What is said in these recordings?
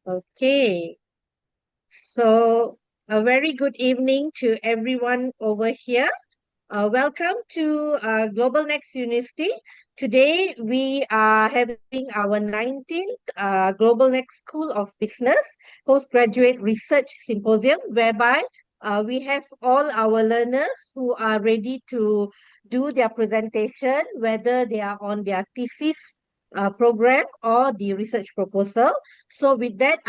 Okay, so a very good evening to everyone over here. Welcome to Global Next University. Today we are having our 19th Global Next School of Business Postgraduate Research Symposium, whereby we have all our learners who are ready to do their presentation, whether they are on their thesis program or the research proposal. So with that,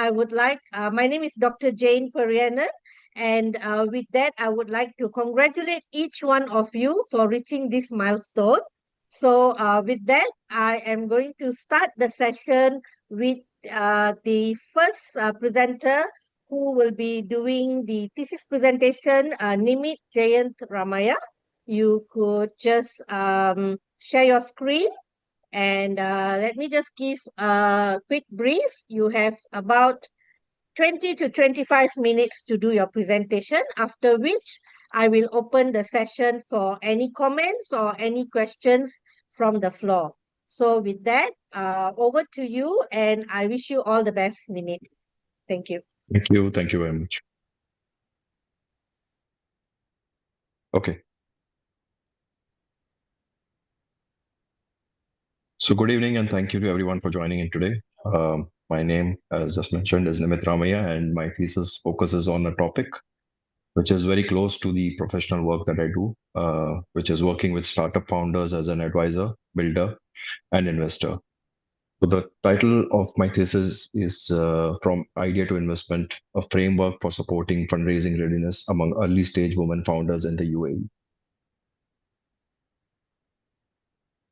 my name is Dr. Jane Perianan. And with that, I would like to congratulate each one of you for reaching this milestone. So, with that, I am going to start the session with the first presenter who will be doing the thesis presentation, Nimit Jayant Ramaya. You could just share your screen and let me just give a quick brief. You have about 20 to 25 minutes to do your presentation, after which I will open the session for any comments or any questions from the floor. So with that, over to you, and I wish you all the best, Nimit. Thank you. Thank you. Thank you very much. Okay. So good evening and thank you to everyone for joining in today. My name, as just mentioned, is Nimit Ramaya, and my thesis focuses on a topic which is very close to the professional work that I do, which is working with startup founders as an advisor, builder, and investor. So the title of my thesis is From Idea to Investment, a framework for supporting fundraising readiness among early stage women founders in the UAE.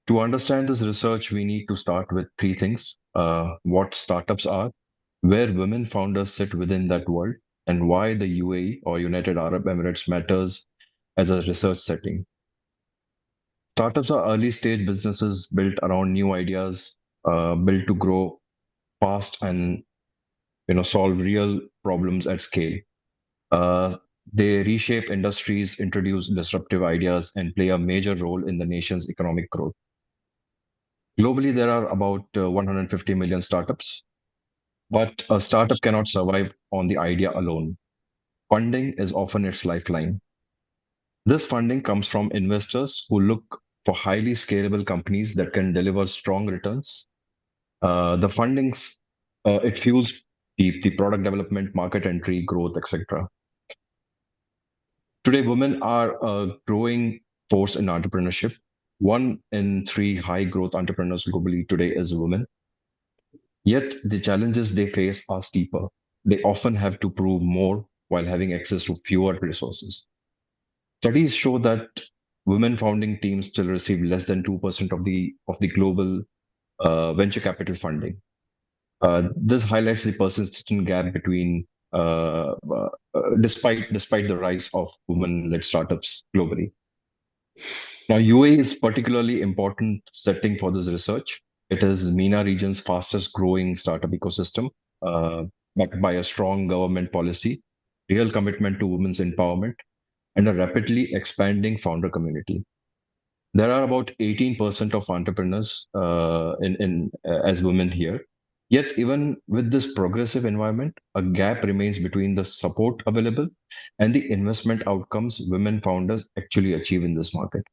To understand this research, we need to start with three things: what startups are, where women founders sit within that world, and why the UAE or United Arab Emirates matters as a research setting. Startups are early stage businesses built around new ideas, built to grow fast and solve real problems at scale. Uh, they reshape industries, introduce disruptive ideas, and play a major role in the nation's economic growth. Globally, there are about 150 million startups, but a startup cannot survive on the idea alone. Funding is often its lifeline. This funding comes from investors who look for highly scalable companies that can deliver strong returns. The fundings, it fuels the product development, market entry, growth, etc. Today, women are a growing force in entrepreneurship. One in three high growth entrepreneurs globally today is women. Yet the challenges they face are steeper. They often have to prove more while having access to fewer resources. Studies show that women founding teams still receive less than 2% of the global venture capital funding. This highlights the persistent gap between despite the rise of women-led startups globally. Now, UAE is particularly important setting for this research. It is MENA region's fastest growing startup ecosystem, uh, backed by a strong government policy, real commitment to women's empowerment, and a rapidly expanding founder community. There are about 18% of entrepreneurs as women here. Yet, even with this progressive environment, a gap remains between the support available and the investment outcomes women founders actually achieve in this market.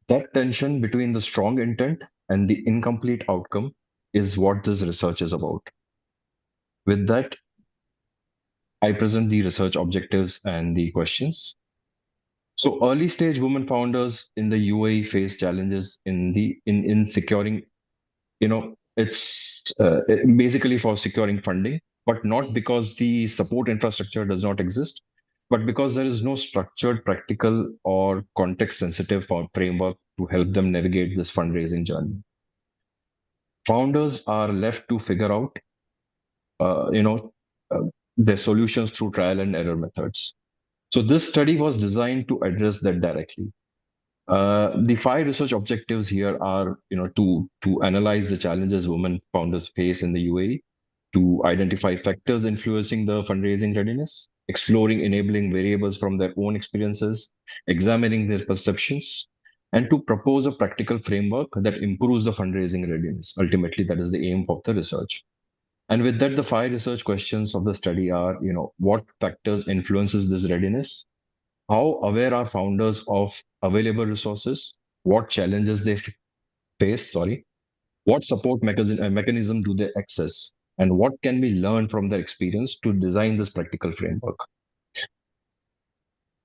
That tension between the strong intent and the incomplete outcome is what this research is about. With that, I present the research objectives and the questions. So early stage women founders in the UAE face challenges in securing, basically for securing funding, but not because the support infrastructure does not exist, but because there is no structured, practical, or context sensitive framework to help them navigate this fundraising journey. Founders are left to figure out, uh, you know, uh, their solutions through trial and error methods. So this study was designed to address that directly. The five research objectives here are, to analyze the challenges women founders face in the UAE, to identify factors influencing the fundraising readiness, exploring enabling variables from their own experiences, examining their perceptions, and to propose a practical framework that improves the fundraising readiness. Ultimately, that is the aim of the research. And with that, the five research questions of the study are, what factors influences this readiness? How aware are founders of available resources? What challenges they face? Sorry. What support mechanism do they access? And what can we learn from their experience to design this practical framework?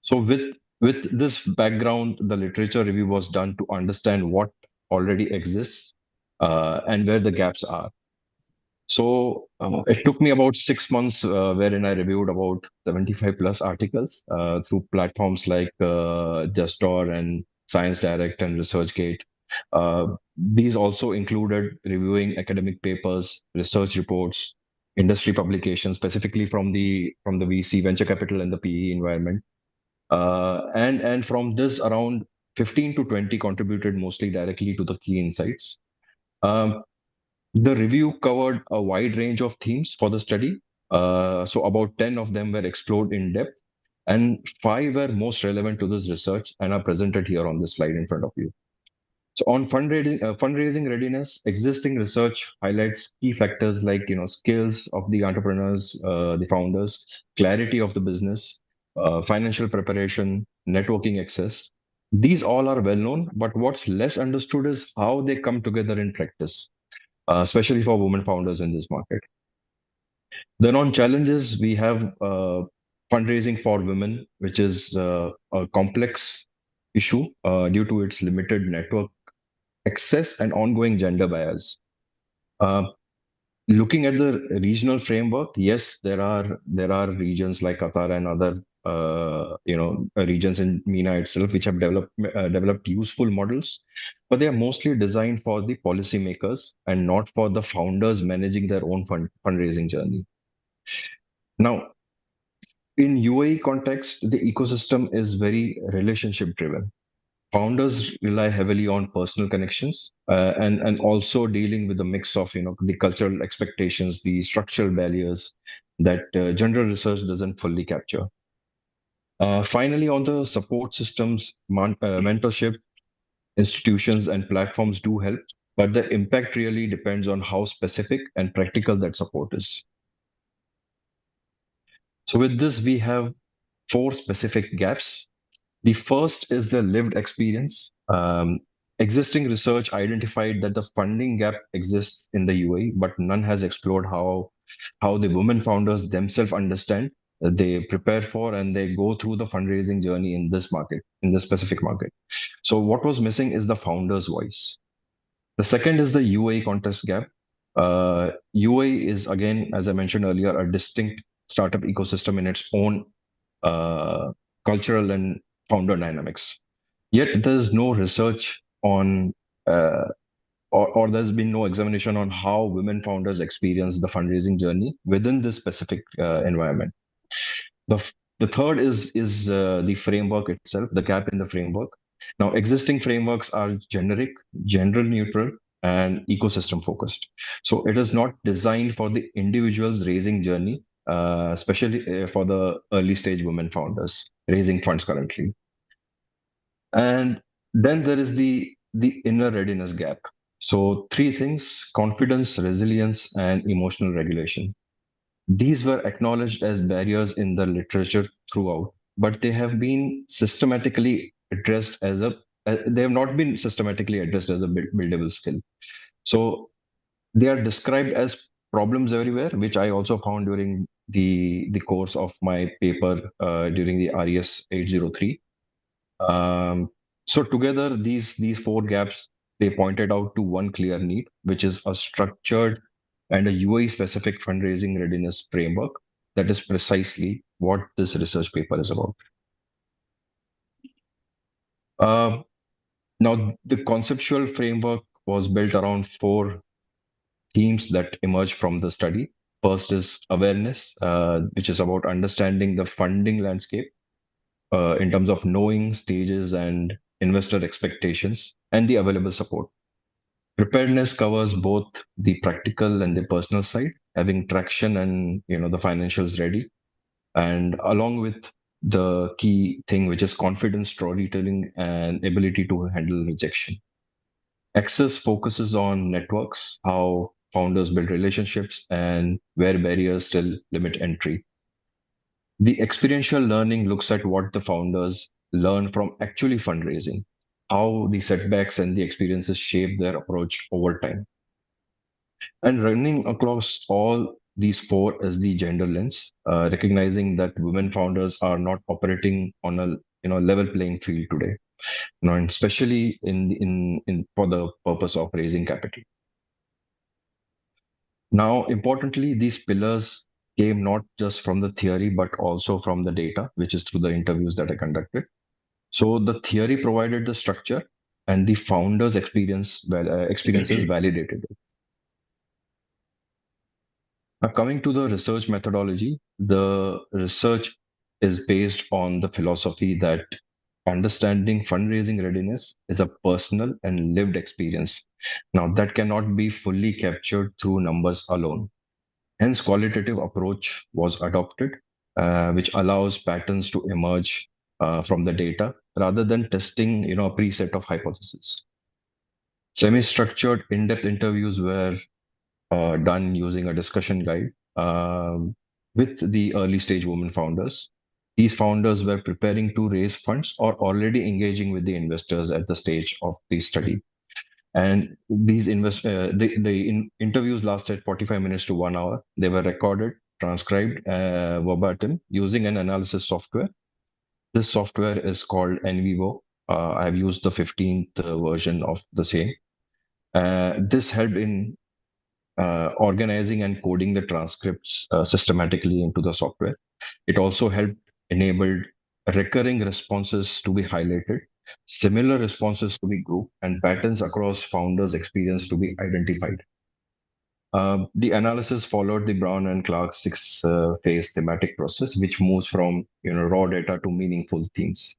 So with this background, the literature review was done to understand what already exists and where the gaps are. So it took me about 6 months, wherein I reviewed about 75 plus articles through platforms like Justor and Science Direct and ResearchGate. These also included reviewing academic papers, research reports, industry publications, specifically from the VC venture capital and the PE environment. And from this, around 15 to 20 contributed mostly directly to the key insights. Um, the review covered a wide range of themes for the study. So about 10 of them were explored in depth, and five were most relevant to this research and are presented here on this slide in front of you. So on fundraising readiness, existing research highlights key factors like skills of the entrepreneurs, the founders, clarity of the business, financial preparation, networking access. These all are well known, but what's less understood is how they come together in practice, especially for women founders in this market. Then on challenges, we have fundraising for women, which is a complex issue due to its limited network access and ongoing gender bias. Uh, Looking at the regional framework, yes, there are regions like Qatar and other regions in MENA itself which have developed useful models, but they are mostly designed for the policymakers and not for the founders managing their own fundraising journey. Now, in UAE context, the ecosystem is very relationship driven. Founders rely heavily on personal connections and also dealing with a mix of the cultural expectations, the structural barriers that general research doesn't fully capture. Finally, on the support systems, mentorship institutions and platforms do help, but the impact really depends on how specific and practical that support is. So with this, we have four specific gaps. The first is the lived experience. Existing research identified that the funding gap exists in the UAE, but none has explored how the women founders themselves understand, they prepare for, and they go through the fundraising journey in this market, in this specific market. So what was missing is the founder's voice. The second is the UAE contest gap. UAE is, again, as I mentioned earlier, a distinct startup ecosystem in its own uh, cultural and founder dynamics. Yet there's no research on, or there's been no examination on how women founders experience the fundraising journey within this specific environment. The third is the framework itself, the gap in the framework. Now, existing frameworks are generic, gender neutral, and ecosystem focused. So it is not designed for the individual's raising journey, especially for the early stage women founders raising funds currently. And then there is the inner readiness gap. So three things: confidence, resilience, and emotional regulation. These were acknowledged as barriers in the literature throughout, but they have been systematically addressed as a they have not been systematically addressed as a buildable skill. So they are described as problems everywhere, which I also found during the course of my paper during the RES 803. So together, these four gaps, they pointed out to one clear need, which is a structured and a UAE specific fundraising readiness framework. That is precisely what this research paper is about. Uh, Now, the conceptual framework was built around four themes that emerged from the study. First is awareness, which is about understanding the funding landscape in terms of knowing stages and investor expectations and the available support. Preparedness covers both the practical and the personal side, having traction and the financials ready, and along with the key thing, which is confidence, storytelling, and ability to handle rejection. Access focuses on networks, how founders build relationships, and where barriers still limit entry. The experiential learning looks at what the founders learn from actually fundraising, how the setbacks and the experiences shape their approach over time. And running across all these four is the gender lens, recognizing that women founders are not operating on a level playing field today, and especially in for the purpose of raising capital. Now, importantly, these pillars came not just from the theory but also from the data, which is through the interviews that I conducted. So the theory provided the structure, and the founders' experiences validated it. Now, coming to the research methodology, the research is based on the philosophy that understanding fundraising readiness is a personal and lived experience. Now, that cannot be fully captured through numbers alone. Hence, qualitative approach was adopted, which allows patterns to emerge from the data rather than testing, a preset of hypotheses. Semi-structured in-depth interviews were done using a discussion guide with the early stage women founders. These founders were preparing to raise funds or already engaging with the investors at the stage of the study. And the interviews lasted 45 minutes to 1 hour. They were recorded, transcribed verbatim using an analysis software. This software is called NVivo. I've used the 15th version of the same. This helped in organizing and coding the transcripts systematically into the software. It also helped enabled recurring responses to be highlighted, similar responses to be grouped, and patterns across founders' experience to be identified. The analysis followed the Brown and Clark's six-phase thematic process, which moves from raw data to meaningful themes.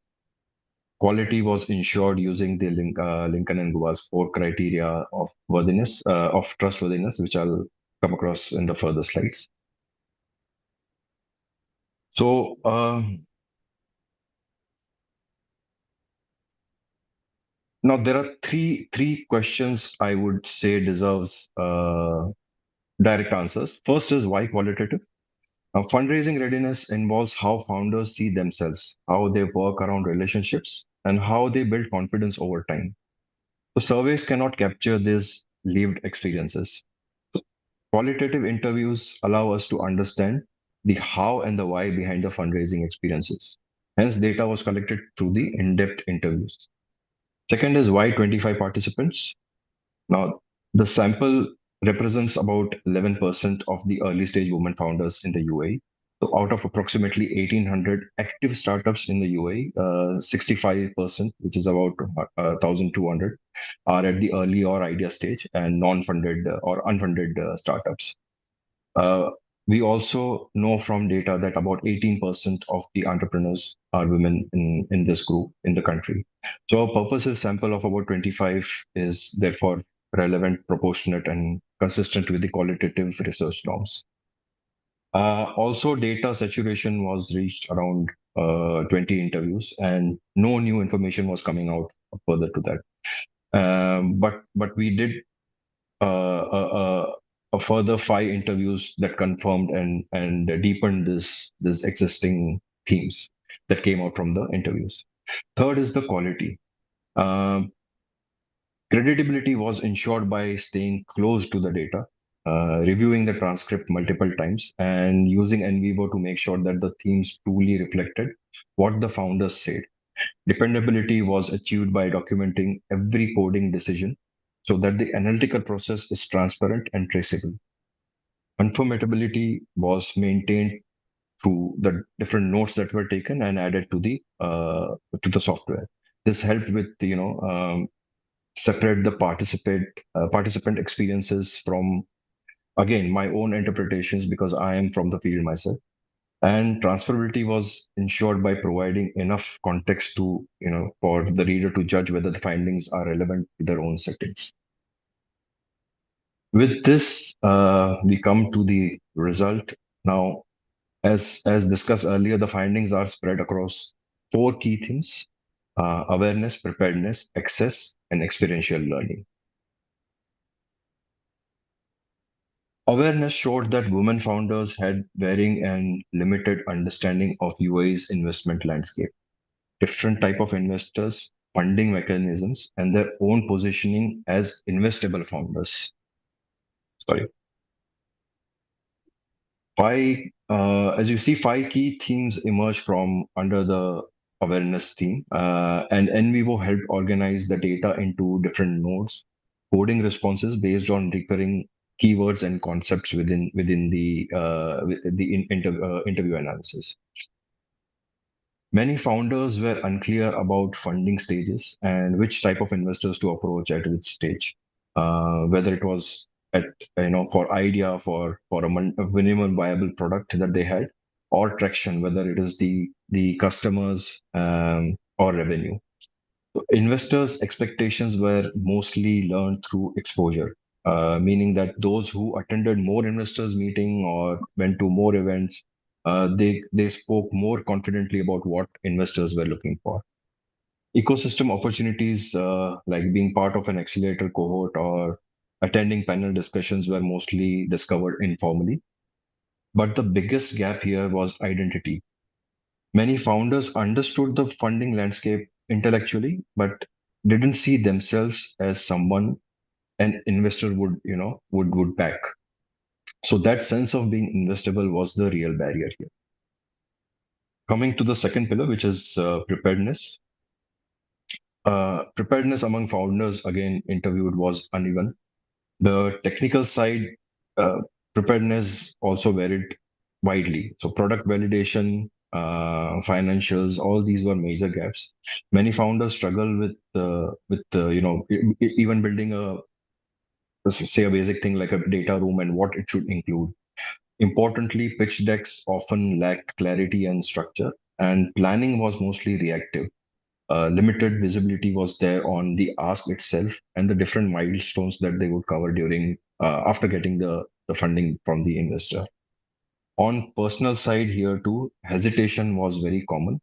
Quality was ensured using the Lincoln and Gua's four criteria of worthiness, of trustworthiness, which I'll come across in the further slides. So now there are three questions I would say deserves direct answers. First is why qualitative? Now, fundraising readiness involves how founders see themselves, how they work around relationships, and how they build confidence over time. So surveys cannot capture these lived experiences. Qualitative interviews allow us to understand the how and the why behind the fundraising experiences. Hence, data was collected through the in-depth interviews. Second is why 25 participants. Now, the sample represents about 11% of the early stage women founders in the UAE. So, out of approximately 1,800 active startups in the UAE, 65%, which is about 1,200, are at the early or idea stage and non-funded or unfunded startups. Uh, we also know from data that about 18% of the entrepreneurs are women in this group in the country. So our purposive sample of about 25 is therefore relevant, proportionate, and consistent with the qualitative research norms. Also, data saturation was reached around 20 interviews, and no new information was coming out further to that. But we did a further five interviews that confirmed and deepened this existing themes that came out from the interviews. Third is the quality. Um, Credibility was ensured by staying close to the data, reviewing the transcript multiple times, and using NVivo to make sure that the themes truly reflected what the founders said. Dependability was achieved by documenting every coding decision so that the analytical process is transparent and traceable. Confirmability was maintained through the different notes that were taken and added to the software. This helped with separate the participant experiences from again my own interpretations because I am from the field myself. And transferability was ensured by providing enough context to for the reader to judge whether the findings are relevant to their own settings. With this, we come to the result. Now, as discussed earlier, the findings are spread across four key themes: awareness, preparedness, access, and experiential learning. Awareness showed that women founders had varying and limited understanding of UAE's investment landscape, different type of investors, funding mechanisms, and their own positioning as investable founders. Sorry. As you see, five key themes emerge from under the awareness theme, and NVivo helped organize the data into different nodes, coding responses based on recurring keywords and concepts within the interview analysis. Many founders were unclear about funding stages and which type of investors to approach at which stage, whether it was at for idea for a minimum viable product that they had, or traction, whether it is the customers or revenue. Investors' expectations were mostly learned through exposure, meaning that those who attended more investors' meeting or went to more events, they spoke more confidently about what investors were looking for. Ecosystem opportunities, like being part of an accelerator cohort or attending panel discussions, were mostly discovered informally. But the biggest gap here was identity. Many founders understood the funding landscape intellectually, but didn't see themselves as someone an investor would back. So that sense of being investable was the real barrier here. Coming to the second pillar, which is preparedness. Preparedness among founders, again interviewed, was uneven. The technical side, uh, preparedness also varied widely. So product validation, financials, all these were major gaps. Many founders struggle with even building a, say, a basic thing like a data room and what it should include. Importantly, pitch decks often lacked clarity and structure, and planning was mostly reactive. Limited visibility was there on the ask itself and the different milestones that they would cover during after getting the funding from the investor. On personal side here too, hesitation was very common,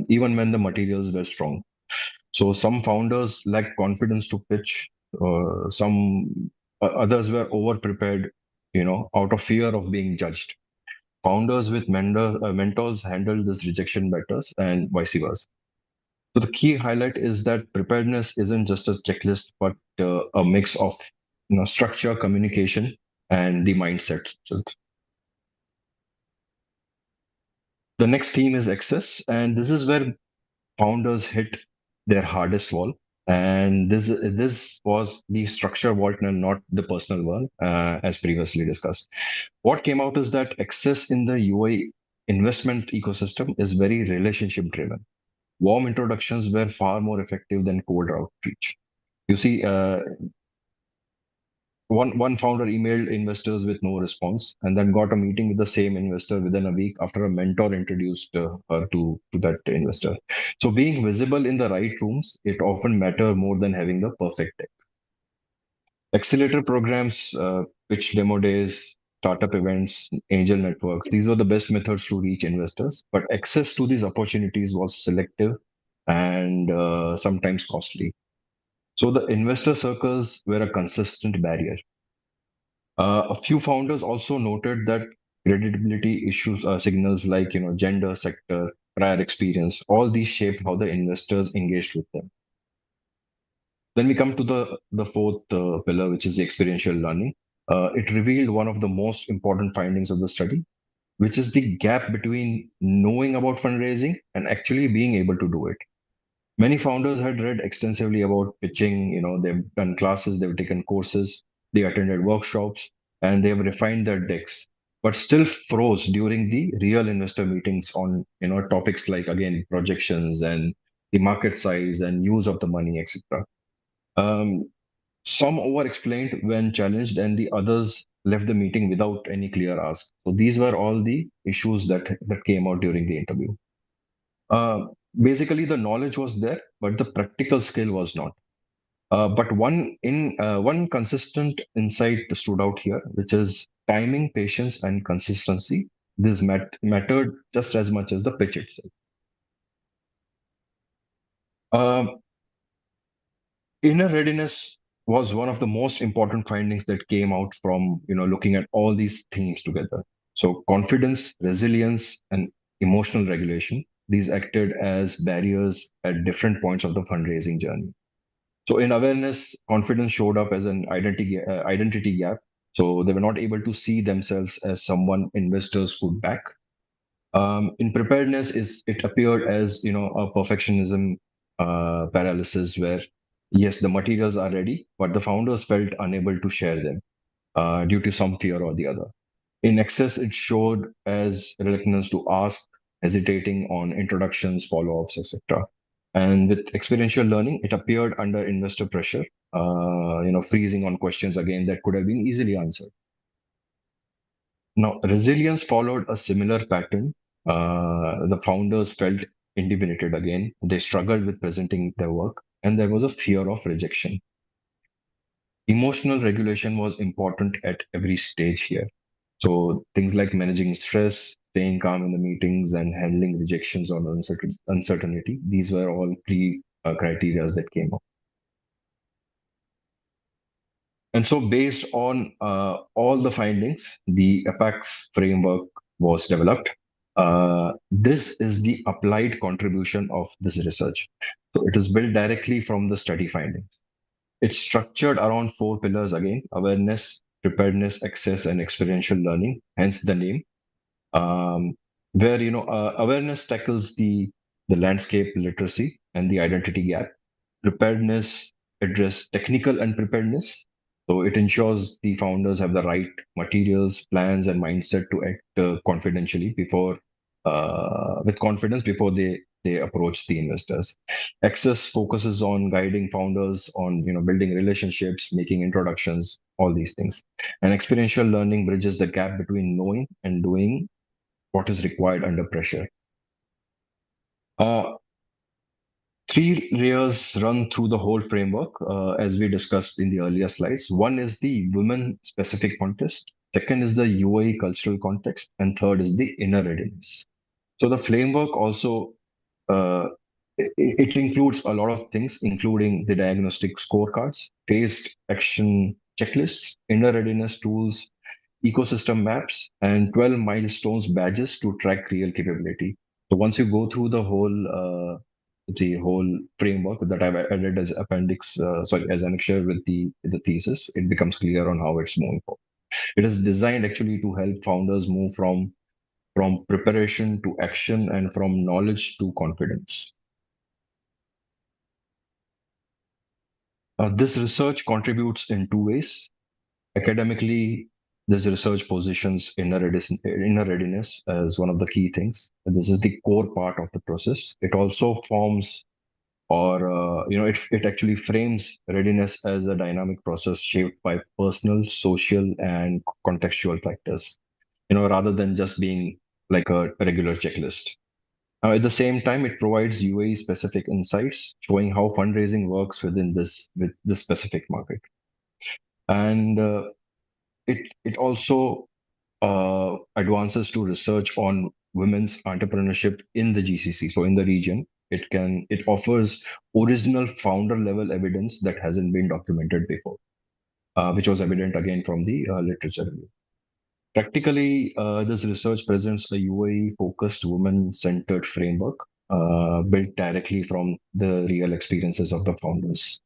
even when the materials were strong. So some founders lacked confidence to pitch. Some others were over prepared, out of fear of being judged. Founders with mentors handled this rejection better, and vice versa. So the key highlight is that preparedness isn't just a checklist, but a mix of structure, communication, and the mindset. So the next theme is access, and this is where founders hit their hardest wall. And this was the structure vault and not the personal one, as previously discussed. What came out is that access in the UAE investment ecosystem is very relationship driven. Warm introductions were far more effective than cold outreach. You see, one founder emailed investors with no response, and then got a meeting with the same investor within a week after a mentor introduced her to that investor. So being visible in the right rooms, it often matter more than having the perfect deck. Accelerator programs, pitch demo days, startup events, angel networks, these were the best methods to reach investors. But access to these opportunities was selective and sometimes costly. So the investor circles were a consistent barrier. A few founders also noted that credibility issues, signals like gender, sector, prior experience, all these shaped how the investors engaged with them. Then we come to the fourth pillar, which is the experiential learning. It revealed one of the most important findings of the study, which is the gap between knowing about fundraising and actually being able to do it. Many founders had read extensively about pitching, they've done classes, they've taken courses, they attended workshops, and they've refined their decks, but still froze during the real investor meetings on, topics like, again, projections and the market size and use of the money, etc. Um, some over explained when challenged, and the others left the meeting without any clear ask. So these were all the issues that came out during the interview. Uh, Basically, the knowledge was there, but the practical skill was not. But one consistent insight stood out here, which is timing, patience, and consistency. This mattered just as much as the pitch itself. Um, Inner readiness was one of the most important findings that came out from looking at all these themes together. So confidence, resilience, and emotional regulation, these acted as barriers at different points of the fundraising journey. So in awareness, confidence showed up as an identity gap. So they were not able to see themselves as someone investors could back. In preparedness, is it appeared as a perfectionism paralysis, where yes, the materials are ready, but the founders felt unable to share them due to some fear or the other. In excess, it showed as reluctance to ask, hesitating on introductions, follow-ups, etc. And with experiential learning, it appeared under investor pressure, freezing on questions again that could have been easily answered. Now, resilience followed a similar pattern. The founders felt intimidated again. They struggled with presenting their work, and there was a fear of rejection. Emotional regulation was important at every stage here. So things like managing stress, staying calm in the meetings, and handling rejections or uncertainty, these were all key criteria that came up. And so, based on all the findings, the APEX framework was developed. This is the applied contribution of this research. So, it is built directly from the study findings. It's structured around four pillars again: awareness, preparedness, access, and experiential learning, hence the name. um, where awareness tackles the landscape literacy and the identity gap. Preparedness address technical unpreparedness, so it ensures the founders have the right materials, plans, and mindset to act confidentially before with confidence before they approach the investors. Access focuses on guiding founders on building relationships, making introductions, all these things. And experiential learning bridges the gap between knowing and doing what is required under pressure. Uh, Three layers run through the whole framework, as we discussed in the earlier slides. One is the women specific context, second is the UAE cultural context, and third is the inner readiness. So the framework also uh, it includes a lot of things, including the diagnostic scorecards, phased action checklists, inner readiness tools, ecosystem maps, and 12 milestones badges to track real capability. So once you go through the whole framework that I've added as appendix, as annexure with the thesis, it becomes clear on how it's moving forward. It is designed actually to help founders move from preparation to action and from knowledge to confidence. This research contributes in two ways. Academically, this research positions inner readiness as one of the key things. And this is the core part of the process. It also forms or it actually frames readiness as a dynamic process shaped by personal, social, and contextual factors, rather than just being like a regular checklist. At the same time, it provides UAE specific insights showing how fundraising works within this specific market. And it also advances to research on women's entrepreneurship in the GCC. So in the region, it offers original founder level evidence that hasn't been documented before, which was evident again from the literature review. Practically, this research presents a UAE focused women centered framework built directly from the real experiences of the founders.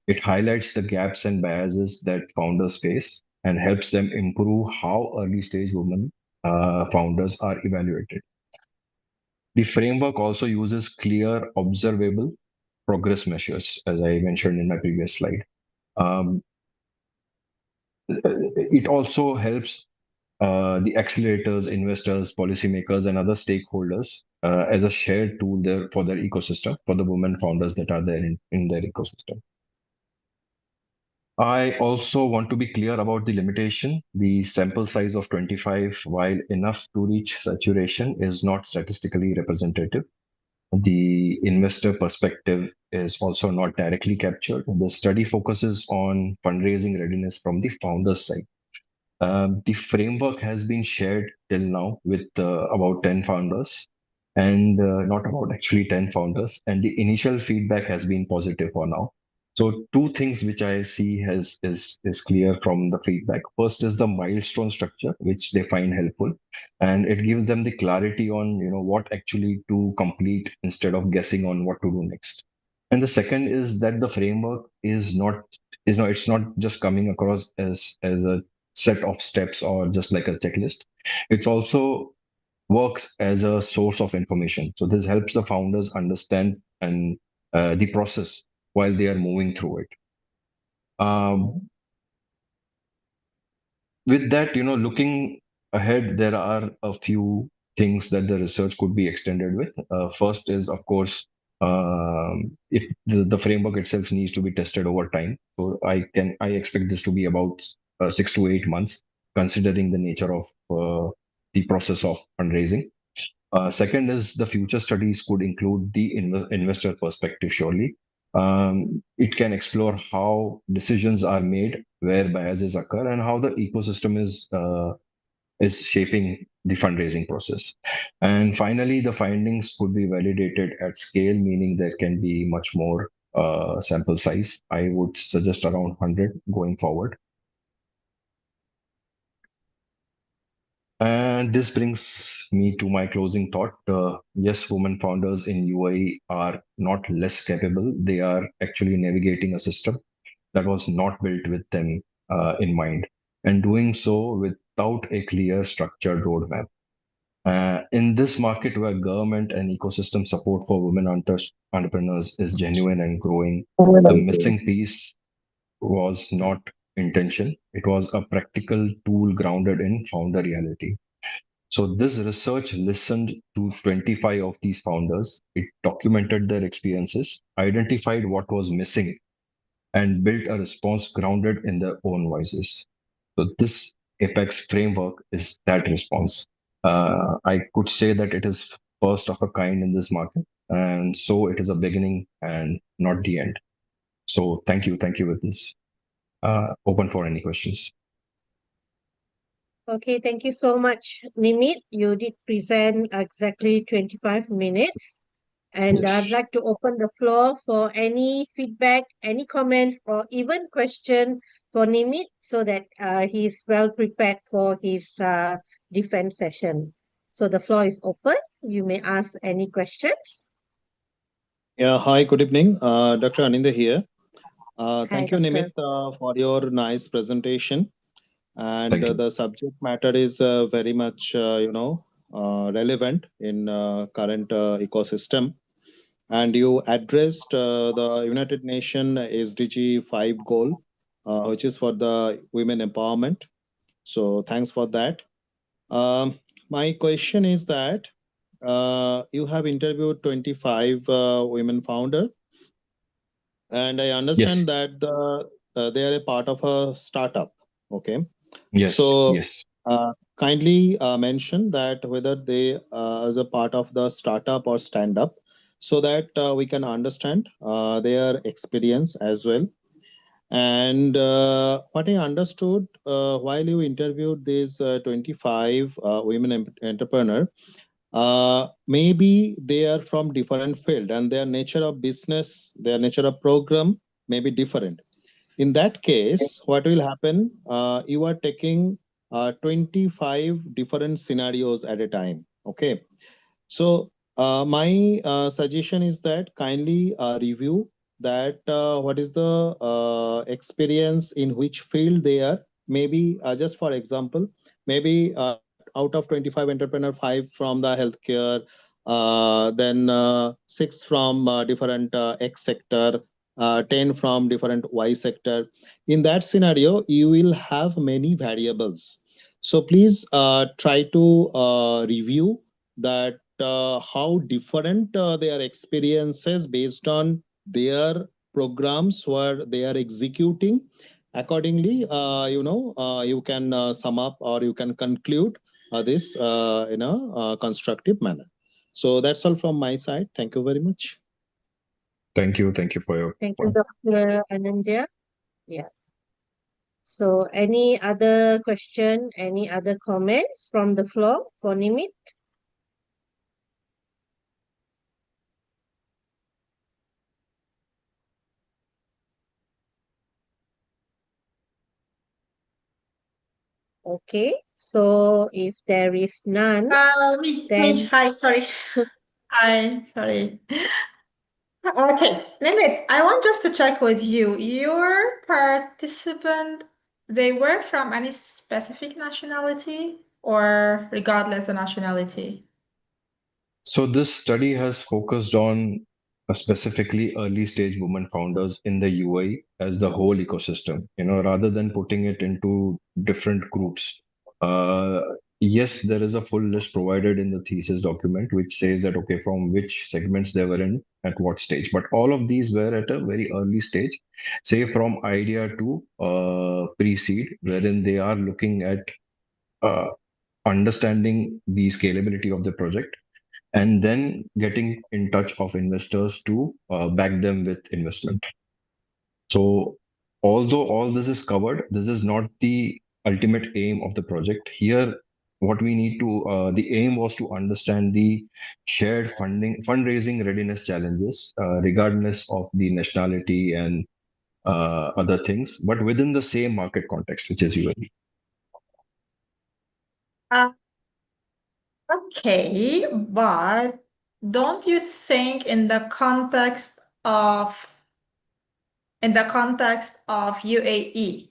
It highlights the gaps and biases that founders face and helps them improve how early stage women founders are evaluated. The framework also uses clear, observable progress measures, as I mentioned in my previous slide. Um, it also helps the accelerators, investors, policymakers, and other stakeholders as a shared tool there for their ecosystem, for the women founders that are there in their ecosystem. I also want to be clear about the limitation. The sample size of 25, while enough to reach saturation, is not statistically representative. The investor perspective is also not directly captured. The study focuses on fundraising readiness from the founder's side. The framework has been shared till now with about 10 founders, and not about actually 10 founders. And the initial feedback has been positive for now. So two things which I see is clear from the feedback. First is the milestone structure, which they find helpful, and it gives them the clarity on what actually to complete instead of guessing on what to do next. And the second is that the framework is not it's not just coming across as a set of steps or just like a checklist. It's also works as a source of information. So this helps the founders understand and the process while they are moving through it. Um, with that, looking ahead, there are a few things that the research could be extended with. First is, of course, the framework itself needs to be tested over time. So I expect this to be about 6 to 8 months, considering the nature of the process of fundraising. Second is the future studies could include the investor perspective, surely. It can explore how decisions are made, where biases occur, and how the ecosystem is shaping the fundraising process. And finally, the findings could be validated at scale, meaning there can be much more sample size. I would suggest around 100 going forward. And this brings me to my closing thought. Yes, women founders in UAE are not less capable. They are actually navigating a system that was not built with them in mind, and doing so without a clear, structured roadmap. In this market where government and ecosystem support for women entrepreneurs is genuine and growing, the missing piece was not intention. It was a practical tool grounded in founder reality. So this research listened to 25 of these founders. It documented their experiences, identified what was missing, and built a response grounded in their own voices. So this Apex framework is that response. I could say that it is first of a kind in this market, and so it is a beginning and not the end. So thank you with this. Open for any questions. Okay, thank you so much, Nimit. You did present exactly 25 minutes. And I'd Yes. like to open the floor for any feedback, any comments, or even question for Nimit so that he's well prepared for his defense session. So the floor is open. You may ask any questions. Yeah, hi, good evening. Dr. Aninda here. Hi, Thank you, Doctor. Nimit, for your nice presentation. And Thank you. the subject matter is very much, relevant in current ecosystem. And you addressed the United Nations SDG 5 goal, which is for the women empowerment. So thanks for that. Um, my question is that you have interviewed 25 women founder, and I understand Yes. that they are a part of a startup. Okay, Yes. so Yes. kindly mention that whether they as a part of the startup or stand up, so that we can understand their experience as well. And what I understood while you interviewed these 25 women entrepreneur, maybe they are from different field and their nature of business, their nature of program may be different. In that case, what will happen? You are taking 25 different scenarios at a time. Okay. So my suggestion is that kindly review that what is the experience in which field they are. Maybe just for example, maybe out of 25 entrepreneur, five from the healthcare, then six from different X sector, 10 from different Y sector. In that scenario, you will have many variables. So please try to review that how different their experiences based on their programs where they are executing. Accordingly, you can sum up or you can conclude this in a constructive manner. So that's all from my side. Thank you very much. Thank you. Thank you for your Thank you, point. Dr. Anandya. Yeah. So any other question, any other comments from the floor for Nimit? Okay, so if there is none, Me. then Hi, sorry. Hi, sorry. Okay, Limit, I want just to check with you. Your participant, they were from any specific nationality or regardless the nationality? So this study has focused on specifically early stage women founders in the UAE as the whole ecosystem, rather than putting it into different groups. Uh, yes, there is a full list provided in the thesis document, which says that, okay, from which segments they were in at what stage. But all of these were at a very early stage, say from idea to pre-seed, wherein they are looking at uh, understanding the scalability of the project and then getting in touch of investors to back them with investment. So, although all this is covered, this is not the ultimate aim of the project. Here, what we need to, the aim was to understand the shared fundraising readiness challenges, regardless of the nationality and other things, but within the same market context, which is UAE. Uh, okay, but don't you think in the context of UAE,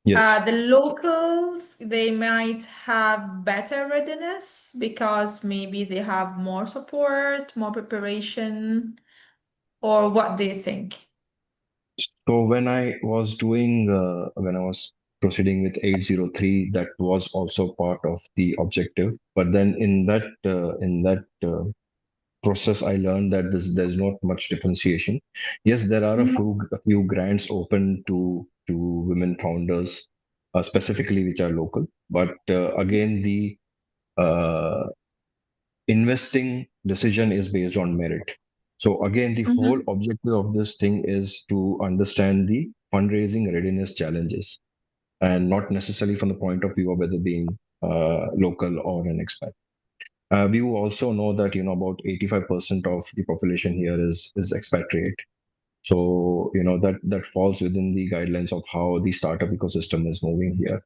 Yes. the locals, they might have better readiness because maybe they have more support, more preparation, or what do you think? So when I was proceeding with 803, that was also part of the objective. But then in that process, I learned that there's not much differentiation. Yes, there are a few grants open to women founders, specifically which are local. But again, the uh, investing decision is based on merit. So again, the whole Mhm. objective of this thing is to understand the fundraising readiness challenges, and not necessarily from the point of view of whether being local or an expat. We also know that about 85% of the population here is expatriate. So that falls within the guidelines of how the startup ecosystem is moving here.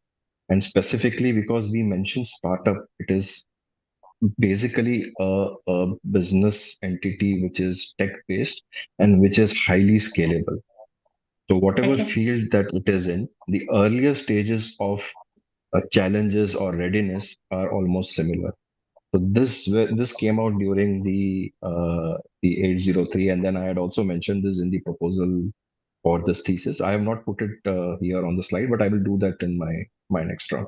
And specifically because we mentioned startup, it is basically a business entity which is tech based and which is highly scalable. So whatever Okay. field that it is in, the earlier stages of challenges or readiness are almost similar. So this came out during the 803, and then I had also mentioned this in the proposal for this thesis. I have not put it here on the slide, but I will do that in my next round,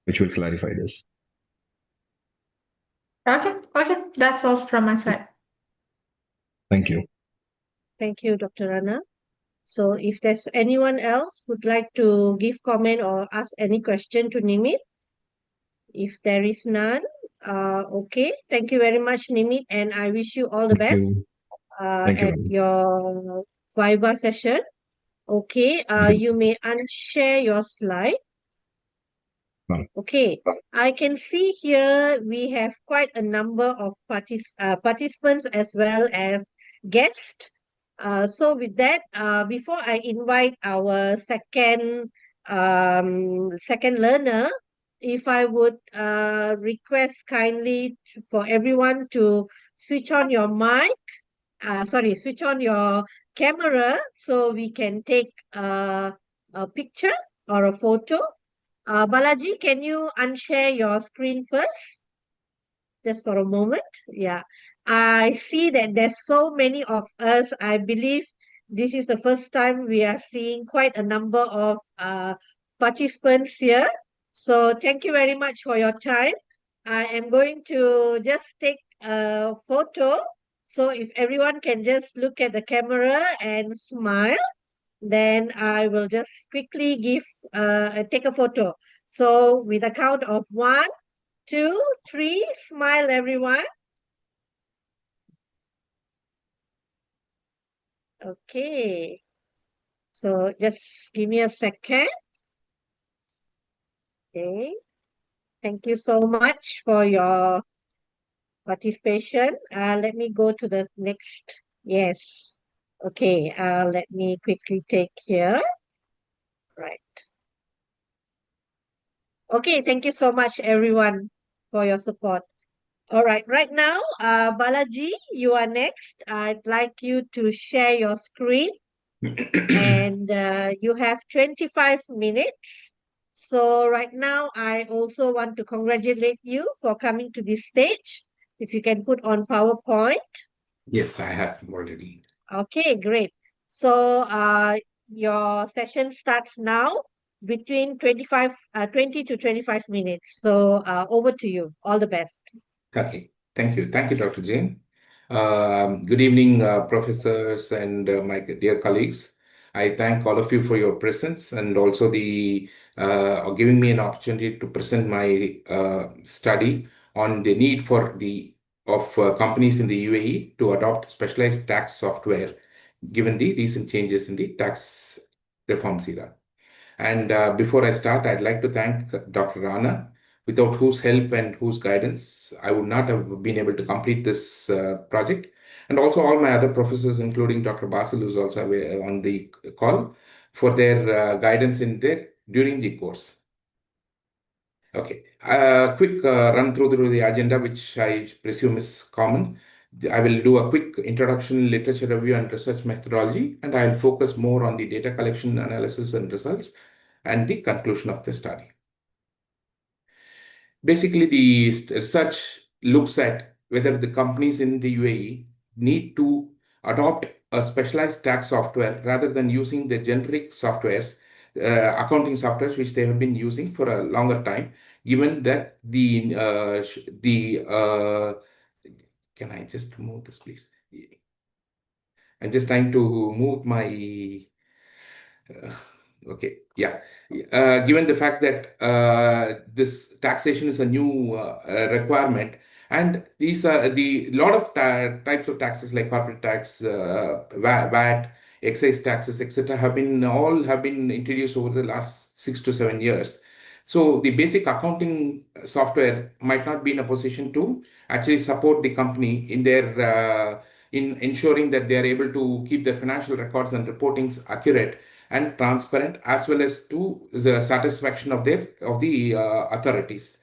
which will clarify this. Okay. That's all from my side. Thank you. thank you, Dr. Rana. So if there's anyone else who'd like to give comment or ask any question to Nimit, if there is none, okay. Thank you very much, Nimit, and I wish you all the Thank best you. Thank you at very much. your Viva session. Okay, Thank you. you may unshare your slide. Bye. Okay, I can see here we have quite a number of participants as well as guests. So with that, before I invite our second learner, if I would request kindly for everyone to switch on your mic, switch on your camera so we can take a picture or a photo. Balaji, can you unshare your screen first? Just for a moment. Yeah. I see that there's so many of us. I believe this is the first time we are seeing quite a number of participants here. So thank you very much for your time. I am going to just take a photo. So if everyone can just look at the camera and smile, then I will just quickly take a photo. So with a count of 1, 2, 3, smile everyone. Okay. So just give me a second. Okay. Thank you so much for your participation. Let me go to the next. Yes. Okay. Let me quickly take here. Right. Okay, thank you so much, everyone, for your support. All right, right now, Balaji, you are next. I'd like you to share your screen, and you have 25 minutes. So, right now, I also want to congratulate you for coming to this stage. If you can put on PowerPoint. Yes, I have already. Okay, great. So, your session starts now between 20 to 25 minutes. So, over to you. All the best. Okay, thank you. Thank you, Dr. Jain. Good evening, professors and my dear colleagues. I thank all of you for your presence and also the giving me an opportunity to present my study on the need for the of companies in the UAE to adopt specialized tax software given the recent changes in the tax reforms era. And before I start, I'd like to thank Dr. Rana, without whose help and whose guidance, I would not have been able to complete this project. And also all my other professors, including Dr. Basil, who's also on the call, for their guidance in their during the course. Okay, quick run through the agenda, which I presume is common. I will do a quick introduction, literature review, and research methodology, and I'll focus more on the data collection, analysis, and results, and the conclusion of the study. Basically, the research looks at whether the companies in the UAE need to adopt a specialized tax software rather than using the generic softwares, accounting softwares, which they have been using for a longer time, given that can I just move this, please? I'm just trying to move my uh, okay, yeah. Given the fact that this taxation is a new requirement, and these are the lot of types of taxes like corporate tax, VAT, excise taxes, etc., have been introduced over the last 6 to 7 years. So the basic accounting software might not be in a position to actually support the company in their in ensuring that they are able to keep their financial records and reportings accurate and transparent, as well as to the satisfaction of the authorities.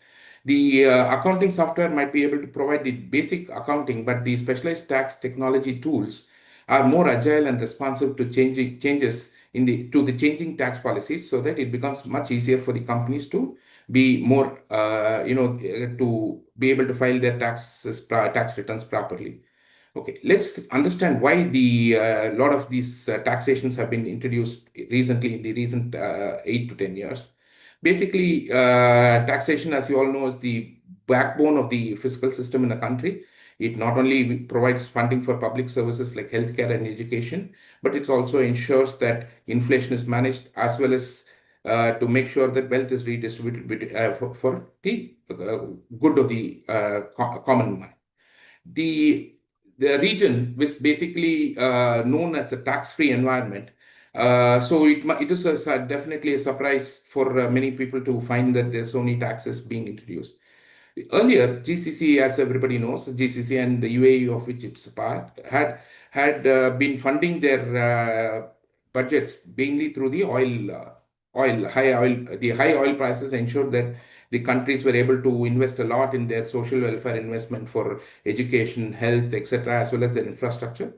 The accounting software might be able to provide the basic accounting, but the specialized tax technology tools are more agile and responsive to changing changes in the changing tax policies, so that it becomes much easier for the companies to be more to be able to file their tax returns properly. Okay, let's understand why the lot of these taxations have been introduced recently in the recent 8 to 10 years. Basically, taxation, as you all know, is the backbone of the fiscal system in the country. It not only provides funding for public services like healthcare and education, but it also ensures that inflation is managed, as well as to make sure that wealth is redistributed for the good of the common man. The the region was basically known as a tax-free environment. So it is definitely a surprise for many people to find that there's so many taxes being introduced. Earlier, GCC, as everybody knows, GCC and the UAE, of which it's a part, had been funding their budgets mainly through the the high oil prices ensured that the countries were able to invest a lot in their social welfare investment for education, health, etc., as well as their infrastructure.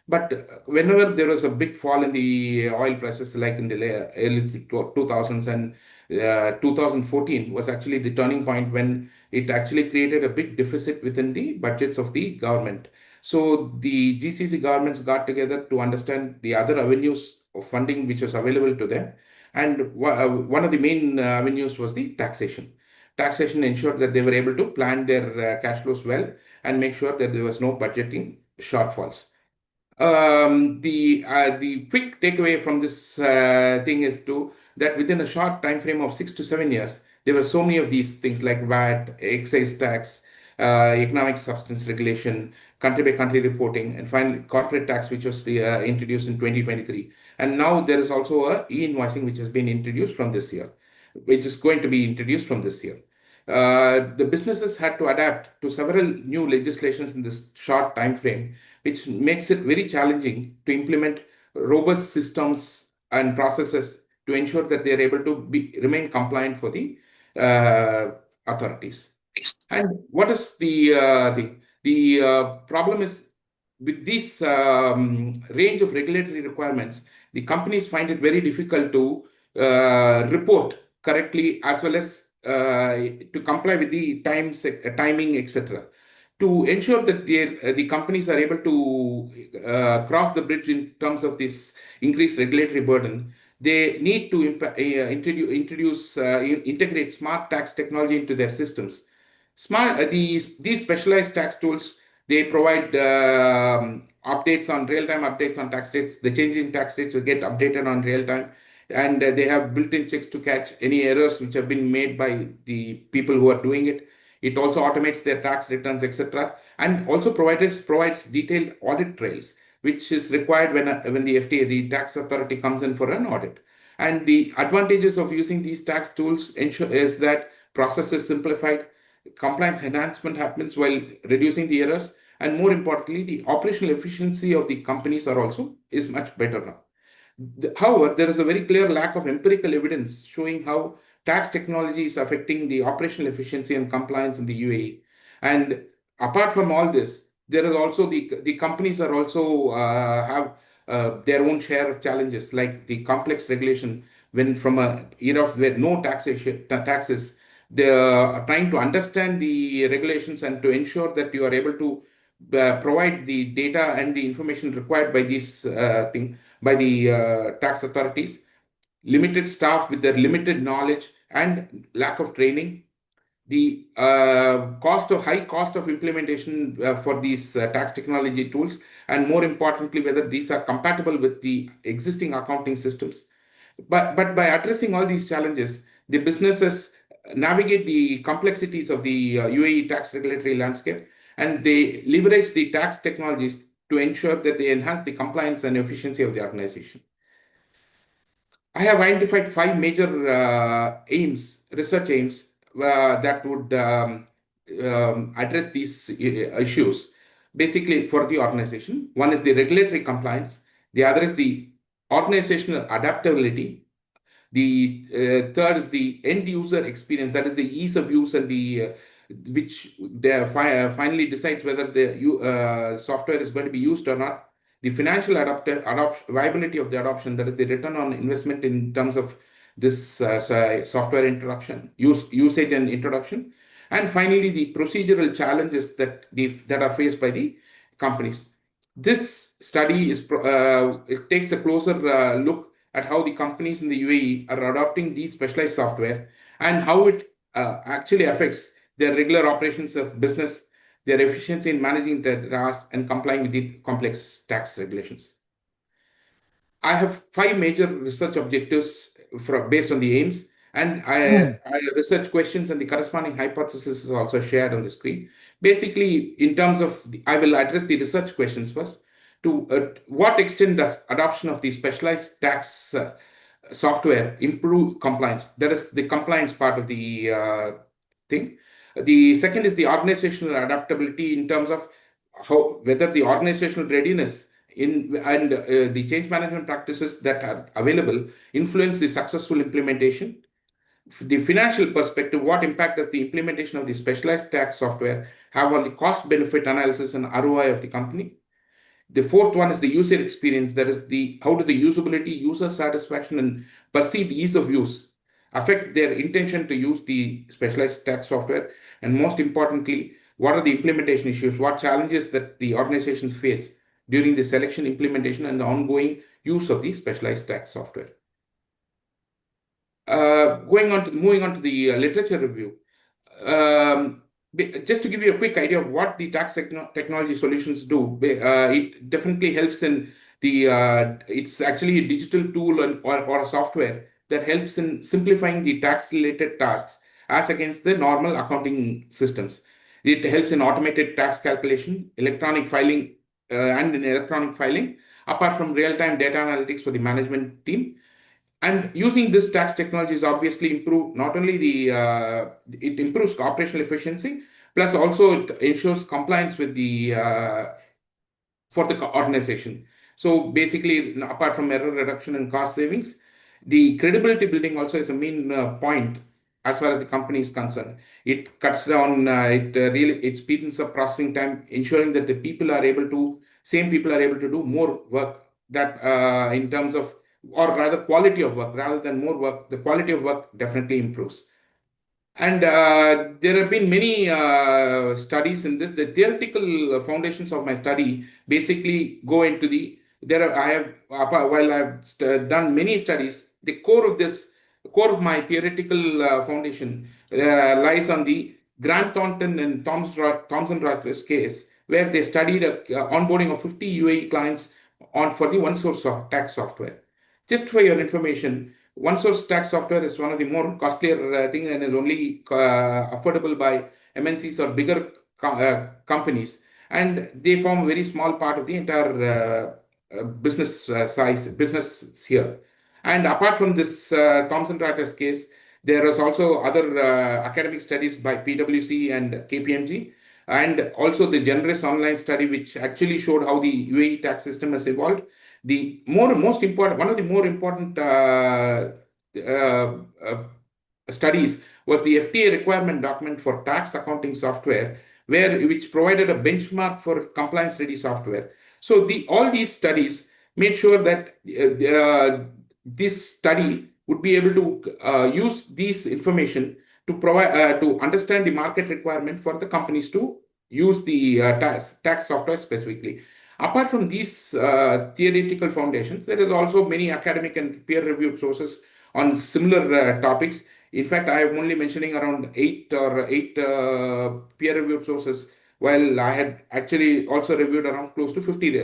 But whenever there was a big fall in the oil prices, like in the early 2000s, and 2014 was actually the turning point when it actually created a big deficit within the budgets of the government. So the GCC governments got together to understand the other avenues of funding which was available to them. And one of the main avenues was the taxation. Taxation ensured that they were able to plan their cash flows well and make sure that there was no budgeting shortfalls. The quick takeaway from this thing is that within a short time frame of 6 to 7 years, there were so many of these things like VAT, excise tax, economic substance regulation, country by country reporting, and finally corporate tax, which was introduced in 2023. And now there is also a e-invoicing which has been introduced from this year, which is going to be introduced from this year. The businesses had to adapt to several new legislations in this short time frame, which makes it very challenging to implement robust systems and processes to ensure that they are able to remain compliant for the authorities. And what is the thing? The problem is with this range of regulatory requirements, the companies find it very difficult to report correctly, as well as to comply with the timing, etc. To ensure that the companies are able to cross the bridge in terms of this increased regulatory burden, they need to integrate smart tax technology into their systems. These specialized tax tools, they provide real-time updates on tax rates. The changing tax rates will get updated on real time, and they have built-in checks to catch any errors which have been made by the people who are doing it. It also automates their tax returns, etc., and also provides detailed audit trails, which is required when the FTA, the tax authority, comes in for an audit. And the advantages of using these tax tools is that process is simplified, compliance enhancement happens while reducing the errors, and more importantly, the operational efficiency of the companies is much better now. However, there is a very clear lack of empirical evidence showing how tax technology is affecting the operational efficiency and compliance in the UAE. And apart from all this, there is also the companies are also have their own share of challenges, like the complex regulation. When from a era of where no taxes, they are trying to understand the regulations and to ensure that you are able to provide the data and the information required by these by the tax authorities. Limited staff with their limited knowledge and lack of training, the high cost of implementation for these tax technology tools, and more importantly, whether these are compatible with the existing accounting systems. But by addressing all these challenges, the businesses navigate the complexities of the UAE tax regulatory landscape, and they leverage the tax technologies to ensure that they enhance the compliance and efficiency of the organization. I have identified five major research aims that would address these issues basically for the organization. One is the regulatory compliance, the other is the organizational adaptability, the third is the end user experience, that is the ease of use, and the which finally decides whether the software is going to be used or not. The financial viability of the adoption, that is the return on investment in terms of this software usage and introduction. And finally, the procedural challenges that are faced by the companies. This study it takes a closer look at how the companies in the UAE are adopting these specialized software and how it actually affects their regular operations of business, their efficiency in managing their tasks, and complying with the complex tax regulations. I have five major research objectives based on the aims, and I research questions, and the corresponding hypothesis is also shared on the screen. Basically, in terms of, I will address the research questions first. To what extent does adoption of the specialized tax software improve compliance? That is the compliance part of the thing. The second is the organizational adaptability in terms of whether the organizational readiness and the change management practices that are available influence the successful implementation. The financial perspective, what impact does the implementation of the specialized tax software have on the cost benefit analysis and ROI of the company? The fourth one is the user experience. That is how do the usability, user satisfaction, and perceived ease of use affect their intention to use the specialized tax software? And most importantly, what are the implementation issues? What challenges that the organizations face during the selection, implementation, and the ongoing use of the specialized tax software? Moving on to the literature review. Just to give you a quick idea of what the tax technology solutions do, it definitely helps in it's actually a digital tool or a software that helps in simplifying the tax-related tasks as against the normal accounting systems. It helps in automated tax calculation, electronic filing, apart from real-time data analytics for the management team. And using this tax technology is obviously improve not only it improves operational efficiency, plus also it ensures compliance with the for the organization. So basically, apart from error reduction and cost savings, the credibility building also is a main point as far as the company is concerned. It cuts down, it speeds up processing time, ensuring that the same people are able to do more work, that in terms of, or rather quality of work rather than more work, the quality of work definitely improves. And there have been many studies in this. The theoretical foundations of my study basically go into while done many studies, the core of my theoretical foundation lies on the Grant Thornton and Thomson Reuters case, where they studied onboarding of 50 UAE clients for the one source of tax software. Just for your information, one source tax software is one of the more costlier things and is only affordable by MNCs or bigger companies, and they form a very small part of the entire business here. And apart from this Thomson Reuters case, there was also other academic studies by PwC and KPMG, and also the Generous Online study, which actually showed how the UAE tax system has evolved. Most important, one of the more important uh, uh, studies was the FTA requirement document for tax accounting software, which provided a benchmark for compliance-ready software. So all these studies made sure that this study would be able to use these information to provide to understand the market requirement for the companies to use the tax software specifically. Apart from these theoretical foundations, there is also many academic and peer-reviewed sources on similar topics. In fact, I am only mentioning around eight peer-reviewed sources, while I had actually also reviewed around close to 50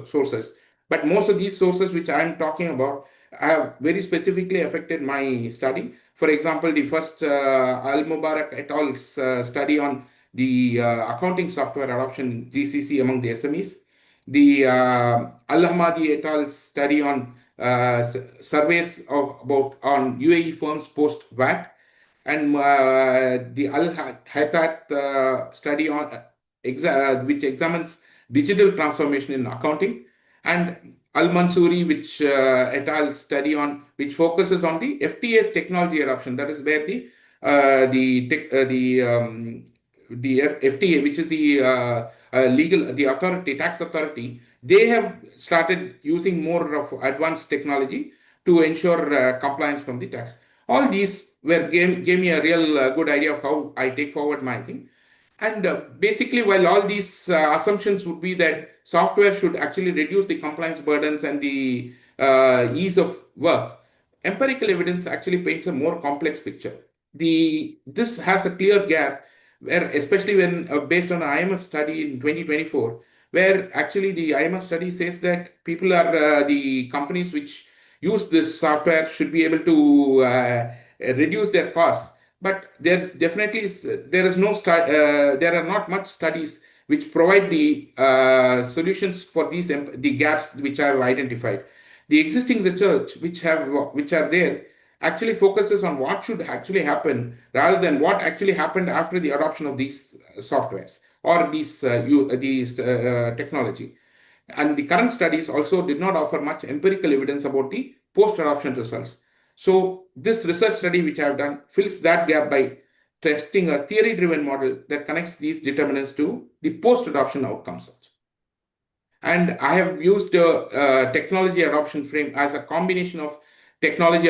sources. But most of these sources which I am talking about have very specifically affected my study. For example, the first Al Mubarak et al.'s study on the accounting software adoption GCC among the SMEs, the Al-Hamadi et al. Study on surveys on UAE firms post VAT, and the Al-Haytat study on which examines digital transformation in accounting, and Al-Mansuri, which et al. Study on which focuses on the FTA's technology adoption. That is where the FTA, which is the tax authority, they have started using more of advanced technology to ensure compliance from the tax. All these gave me a real good idea of how I take forward my thing. And basically, while all these assumptions would be that software should actually reduce the compliance burdens and the ease of work, empirical evidence actually paints a more complex picture. This has a clear gap, where especially when based on an IMF study in 2024, where actually the IMF study says that the companies which use this software should be able to reduce their costs. But there definitely there are not much studies which provide the solutions for the gaps which I have identified. The existing research which are there actually focuses on what should actually happen rather than what actually happened after the adoption of these softwares or these technology. And the current studies also did not offer much empirical evidence about the post-adoption results. So this research study which I have done fills that gap by testing a theory-driven model that connects these determinants to the post-adoption outcomes. And I have used a technology adoption frame as a combination of technology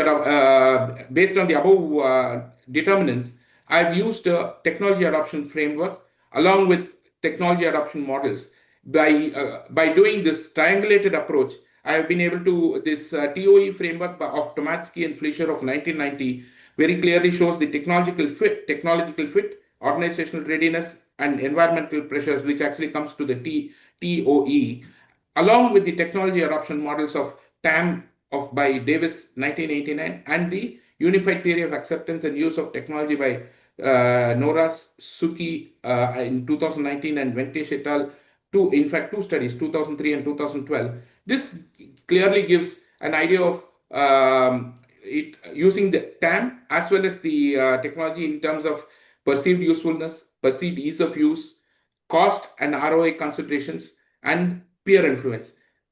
based on the above determinants. I've used a technology adoption framework along with technology adoption models. By doing this triangulated approach, I have been able to, this TOE framework of Tomatsky and Fleischer of 1990 very clearly shows the technological fit, organizational readiness, and environmental pressures, which actually comes to the TOE, along with the technology adoption models of TAM by Davis 1989 and the Unified Theory of Acceptance and Use of Technology by Nora Suki in 2019 and Venkatesh et al. In fact, two studies, 2003 and 2012. This clearly gives an idea of it using the TAM as well as the technology in terms of perceived usefulness, perceived ease of use, cost and ROI considerations, and peer influence.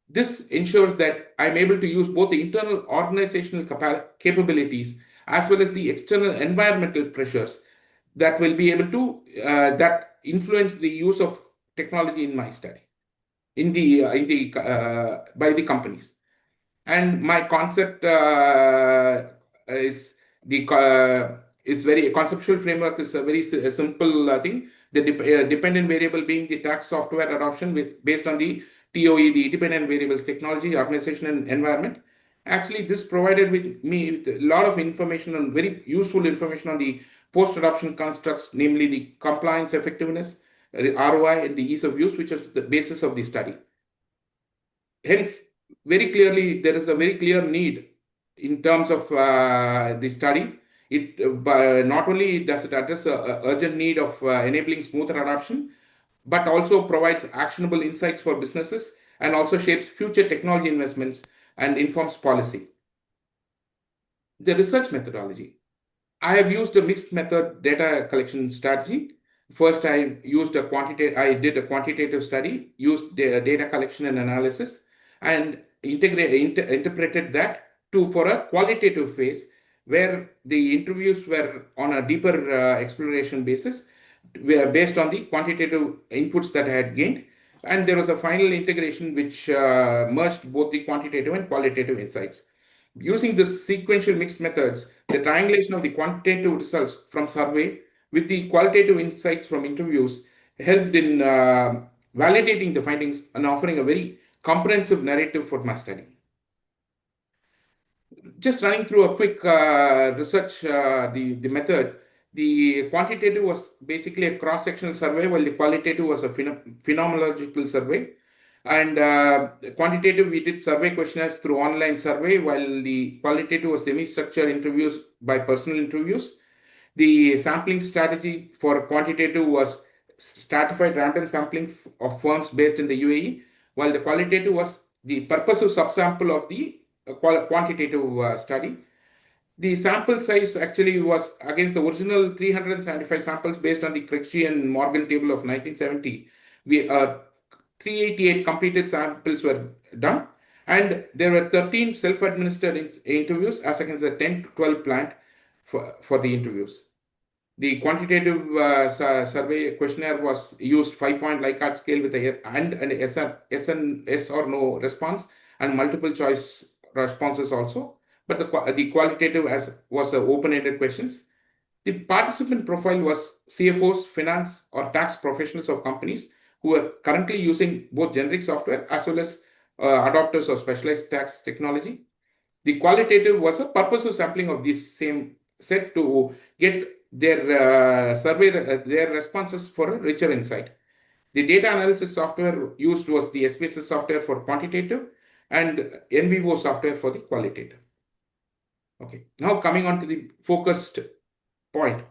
This ensures that I'm able to use both the internal organizational capabilities as well as the external environmental pressures that will be able to that influence the use of technology in my study in the by the companies. And my concept is the is very conceptual framework is a very simple thing. The dependent variable being the tax software adoption with based on the TOE, the dependent variables technology, organization, and environment. Actually, this provided with me with a lot of information and very useful information on the post-adoption constructs, namely the compliance effectiveness, ROI, and the ease of use, which is the basis of the study. Hence, very clearly, there is a very clear need in terms of the study. It not only does it address a urgent need of enabling smoother adoption, but also provides actionable insights for businesses and also shapes future technology investments and informs policy. The research methodology. I have used a mixed method data collection strategy. First, I did a quantitative study, used data collection and analysis, and interpreted that for a qualitative phase where the interviews were on a deeper exploration basis, based on the quantitative inputs that I had gained. And there was a final integration which merged both the quantitative and qualitative insights. Using this sequential mixed methods, the triangulation of the quantitative results from survey with the qualitative insights from interviews helped in validating the findings and offering a very comprehensive narrative for my study. Just running through a quick research, the method. The quantitative was basically a cross-sectional survey, while the qualitative was a phenomenological survey. And quantitative, we did survey questionnaires through online survey, while the qualitative was semi-structured interviews by personal interviews. The sampling strategy for quantitative was stratified random sampling of firms based in the UAE, while the qualitative was the purposive subsample of the quantitative study. The sample size actually was against the original 375 samples based on the Krejci and Morgan table of 1970. 388 completed samples were done, and there were 13 self-administered interviews as against the 10 to 12 planned for the interviews. The quantitative survey questionnaire was used 5-point Likert scale with an yes or no response and multiple choice responses also. But the qualitative was open-ended questions. The participant profile was CFOs, finance, or tax professionals of companies who are currently using both generic software as well as adopters of specialized tax technology. The qualitative was a purposive sampling of this same set to get their their responses for a richer insight. The data analysis software used was the SPSS software for quantitative and NVivo software for the qualitative. Okay, now coming on to the focused point.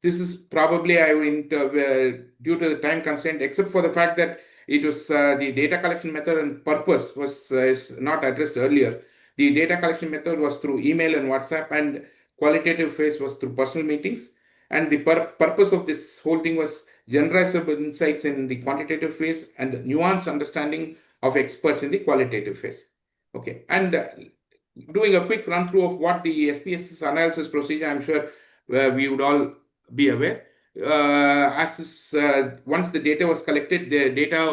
This is probably due to the time constraint, except for the fact that it was the data collection method and purpose was is not addressed earlier. The data collection method was through email and WhatsApp, and qualitative phase was through personal meetings. And the purpose of this whole thing was generalizable insights in the quantitative phase and nuanced understanding of experts in the qualitative phase. Okay, and doing a quick run through of what the SPSS analysis procedure, I'm sure we would all be aware. Once the data was collected, the data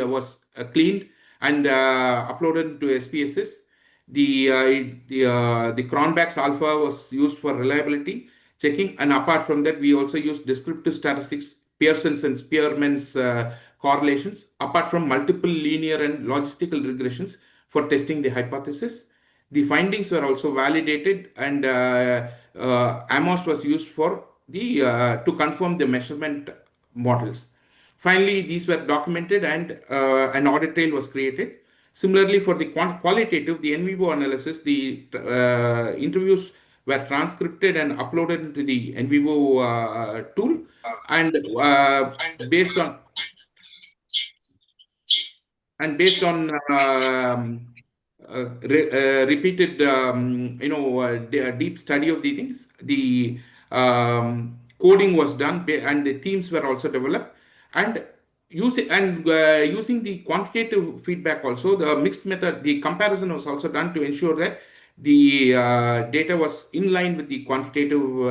was cleaned and uploaded into SPSS. The Cronbach's alpha was used for reliability checking, and apart from that, we also used descriptive statistics, Pearson's and Spearman's correlations, apart from multiple linear and logistical regressions for testing the hypothesis. The findings were also validated, and AMOS was used for the to confirm the measurement models. Finally, these were documented, and an audit trail was created. Similarly, for the qualitative, the NVivo analysis, the interviews were transcripted and uploaded into the NVivo tool, and based on repeated, deep study of the things, the coding was done, and the themes were also developed, and using the quantitative feedback also, the mixed method, the comparison was also done to ensure that the data was in line with the quantitative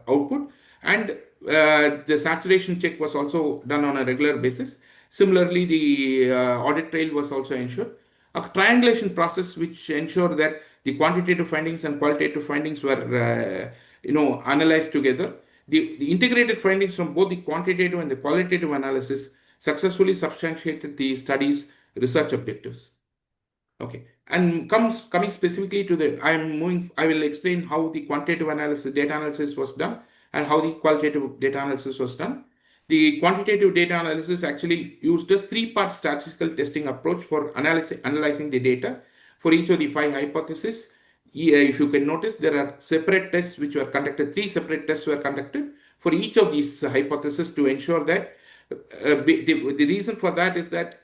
output, and the saturation check was also done on a regular basis. Similarly, the audit trail was also ensured. A triangulation process which ensured that the quantitative findings and qualitative findings were analyzed together. The integrated findings from both the quantitative and the qualitative analysis successfully substantiated the study's research objectives. Okay, and coming specifically to the, I will explain how the quantitative analysis, data analysis was done, and how the qualitative data analysis was done. The quantitative data analysis actually used a three-part statistical testing approach for analyzing the data for each of the five hypotheses. If you can notice, there are separate tests which were conducted, three separate tests were conducted for each of these hypotheses to ensure that the reason for that is that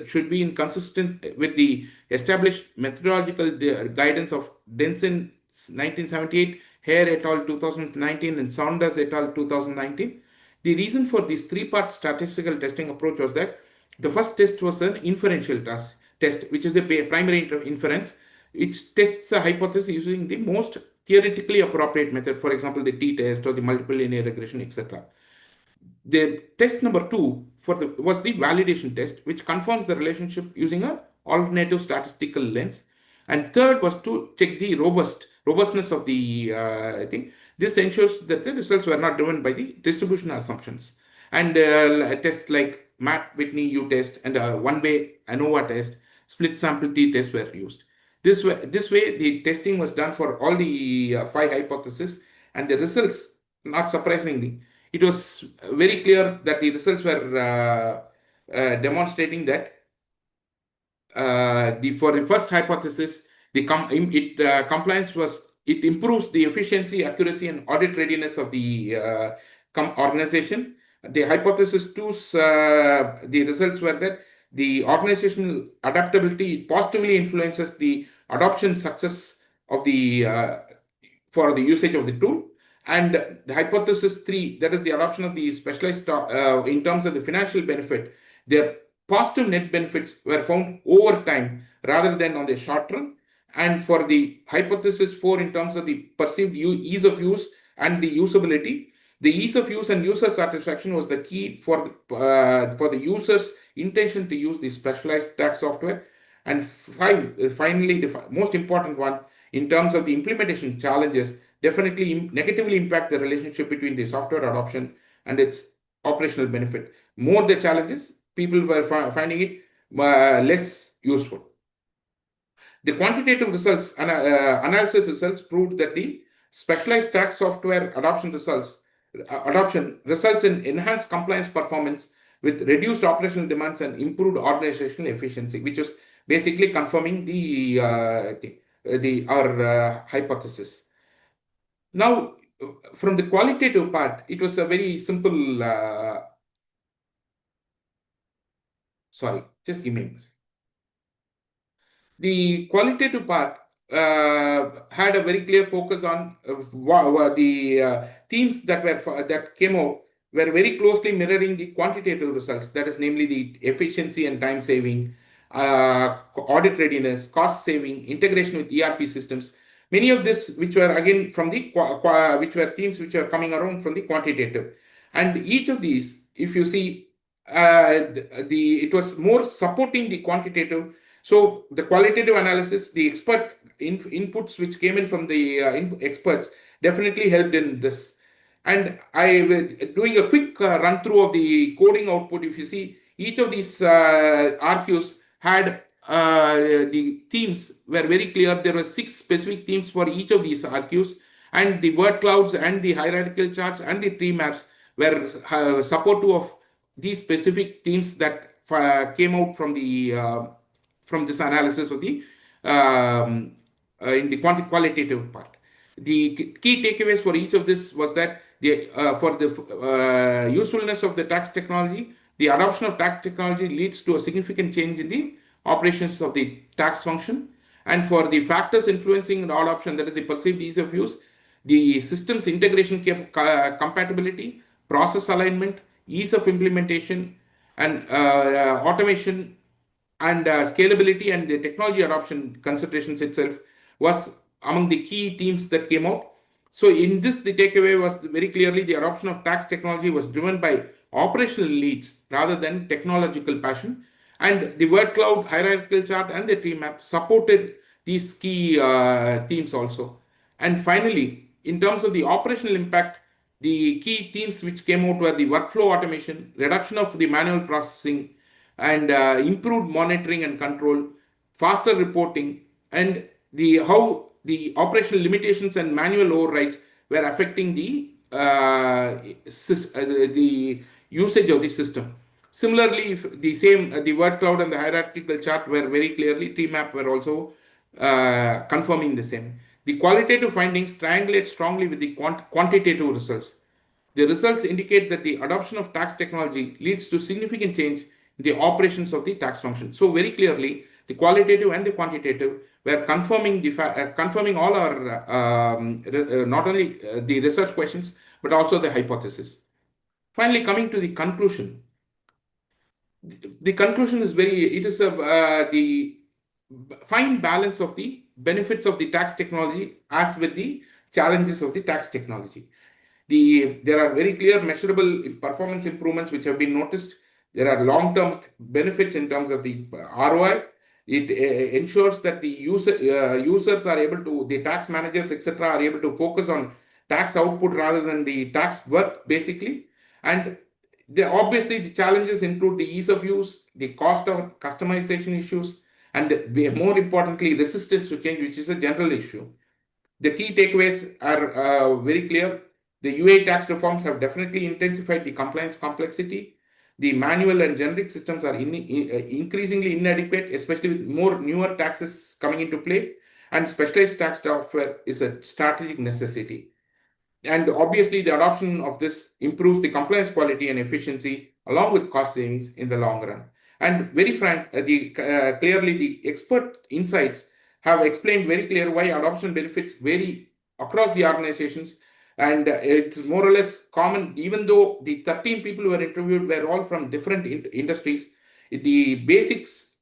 should be inconsistent with the established methodological guidance of Denson 1978, Hare et al. 2019, and Saunders et al. 2019. The reason for this three-part statistical testing approach was that the first test was an inferential test, which is the primary inference, which tests a hypothesis using the most theoretically appropriate method, for example, the t-test or the multiple linear regression, etc. The test number two was the validation test, which confirms the relationship using an alternative statistical lens. And third was to check the robustness of the thing. This ensures that the results were not driven by the distribution assumptions. And tests like Matt-Whitney U-test and one-way ANOVA test, split sample t-test were used. This way, the testing was done for all the five hypotheses, and the results, not surprisingly, it was very clear that the results were demonstrating that for the first hypothesis, compliance it improves the efficiency, accuracy, and audit readiness of the organization. The hypothesis two's the results were that the organizational adaptability positively influences the adoption success of the for the usage of the tool. And the hypothesis three, that is the adoption of the specialized in terms of the financial benefit, the positive net benefits were found over time rather than on the short run. And for the hypothesis four, in terms of the perceived ease of use and the usability, the ease of use and user satisfaction was the key for the user's intention to use the specialized tax software. And finally, the most important one, in terms of the implementation challenges, definitely negatively impact the relationship between the software adoption and its operational benefit. More the challenges, people were finding it less useful. The quantitative results and analysis results proved that the specialized tax software adoption results in enhanced compliance performance with reduced operational demands and improved organizational efficiency, which is basically confirming our hypothesis. Now, from the qualitative part, it was a very simple. Sorry, just give me a second. The qualitative part had a very clear focus on the themes that came out were very closely mirroring the quantitative results. That is, namely, the efficiency and time saving, audit readiness, cost saving, integration with ERP systems. Many of this, which were again from the which were themes which are coming around from the quantitative, and each of these, if you see, it was more supporting the quantitative. So the qualitative analysis, the expert inputs which came in from the experts definitely helped in this. And I was doing a quick run through of the coding output. If you see, each of these RQs had the themes were very clear. There were 6 specific themes for each of these RQs, and the word clouds and the hierarchical charts and the tree maps were supportive of these specific themes that came out from the from this analysis of the in the qualitative part. The key takeaways for each of this was that for the usefulness of the tax technology, the adoption of tax technology leads to a significant change in the operations of the tax function. And for the factors influencing the adoption, that is the perceived ease of use, the system's integration compatibility, process alignment, ease of implementation, and automation, and scalability and the technology adoption considerations itself was among the key themes that came out. So in this, the takeaway was very clearly the adoption of tax technology was driven by operational needs rather than technological passion. And the word cloud, hierarchical chart, and the tree map supported these key themes also. And finally, in terms of the operational impact, the key themes which came out were the workflow automation, reduction of the manual processing, and improved monitoring and control, faster reporting, and the how the operational limitations and manual overrides were affecting the usage of the system. Similarly, if the same the word cloud and the hierarchical chart were very clearly, tree map were also confirming the same. The qualitative findings triangulate strongly with the quantitative results. The results indicate that the adoption of tax technology leads to significant change in the operations of the tax function. So very clearly, the qualitative and the quantitative were confirming confirming all our not only the research questions but also the hypothesis. Finally, coming to the conclusion, the conclusion is it is the fine balance of the benefits of the tax technology as with the challenges of the tax technology. There are very clear measurable performance improvements which have been noticed. There are long-term benefits in terms of the ROI. It ensures that the users are able to, the tax managers, etc., are able to focus on tax output rather than the tax work, basically. And obviously, the challenges include the ease of use, the cost of customization issues, and more importantly, resistance to change, which is a general issue. The key takeaways are very clear. The UAE tax reforms have definitely intensified the compliance complexity. The manual and generic systems are increasingly inadequate, especially with more newer taxes coming into play. And specialized tax software is a strategic necessity. And obviously, the adoption of this improves the compliance quality and efficiency along with cost savings in the long run. And very frank, clearly the expert insights have explained very clear why adoption benefits vary across the organizations. And it's more or less common, even though the 13 people who were interviewed were all from different industries, the basics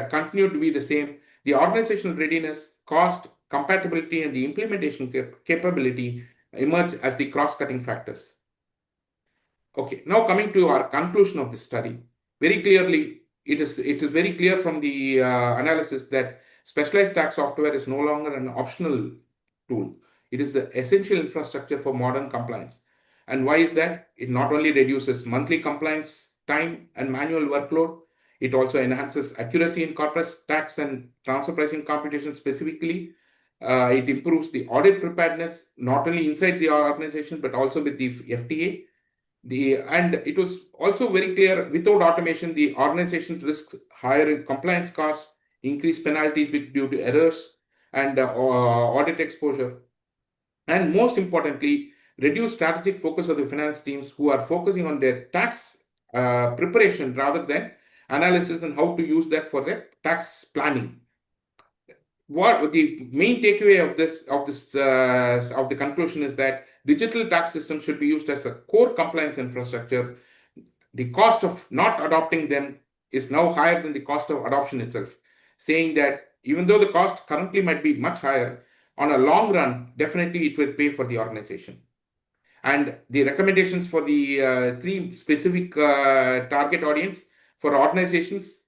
continue to be the same. The organizational readiness, cost, compatibility, and the implementation capability emerge as the cross-cutting factors. Okay, now coming to our conclusion of this study, very clearly, it is very clear from the analysis that specialized tax software is no longer an optional tool. It is the essential infrastructure for modern compliance. And why is that? It not only reduces monthly compliance time and manual workload, it also enhances accuracy in corporate tax and transfer pricing computation specifically. It improves the audit preparedness, not only inside the organization, but also with the FTA. And it was also very clear, without automation, the organization risks higher compliance costs, increased penalties due to errors, and audit exposure. And most importantly, reduce strategic focus of the finance teams who are focusing on their tax preparation rather than analysis and how to use that for their tax planning. What the main takeaway of the conclusion is that digital tax systems should be used as a core compliance infrastructure. The cost of not adopting them is now higher than the cost of adoption itself, saying that even though the cost currently might be much higher, on a long run, definitely it will pay for the organization. And the recommendations for the three specific target audience for organizations: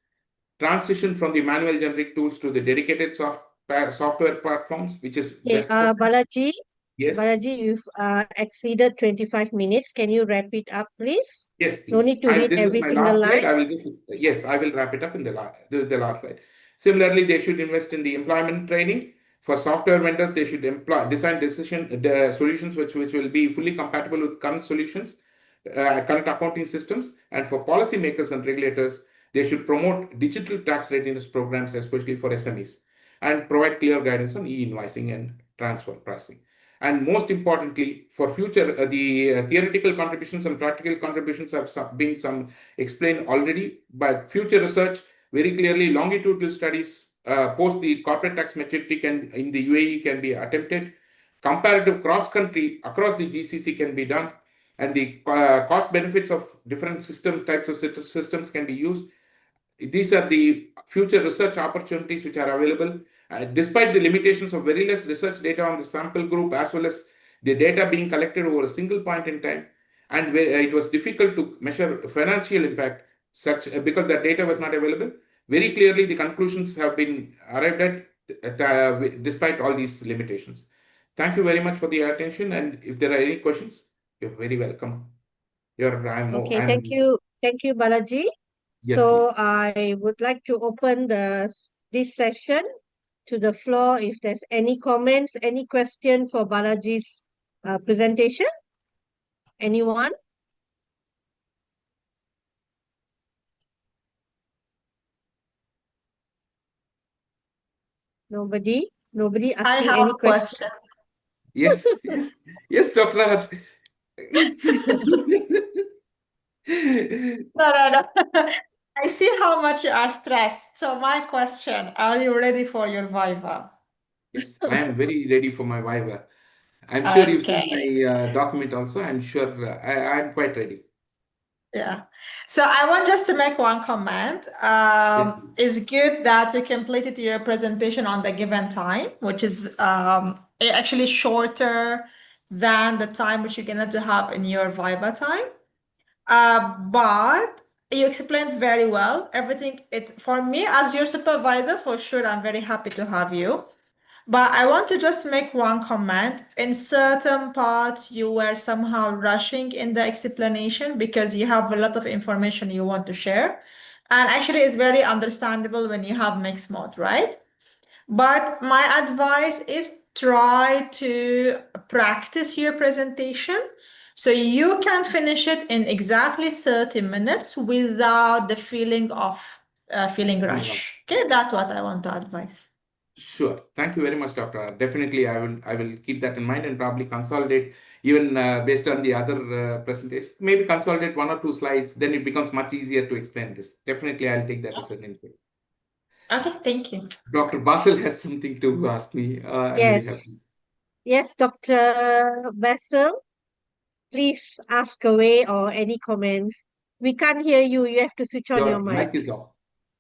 transition from the manual generic tools to the dedicated software platforms, which is Okay, best for. Balaji, Yes, you've exceeded 25 minutes. Can you wrap it up, please? yes, No please. need to And read this is every my single last line. slide. I will just, yes, I will wrap it up in the last slide. Similarly, they should invest in the employment training. For software vendors, they should design solutions which will be fully compatible with current solutions, current accounting systems. And for policymakers and regulators, they should promote digital tax readiness programs, especially for SMEs, and provide clear guidance on e-invoicing and transfer pricing. And most importantly, for future, the theoretical contributions and practical contributions have been explained already. But future research, very clearly, longitudinal studies post the corporate tax maturity in the UAE can be attempted. Comparative cross-country across the GCC can be done, and the cost benefits of different types of systems can be used. These are the future research opportunities which are available. Despite the limitations of very less research data on the sample group, as well as the data being collected over a single point in time, and it was difficult to measure financial impact, because that data was not available. Very clearly, the conclusions have been arrived at despite all these limitations. Thank you very much for the attention, and if there are any questions, you're very welcome. Okay, thank you, Balaji. Yes, So please. I would like to open this session to the floor if there's any comments, any question for Balaji's presentation. Anyone? Nobody? Nobody I asking have any a question? question. Yes, yes, yes, Doctor. No, no, no. I see how much you are stressed. So my question, are you ready for your Viva? Yes, I am very ready for my Viva. I'm sure you've seen Okay. my document also. I'm sure I'm quite ready. Yeah. So I want just to make one comment. Yes. It's good that you completed your presentation on the given time, which is actually shorter than the time which you're going to have in your Viva time. But you explained very well everything. For me as your supervisor, for sure, I'm very happy to have you. But I want to just make one comment. In certain parts, you were somehow rushing in the explanation because you have a lot of information you want to share. And actually, it's very understandable when you have mixed mode, right? But my advice is try to practice your presentation so you can finish it in exactly 30 minutes without the feeling of feeling rush. Okay, that's what I want to advise. Sure. Thank you very much, Doctor. Definitely, I will keep that in mind and probably consolidate even based on the other presentation. Maybe consolidate 1 or 2 slides. Then it becomes much easier to explain this. Definitely, I'll take that as an input. Okay, thank you. Dr. Basil has something to ask me. I'm very happy. Yes, Dr. Basil, please ask away or any comments. We can't hear you. You have to switch on your Your mic. mic is off.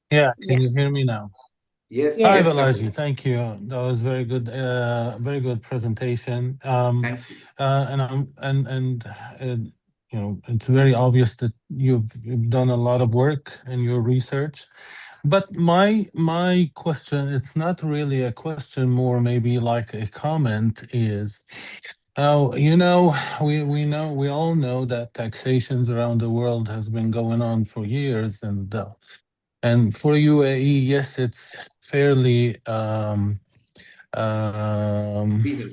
Yeah, can Yeah. you hear me now? Yes, Yes. Hi, yes, Dr. Balaji. Thank you. That was very good presentation. Thank you. You know, it's very obvious that you've done a lot of work in your research. But my question, it's not really a question, more maybe like a comment, is you know, we all know that taxations around the world has been going on for years, and for UAE, yes, it's fairly Reason.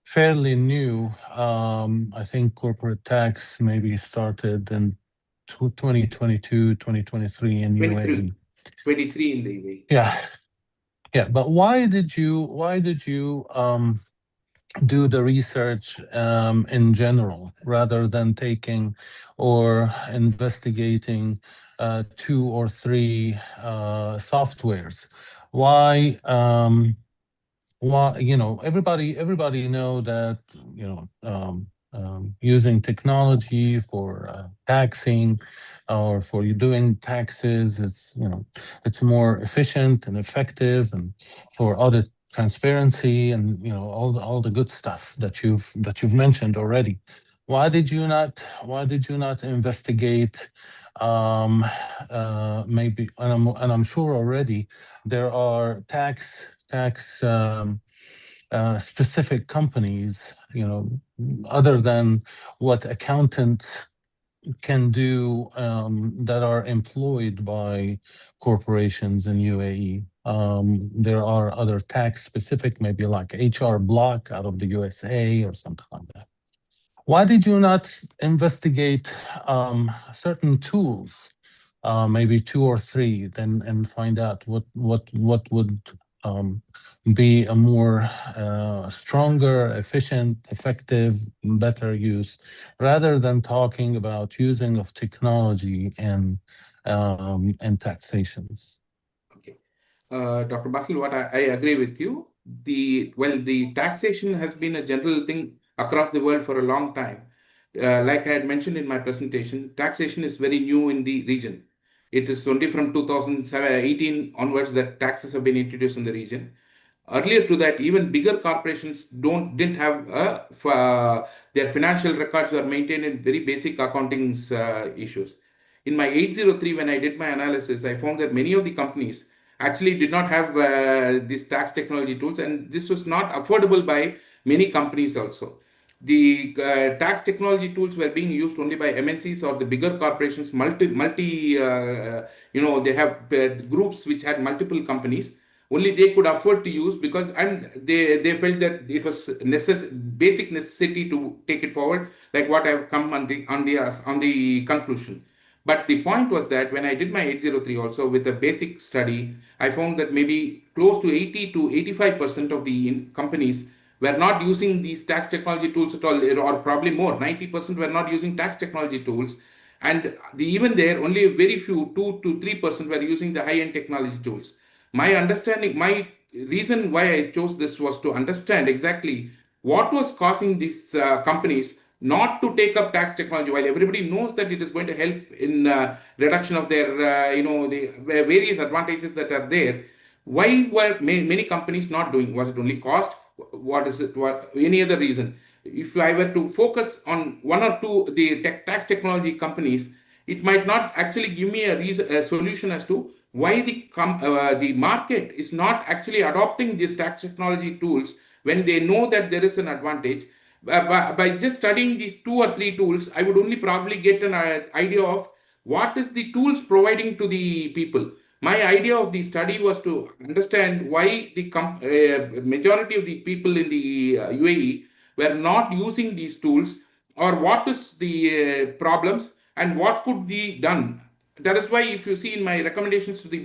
fairly new. I think corporate tax maybe started in 2022, 2023 in 23, UAE. 23 in the UAE. Yeah. But why did you do the research in general rather than taking or investigating 2 or 3 softwares? Why? You know, everybody know that, you know, using technology for taxing or for you doing taxes, it's, you know, it's more efficient and effective, and for audit transparency and, you know, all the good stuff that you've mentioned already. Why did you not investigate maybe, and I'm sure already there are tax specific companies, you know, other than what accountants can do, that are employed by corporations in UAE. There are other tax specific, maybe like HR Block out of the USA or something like that. Why did you not investigate certain tools, maybe 2 or 3, then, and find out what would be a more stronger, efficient, effective, better use, rather than talking about using of technology and taxations? Okay. Dr. Basil, what I agree with you. The taxation has been a general thing across the world for a long time. Like I had mentioned in my presentation, taxation is very new in the region. It is only from 2018 onwards that taxes have been introduced in the region. Earlier to that, even bigger corporations didn't have their financial records were maintained in very basic accounting issues. In my 803, when I did my analysis, I found that many of the companies actually did not have these tax technology tools, and this was not affordable by many companies also. The tax technology tools were being used only by MNCs or the bigger corporations, they have groups which had multiple companies. Only they could afford to use, because and they felt that it was basic necessity to take it forward, like what I've come on the conclusion. But the point was that when I did my 803 also with a basic study, I found that maybe close to 80 to 85% of the companies were not using these tax technology tools at all, or probably more, 90% were not using tax technology tools. And even there, only a very few, 2 to 3% were using the high-end technology tools. My reason why I chose this was to understand exactly what was causing these companies not to take up tax technology, while everybody knows that it is going to help in reduction of their, the various advantages that are there. Why were many companies not doing? Was it only cost? What is it? What any other reason? If I were to focus on one or two the tax technology companies, it might not actually give me a solution as to why the market is not actually adopting these tax technology tools when they know that there is an advantage. By just studying these 2 or 3 tools, I would only probably get an idea of what is the tools providing to the people. My idea of the study was to understand why the majority of the people in the UAE were not using these tools, or what is the problems and what could be done. That is why, if you see in my recommendations to the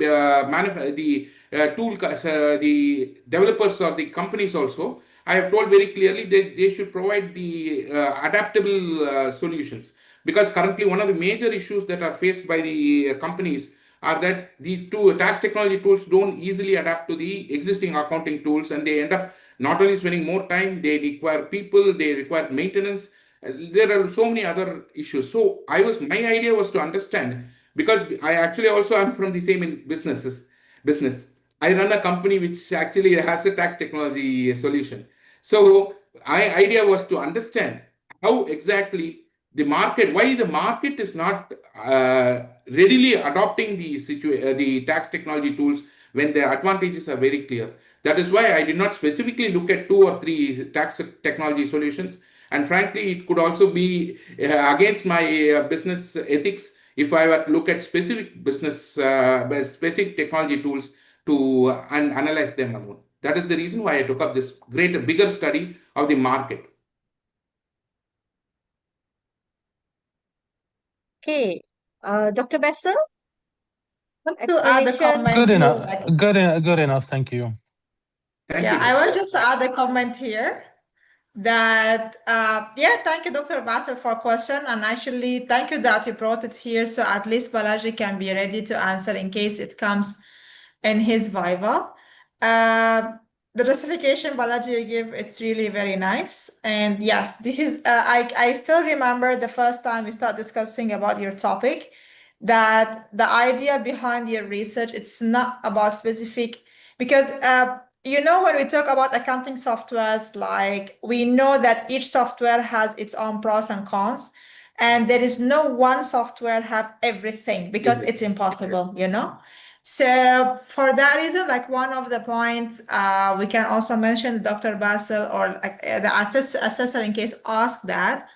the developers or the companies also, I have told very clearly that they should provide the adaptable solutions, because currently one of the major issues that are faced by the companies are that these two tax technology tools don't easily adapt to the existing accounting tools, and they end up not only spending more time, they require people, they require maintenance. There are so many other issues. So my idea was to understand, because I actually also am from the same business. I run a company which actually has a tax technology solution. So my idea was to understand how exactly why the market is not readily adopting the tax technology tools when their advantages are very clear. That is why I did not specifically look at 2 or 3 tax technology solutions. And frankly, it could also be against my business ethics if I were to look at specific technology tools to and analyze them alone. That is the reason why I took up this bigger study of the market. Okay. Dr. Bessel? To add a Explanation? comment Good to enough. like, Good enough. Thank you. Thank yeah, you, I Dr. want just to add a comment here that thank you, Dr. Basel, for question, and actually thank you that you brought it here, so at least Balaji can be ready to answer in case it comes in his viva. The justification Balaji you give, it's really very nice. And yes, this is I still remember the first time we start discussing about your topic, that the idea behind your research, it's not about specific, because when we talk about accounting softwares, like we know that each software has its own pros and cons, and there is no one software have everything, because it's impossible, So for that reason, like one of the points, we can also mention Dr. Basil or like the assessor in case ask that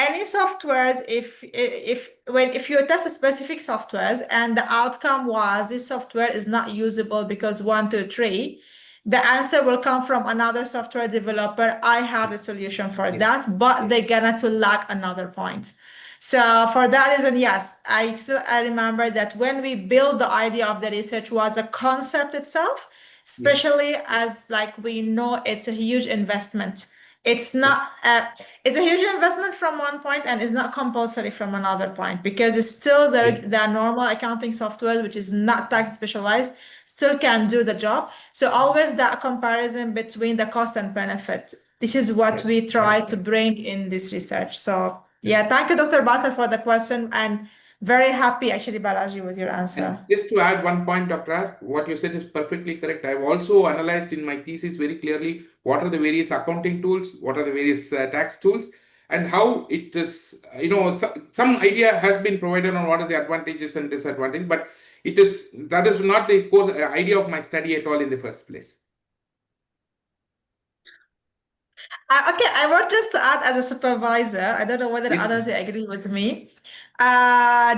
any softwares, if you test specific softwares and the outcome was this software is not usable because 1, 2, 3, the answer will come from another software developer. I have the solution for that, but they're gonna to lack another point. So for that reason, yes, I remember that when we build the idea of the research was a concept itself, especially as like we know it's a huge investment. It's not it's a huge investment from one point and is not compulsory from another point, because it's still the normal accounting software which is not tax specialized still can do the job. So always that comparison between the cost and benefit. This is what we try to bring in this research. So yeah, thank you, Dr. Basser, for the question. And Very happy, actually, Balaji, with your answer. And just to add one point, Dr. R, what you said is perfectly correct. I've also analyzed in my thesis very clearly what are the various accounting tools, what are the various tax tools, and how it is, some idea has been provided on what are the advantages and disadvantages, but that is not the core idea of my study at all in the first place. Okay, I want just to add as a supervisor, I don't know whether Yes, others please. agree with me.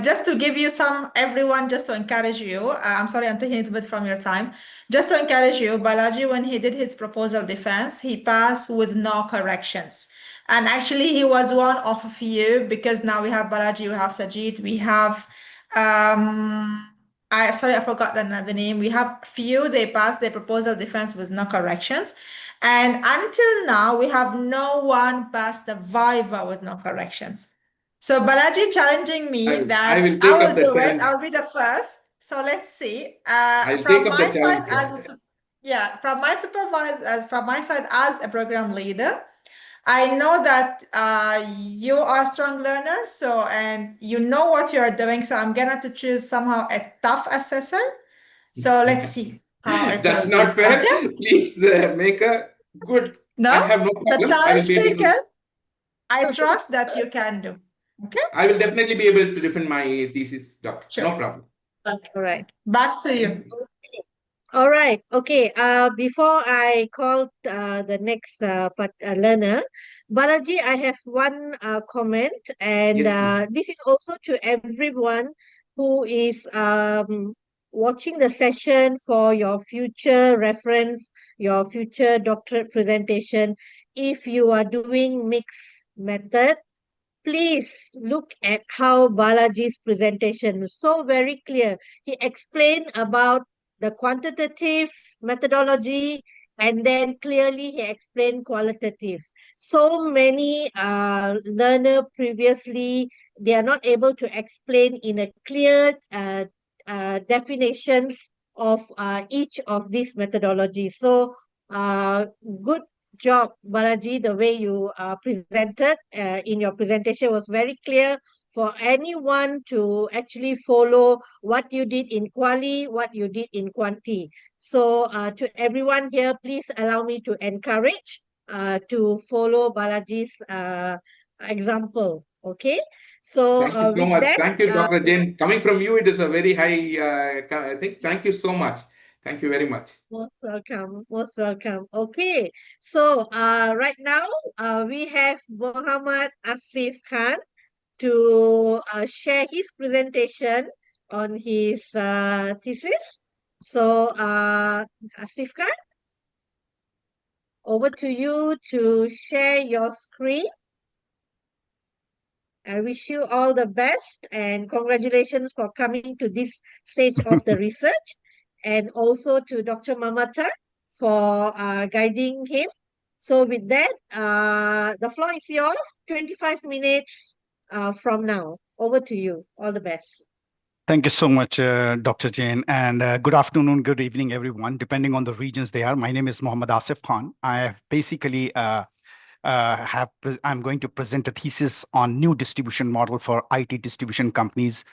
Just to give you everyone, just to encourage you, I'm sorry, I'm taking it a bit from your time. Just to encourage you, Balaji, when he did his proposal defense, he passed with no corrections. And actually, he was one of a few, because now we have Balaji, we have Sajid, we have, I forgot the name. We have few, they passed their proposal defense with no corrections. And until now, we have no one passed the Viva with no corrections. So Balaji challenging me I that will I take will up the do it. challenge. I'll be the first. So let's see. I'll take From up the my side challenge. from my supervisor, from my side as a program leader, I know that you are a strong learner, and you know what you are doing. So I'm gonna to choose somehow a tough assessor. So let's see how it That's will not be. fair. Okay? Please make a good. I No, have no the problems. I will challenge be able to. taken. I trust that you can do. Okay? I will definitely be able to defend my thesis, doctor. Sure. No problem. Okay. All right. Back to you. All right. Okay. Before I call the next learner, Balaji, I have one comment, and Yes, please. this is also to everyone who is watching the session for your future reference, your future doctorate presentation. If you are doing mixed method, please look at how Balaji's presentation was so very clear. He explained about the quantitative methodology, and then clearly he explained qualitative. So many learner previously, they are not able to explain in a clear definitions of each of these methodologies. So good job, Balaji. The way you presented in your presentation was very clear for anyone to actually follow what you did in quali, what you did in quanti. So to everyone here, please allow me to encourage to follow Balaji's example. Okay. So Thank you so with much. that, Thank you, Dr. Jain. Coming from you, it is a very high thing. Thank you so much. Thank you very much. most welcome, most welcome. Okay, so right now we have Muhammad Asif Khan to share his presentation on his thesis. So Asif Khan, over to you to share your screen. I wish you all the best and congratulations for coming to this stage of the research, and also to Dr. Mamata for guiding him. So with that, the floor is yours, 25 minutes from now. Over to you. All the best. Thank you so much, Dr. Jain, and good afternoon, good evening, everyone, depending on the regions they are. My name is Mohammad Asif Khan. I have basically I'm going to present a thesis on new distribution model for IT distribution companies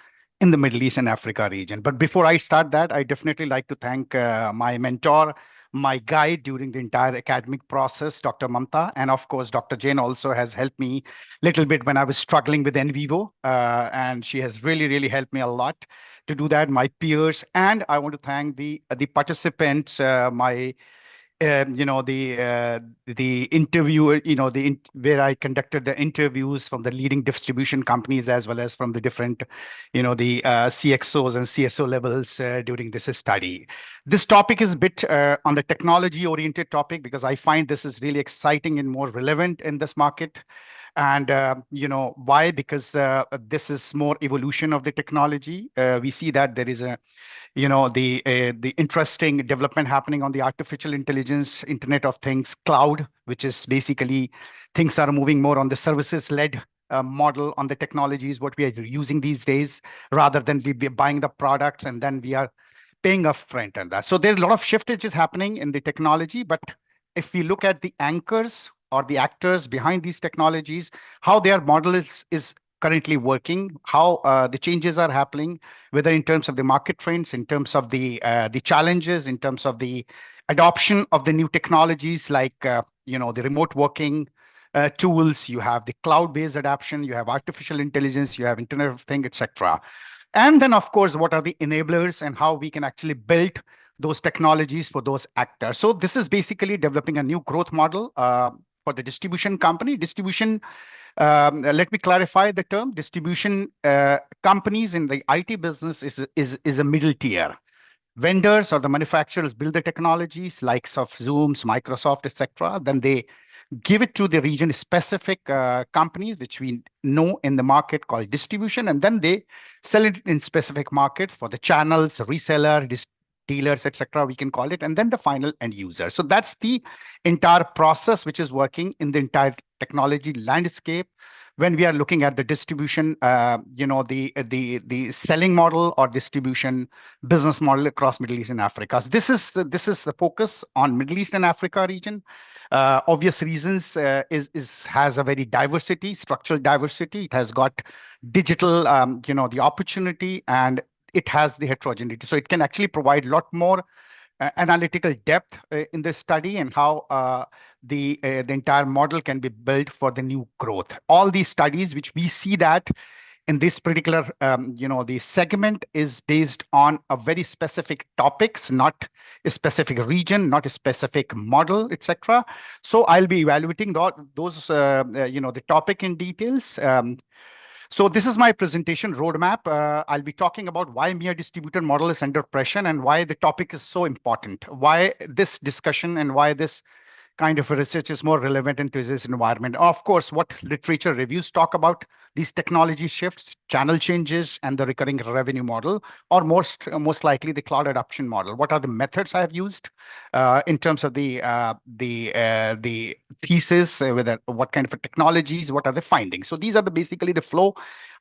in the Middle East and Africa region. But before I start that, I definitely like to thank my mentor, my guide during the entire academic process, Dr. Mamta, and of course, Dr. Jain also has helped me a little bit when I was struggling with NVivo, and she has really, really helped me a lot to do that. My peers, and I want to thank the participants, the interviewer, where I conducted the interviews from the leading distribution companies as well as from the different, the CXOs and CSO levels during this study. This topic is a bit on the technology-oriented topic because I find this is really exciting and more relevant in this market. And why? Because this is more evolution of the technology. We see that there is the interesting development happening on the artificial intelligence, Internet of Things, cloud, which is basically things are moving more on the services-led model on the technologies, what we are using these days, rather than we be buying the products and then we are paying upfront on that. So there's a lot of shift which is happening in the technology, but if we look at the anchors or the actors behind these technologies, how their model is currently working, how the changes are happening, whether in terms of the market trends, in terms of the challenges, in terms of the adoption of the new technologies like the remote working tools, you have the cloud-based adoption, you have artificial intelligence, you have Internet of Things, etc. And then, of course, what are the enablers and how we can actually build those technologies for those actors. So this is basically developing a new growth model for the distribution company. Distribution, let me clarify the term. Distribution companies in the IT business is a middle tier. Vendors or the manufacturers build the technologies, likes of Zooms, Microsoft, etc. Then they give it to the region specific companies which we know in the market called distribution, and then they sell it in specific markets for the channels, reseller, dealers, etc. we can call it, and then the final end user. So that's the entire process which is working in the entire technology landscape when we are looking at the distribution, the selling model or distribution business model across Middle East and Africa. So this is the focus on Middle East and Africa region. Obvious reasons has a very diversity, structural diversity. It has got digital, the opportunity, and it has the heterogeneity. So it can actually provide a lot more analytical depth in this study and how the entire model can be built for the new growth. All these studies, which we see that in this particular, the segment is based on a very specific topics, not a specific region, not a specific model, etc. So I'll be evaluating those, the topic in details. So this is my presentation roadmap. I'll be talking about why MEA distributed model is under pressure and why the topic is so important, why this discussion and why this kind of research is more relevant in today's environment. Of course, what literature reviews talk about these technology shifts, channel changes, and the recurring revenue model, or most likely the cloud adoption model. What are the methods I have used in terms of the thesis, whether what kind of technologies, what are the findings? So these are basically the flow.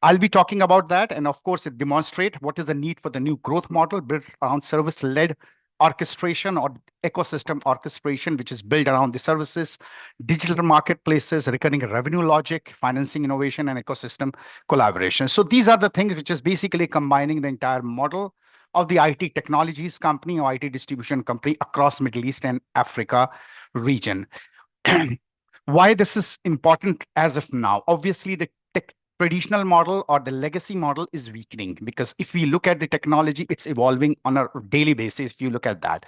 I'll be talking about that, and of course, it demonstrate what is the need for the new growth model built around service-led orchestration or ecosystem orchestration, which is built around the services, digital marketplaces, recurring revenue logic, financing innovation, and ecosystem collaboration. So these are the things which is basically combining the entire model of the IT technologies company or IT distribution company across Middle East and Africa region. Why this is important as of now? Obviously, the traditional model or the legacy model is weakening because if we look at the technology, it's evolving on a daily basis. If you look at that,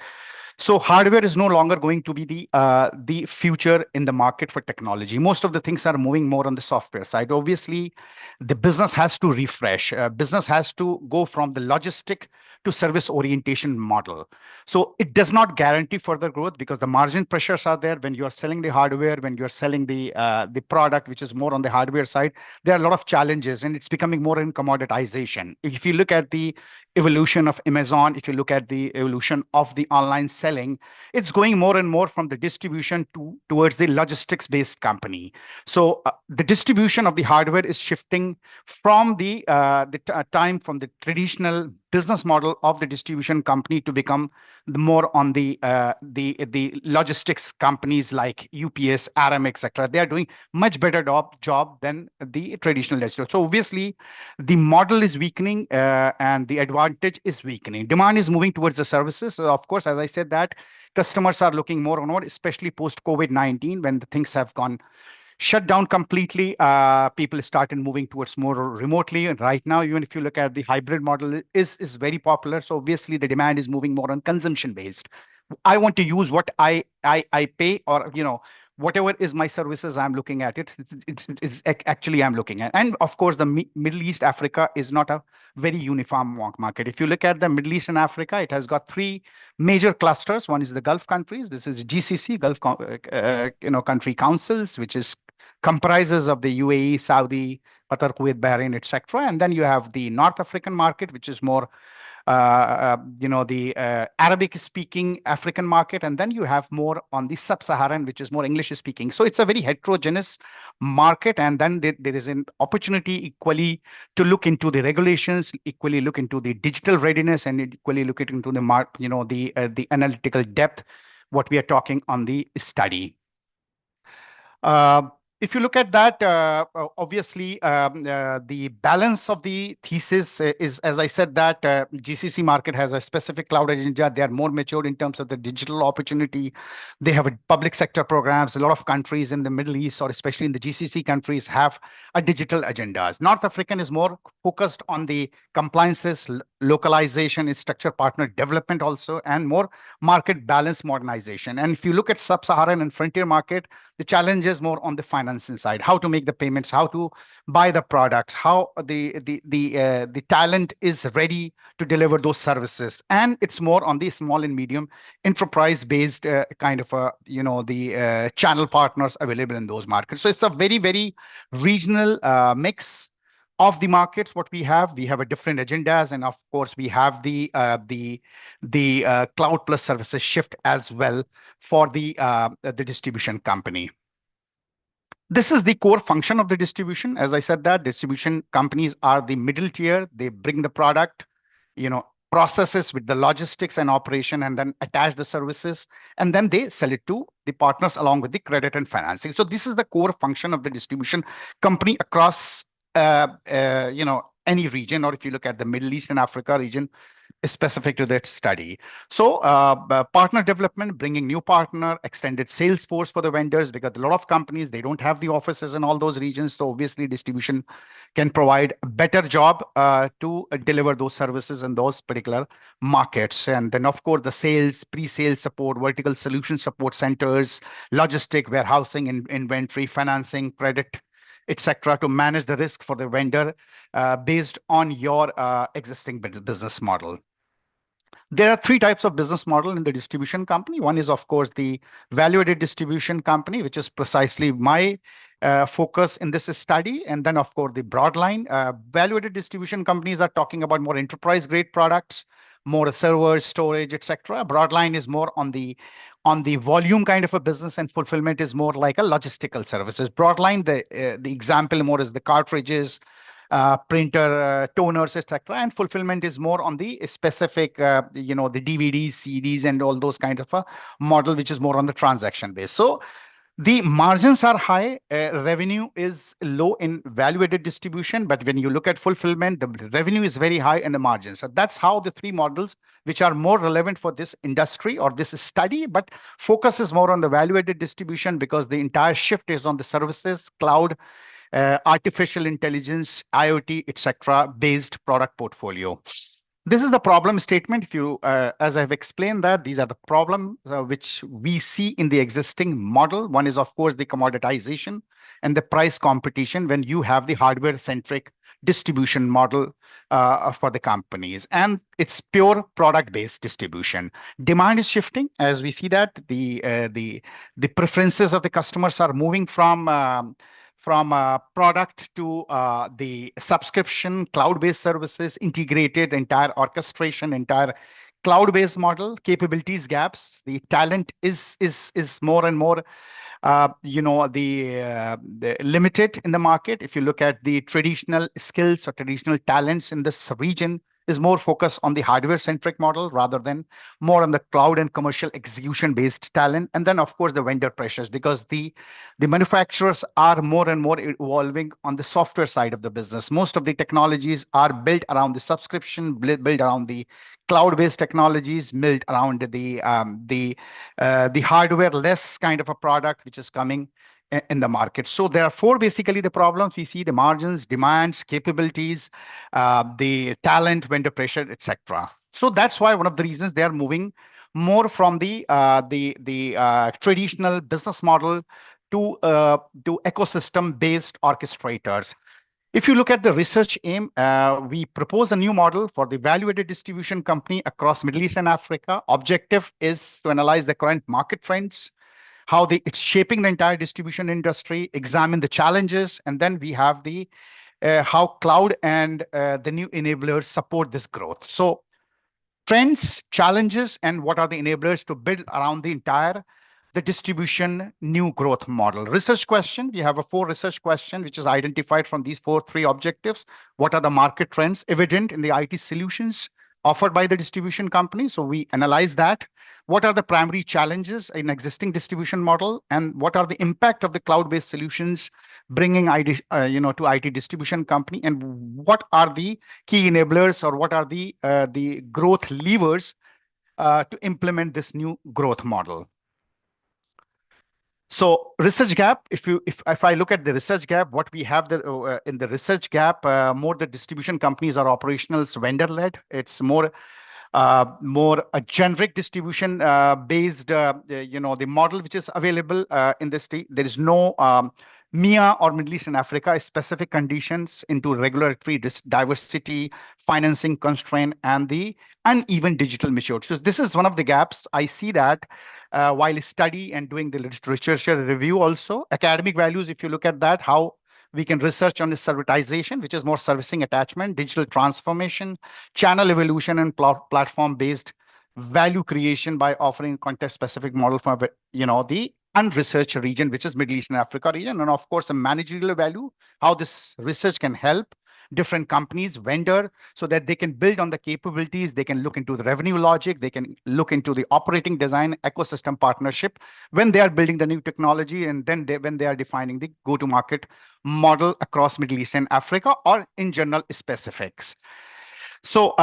so hardware is no longer going to be the future in the market for technology. Most of the things are moving more on the software side. Obviously, the business has to refresh. Business has to go from the logistic to service orientation model. So it does not guarantee further growth because the margin pressures are there when you are selling the hardware, when you're selling the product, which is more on the hardware side. There are a lot of challenges and it's becoming more in commoditization. If you look at the evolution of Amazon, if you look at the evolution of the online selling, it's going more and more from the distribution towards the logistics-based company. So the distribution of the hardware is shifting from the time from the traditional business model of the distribution company to become more on the logistics companies like UPS, RM, etc. They are doing much better job than the traditional digital. So obviously, the model is weakening and the advantage is weakening. Demand is moving towards the services. So of course, as I said, that customers are looking more and more, especially post COVID-19, when the things have gone shut down completely. People started moving towards more remotely. And right now, even if you look at the hybrid model, is very popular. So obviously, the demand is moving more on consumption based. I want to use what I pay, or whatever is my services. I'm looking at it. It's actually I'm looking at, and of course, the Middle East Africa is not a very uniform market. If you look at the Middle East and Africa, it has got three major clusters. One is the Gulf countries. This is GCC, Gulf country councils, which is comprises of the UAE, Saudi, Qatar, Kuwait, Bahrain, etc. And then you have the North African market, which is more, the Arabic-speaking African market, and then you have more on the Sub-Saharan, which is more English-speaking. So it's a very heterogeneous market, and then there is an opportunity equally to look into the regulations, equally look into the digital readiness, and equally look into the the analytical depth. What we are talking on the study. if you look at that, obviously, the balance of the thesis is, as I said, that GCC market has a specific cloud agenda. They are more matured in terms of the digital opportunity. They have a public sector programs. A lot of countries in the Middle East, or especially in the GCC countries, have a digital agendas. North African is more focused on the compliances, localization, structure partner development also, and more market balance modernization. And if you look at sub-Saharan and frontier market, the challenge is more on the financing side, how to make the payments, how to buy the products, how the talent is ready to deliver those services. And it's more on the small and medium enterprise based kind of the channel partners available in those markets. So it's a very, very regional mix of the markets. What we have a different agendas, and of course we have the cloud plus services shift as well for the distribution company. This is the core function of the distribution. As I said, that distribution companies are the middle tier. They bring the product, processes with the logistics and operation, and then attach the services, and then they sell it to the partners along with the credit and financing. So this is the core function of the distribution company across any region, or if you look at the Middle East and Africa region, specific to that study. So partner development, bringing new partner, extended sales force for the vendors, because a lot of companies, they don't have the offices in all those regions. So obviously distribution can provide a better job to deliver those services in those particular markets. And then of course the sales, pre-sales support, vertical solution support centers, logistic, warehousing, inventory, financing, credit, etc., to manage the risk for the vendor based on your existing business model. There are three types of business model in the distribution company. One is, of course, the value-added distribution company, which is precisely my focus in this study. And then, of course, the broadline. Value-added distribution companies are talking about more enterprise-grade products, more servers, storage, etc. Broadline is more on the volume kind of a business, and fulfillment is more like a logistical services. Broadline, the example more is the cartridges, printer, toners, etc. And fulfillment is more on the specific, the DVDs, CDs, and all those kind of a model, which is more on the transaction base. So the margins are high, revenue is low in value-added distribution, but when you look at fulfillment, the revenue is very high and the margins. So that's how the three models, which are more relevant for this industry or this study, but focus is more on the value-added distribution because the entire shift is on the services, cloud, artificial intelligence, IoT, etc., based product portfolio. This is the problem statement. If you, as I've explained that, these are the problems which we see in the existing model. One is, of course, the commoditization and the price competition when you have the hardware-centric distribution model for the companies. And it's pure product-based distribution. Demand is shifting. As we see that, the preferences of the customers are moving from product to the subscription, cloud-based services, integrated, entire orchestration, entire cloud-based model, capabilities gaps. The talent is more and more the limited in the market. If you look at the traditional skills or traditional talents in this region, is more focused on the hardware-centric model rather than more on the cloud and commercial execution-based talent. And then, of course, the vendor pressures, because the manufacturers are more and more evolving on the software side of the business. Most of the technologies are built around the subscription, built around the cloud-based technologies, built around the hardware-less kind of a product which is coming in the market. So there are four basically the problems we see: the margins, demands, capabilities, the talent, vendor pressure, etc. So that's why one of the reasons they are moving more from the traditional business model to ecosystem-based orchestrators. If you look at the research aim, we propose a new model for the value-added distribution company across Middle East and Africa. Objective is to analyze the current market trends, how it's shaping the entire distribution industry, examine the challenges, and then we have the how cloud and the new enablers support this growth. So trends, challenges, and what are the enablers to build around the distribution new growth model. Research question, we have a 4 research question which is identified from these 3 objectives. What are the market trends evident in the IT solutions offered by the distribution company. So we analyze that. What are the primary challenges in existing distribution model, and what are the impact of the cloud-based solutions bringing to IT distribution company, and what are the key enablers, or what are the growth levers to implement this new growth model. So research gap, if I look at the research gap, what we have in the research gap, more the distribution companies are operational, vendor led. It's more a generic distribution based, the model which is available in this state. There is no MEA or Middle East and Africa specific conditions into regulatory diversity, financing constraint, and the uneven digital maturity. So this is one of the gaps. I see that while study and doing the literature review also. Academic values, if you look at that, how we can research on the servitization, which is more servicing attachment, digital transformation, channel evolution, and platform-based value creation by offering context-specific model for the unresearched region, which is Middle East and Africa region, and of course the managerial value, how this research can help different companies, vendor, so that they can build on the capabilities, they can look into the revenue logic, they can look into the operating design, ecosystem partnership when they are building the new technology, and then when they are defining the go-to-market model across Middle East and Africa, or in general specifics. So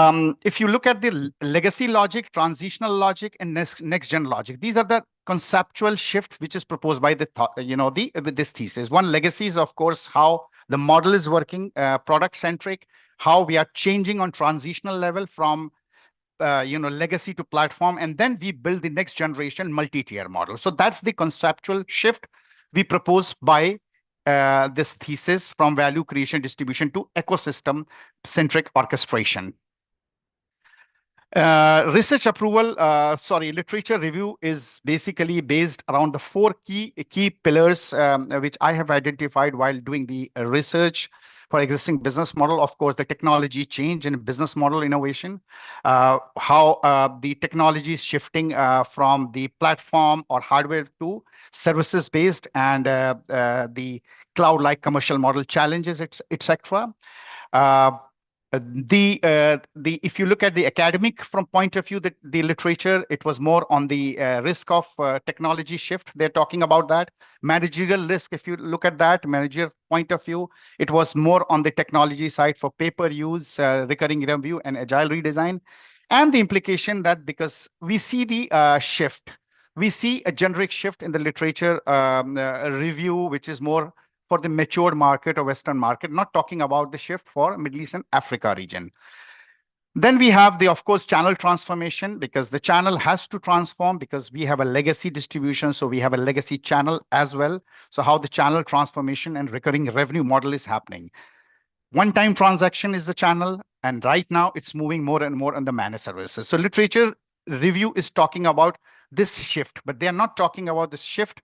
if you look at the legacy logic, transitional logic, and next-gen logic, these are the conceptual shift which is proposed by with this thesis. One legacy is, of course, how the model is working, product-centric, how we are changing on transitional level from legacy to platform, and then we build the next generation multi-tier model. So that's the conceptual shift we propose by this thesis from value creation distribution to ecosystem-centric orchestration. Research approval, literature review is basically based around the four key pillars which I have identified while doing the research for existing business model. Of course, the technology change and business model innovation, how the technology is shifting from the platform or hardware to services based, and the cloud-like commercial model challenges, etc. If you look at the academic from point of view, the literature, it was more on the risk of technology shift. They're talking about that. Managerial risk, if you look at that, managerial point of view, it was more on the technology side for paper use, recurring revenue, and agile redesign. And the implication that because we see the shift, we see a generic shift in the literature review, which is more for the matured market or Western market, not talking about the shift for Middle East and Africa region. Then we have of course, channel transformation, because the channel has to transform because we have a legacy distribution. So we have a legacy channel as well. So how the channel transformation and recurring revenue model is happening. One-time transaction is the channel, and right now it's moving more and more on the managed services. So literature review is talking about this shift, but they are not talking about this shift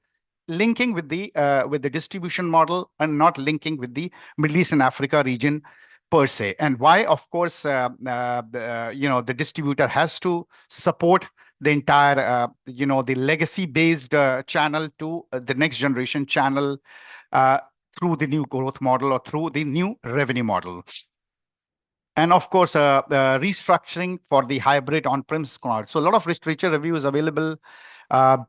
linking with the distribution model and not linking with the Middle East and Africa region per se. And why? Of course, the distributor has to support the entire, the legacy-based channel to the next generation channel through the new growth model or through the new revenue model. And of course, restructuring for the hybrid on-premise cloud. So a lot of literature review is available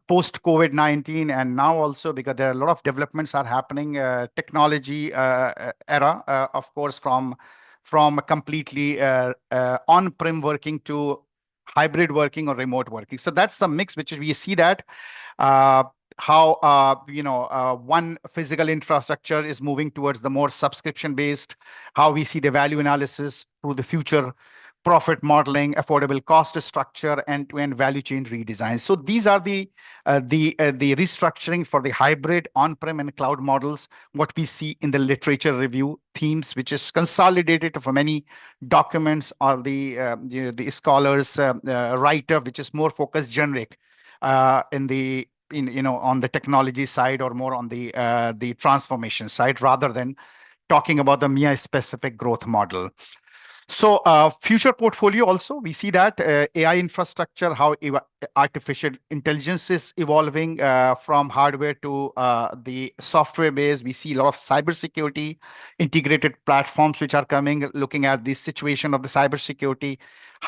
post COVID-19, and now also because there are a lot of developments are happening, technology era, of course, from a completely on-prem working to hybrid working or remote working. So that's the mix which we see that how one physical infrastructure is moving towards the more subscription based, how we see the value analysis through the future profit modeling, affordable cost structure, end-to-end value chain redesign. So these are the restructuring for the hybrid on-prem and cloud models, what we see in the literature review themes, which is consolidated for many documents or the scholars write-up, which is more focused generic on the technology side or more on the transformation side, rather than talking about the MEA specific growth model. So future portfolio also, we see that AI infrastructure, how artificial intelligence is evolving from hardware to the software base. We see a lot of cybersecurity integrated platforms which are coming, looking at the situation of the cybersecurity,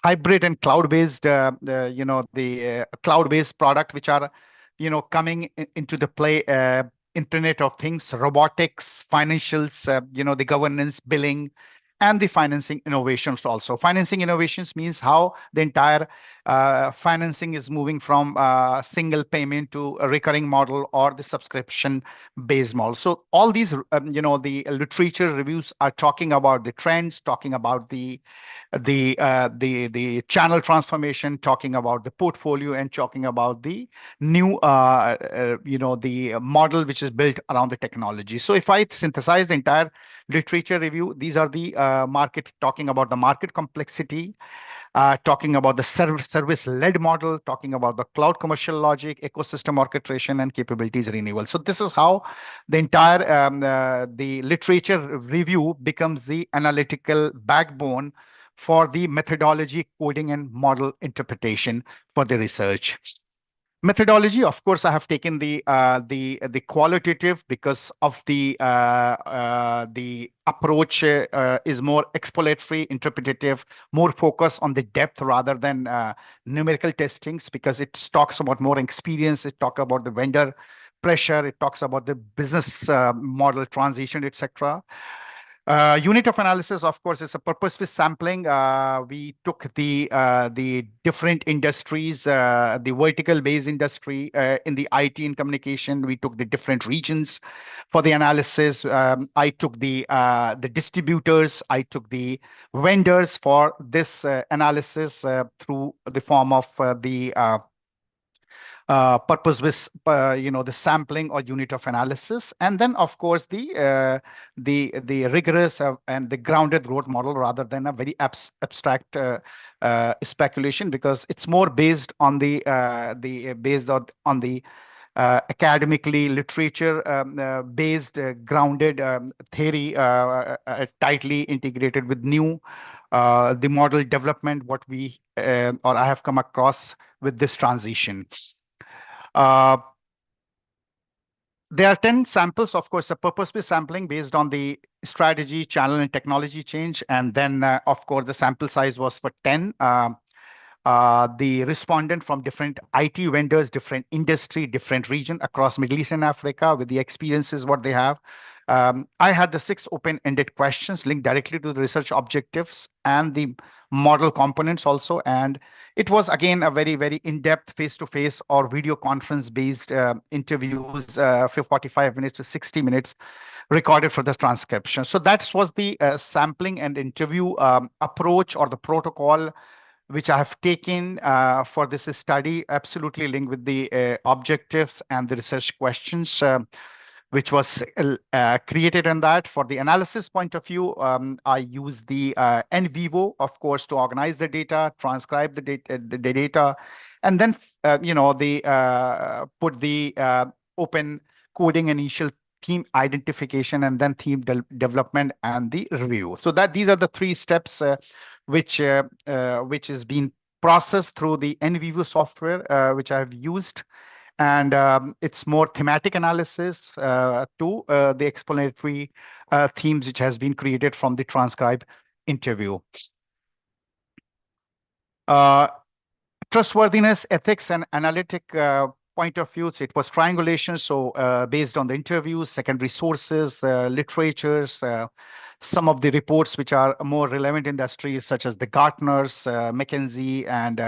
hybrid and cloud-based, the cloud-based product which are, coming into the play. Internet of Things, robotics, financials, the governance, billing, and the financing innovations also. Financing innovations means how the entire financing is moving from single payment to a recurring model or the subscription based model. So all these, the literature reviews are talking about the trends, talking about the channel transformation, talking about the portfolio, and talking about the new the model which is built around the technology. So if I synthesize the entire literature review, these are the market, talking about the market complexity, talking about the service-led model, talking about the cloud commercial logic, ecosystem orchestration, and capabilities renewal. So this is how the entire the literature review becomes the analytical backbone for the methodology, coding, and model interpretation for the research. Methodology, of course, I have taken the qualitative because of the approach is more exploratory, interpretative, more focused on the depth rather than numerical testings, because it talks about more experience. It talks about the vendor pressure. It talks about the business model transition, etc. Unit of analysis, of course, is a purpose-based sampling. We took the different industries, the vertical-based industry in the IT and communication. We took the different regions for the analysis. I took the distributors. I took the vendors for this analysis through the form of the purpose with the sampling or unit of analysis, and then of course the rigorous and the grounded growth model rather than a very abstract speculation, because it's more based on the academically literature based grounded theory, tightly integrated with new the model development what we or I have come across with this transition. Uh, there are 10 samples, of course, a purpose-based sampling based on the strategy, channel, and technology change. And then, of course, the sample size was for 10. The respondent from different IT vendors, different industry, different region across Middle East and Africa with the experiences, what they have. I had the 6 open-ended questions linked directly to the research objectives and the model components also. And it was, again, a very, very in-depth face-to-face or video conference-based interviews for 45 minutes to 60 minutes recorded for the transcription. So that was the sampling and interview approach or the protocol which I have taken for this study, absolutely linked with the objectives and the research questions, which was created in that. For the analysis point of view, I use the in vivo, of course, to organize the data, transcribe the data, and then put the open coding initial theme identification, and then theme development and the review. So that these are the 3 steps which is being processed through the in vivo software, which I have used. And it's more thematic analysis to the explanatory themes which has been created from the transcribed interview. Trustworthiness, ethics, and analytic point of view, so it was triangulation. So based on the interviews, secondary sources, literatures, some of the reports which are more relevant industries, such as the Gartner's, McKinsey, and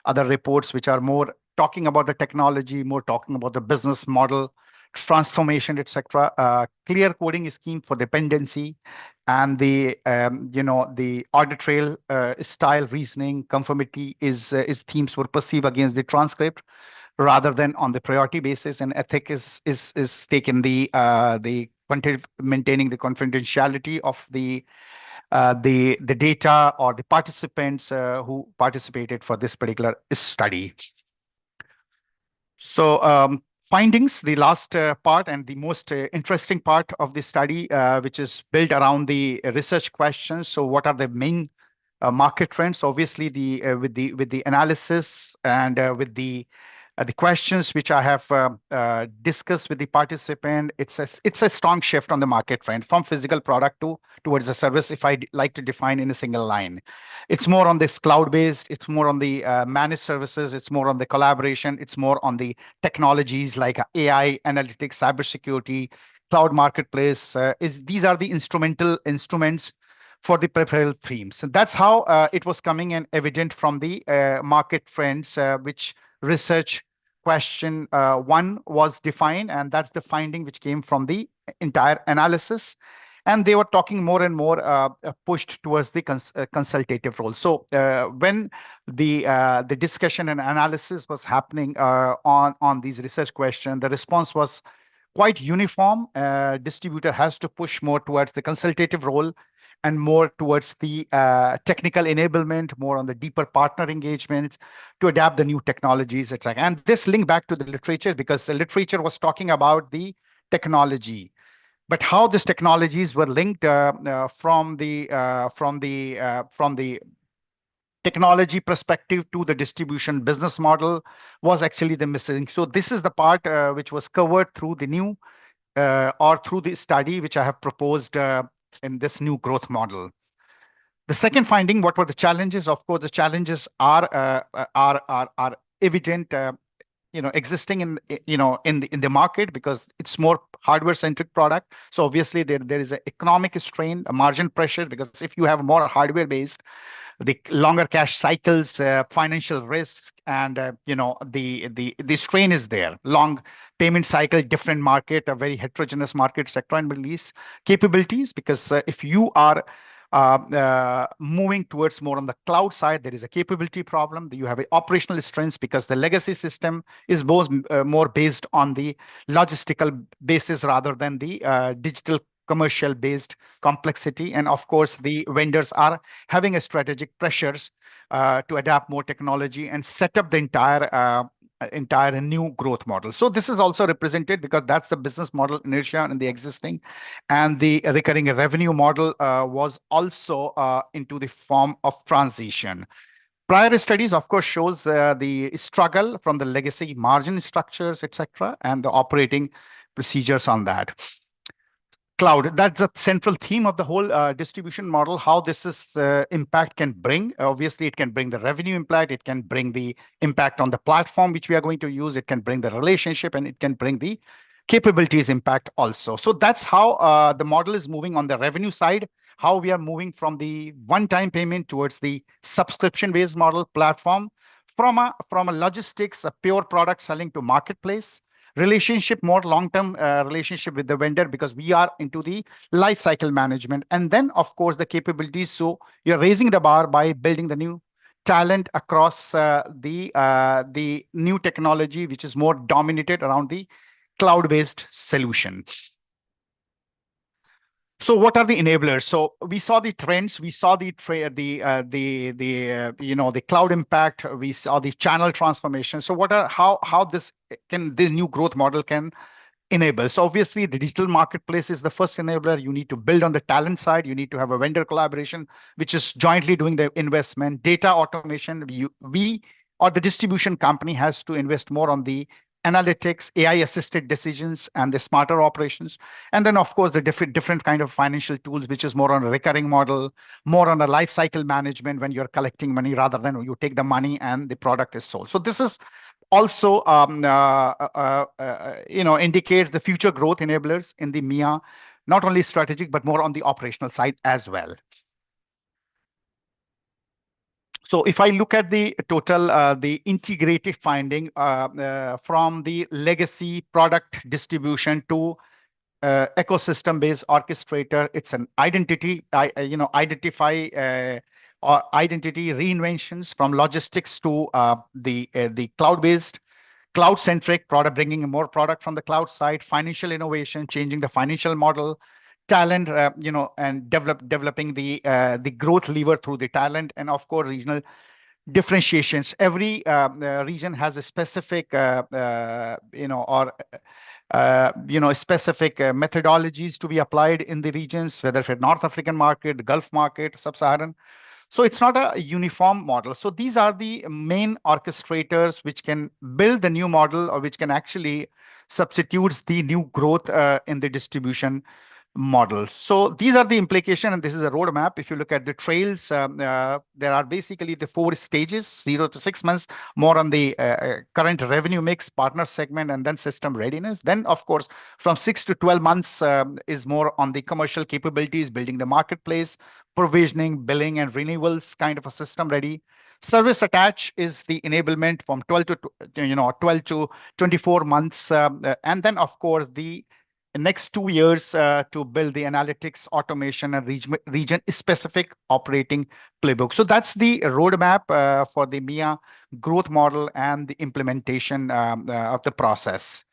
other reports which are more talking about the technology, more talking about the business model transformation, etc. Clear coding scheme for dependency, and the the audit trail style reasoning conformity is themes were perceived against the transcript rather than on the priority basis, and ethic is taken the maintaining the confidentiality of the data or the participants who participated for this particular study. So findings, the last part and the most interesting part of the study, which is built around the research questions. So what are the main market trends. Obviously, with the analysis and with the questions which I have discussed with the participant, it's a strong shift on the market trend from physical product towards a service. If I like to define in a single line, it's more on this cloud based. It's more on the managed services. It's more on the collaboration. It's more on the technologies like AI, analytics, cybersecurity, cloud marketplace. These are the instruments for the peripheral themes. And that's how it was coming and evident from the market trends, which research question one was defined, and that's the finding which came from the entire analysis. And they were talking more and more pushed towards the consultative role. So when the discussion and analysis was happening on these research questions, the response was quite uniform. Distributor has to push more towards the consultative role and more towards the technical enablement, more on the deeper partner engagement to adapt the new technologies, etc. And this linked back to the literature because the literature was talking about the technology, but how these technologies were linked from the technology perspective to the distribution business model was actually the missing. So this is the part which was covered through the new or through the study which I have proposed in this new growth model. The second finding, what were the challenges? Of course, the challenges are evident, existing in the market because it's more hardware centric product. So obviously there is an economic strain, a margin pressure, because if you have more hardware based, the longer cash cycles, financial risk, and the strain is there. Long payment cycle, different market, a very heterogeneous market sector and Middle East capabilities. Because if you are moving towards more on the cloud side, there is a capability problem. You have operational strengths because the legacy system is both more based on the logistical basis rather than the digital commercial based complexity. And of course, the vendors are having a strategic pressures to adapt more technology and set up the entire new growth model. So this is also represented because that's the business model inertia in the existing, and the recurring revenue model was also into the form of transition. Prior studies, of course, shows the struggle from the legacy margin structures, etc., and the operating procedures on that. Cloud, that's the central theme of the whole distribution model, how this is impact can bring. Obviously, it can bring the revenue impact, it can bring the impact on the platform which we are going to use, it can bring the relationship, and it can bring the capabilities impact also. So that's how the model is moving on the revenue side, how we are moving from the one-time payment towards the subscription-based model platform, from a logistics, a pure product selling to marketplace, relationship, more long-term relationship with the vendor because we are into the life cycle management. And then, of course, the capabilities. So you're raising the bar by building the new talent across the new technology, which is more dominated around the cloud-based solutions. So what are the enablers? So we saw the trends, we saw the cloud impact, we saw the channel transformation. So how the new growth model can enable? So obviously the digital marketplace is the first enabler. You need to build on the talent side. You need to have a vendor collaboration, which is jointly doing the investment. Data automation, we or the distribution company has to invest more on the analytics, AI-assisted decisions, and the smarter operations. And then, of course, the different kind of financial tools, which is more on a recurring model, more on a life cycle management when you're collecting money rather than you take the money and the product is sold. So this is also indicates the future growth enablers in the MIA, not only strategic, but more on the operational side as well. So if I look at the total, the integrated finding from the legacy product distribution to ecosystem-based orchestrator, it's an identity, identify or identity reinventions from logistics to the cloud-based, cloud-centric product, bringing more product from the cloud side, financial innovation, changing the financial model, talent, and developing the growth lever through the talent, and of course regional differentiations. Every region has a specific, specific methodologies to be applied in the regions, whether for North African market, Gulf market, Sub-Saharan. So it's not a uniform model. So these are the main orchestrators which can build the new model or which can actually substitutes the new growth in the distribution model. So these are the implication, and this is a roadmap. If you look at the trails, there are basically the 4 stages: 0 to 6 months, more on the current revenue mix, partner segment, and then system readiness. Then, of course, from 6 to 12 months is more on the commercial capabilities, building the marketplace, provisioning, billing, and renewals, kind of a system ready. Service attach is the enablement from 12 to 24 months, and then of course the next 2 years to build the analytics, automation, and region-specific operating playbook. So that's the roadmap for the MIA growth model and the implementation of the process.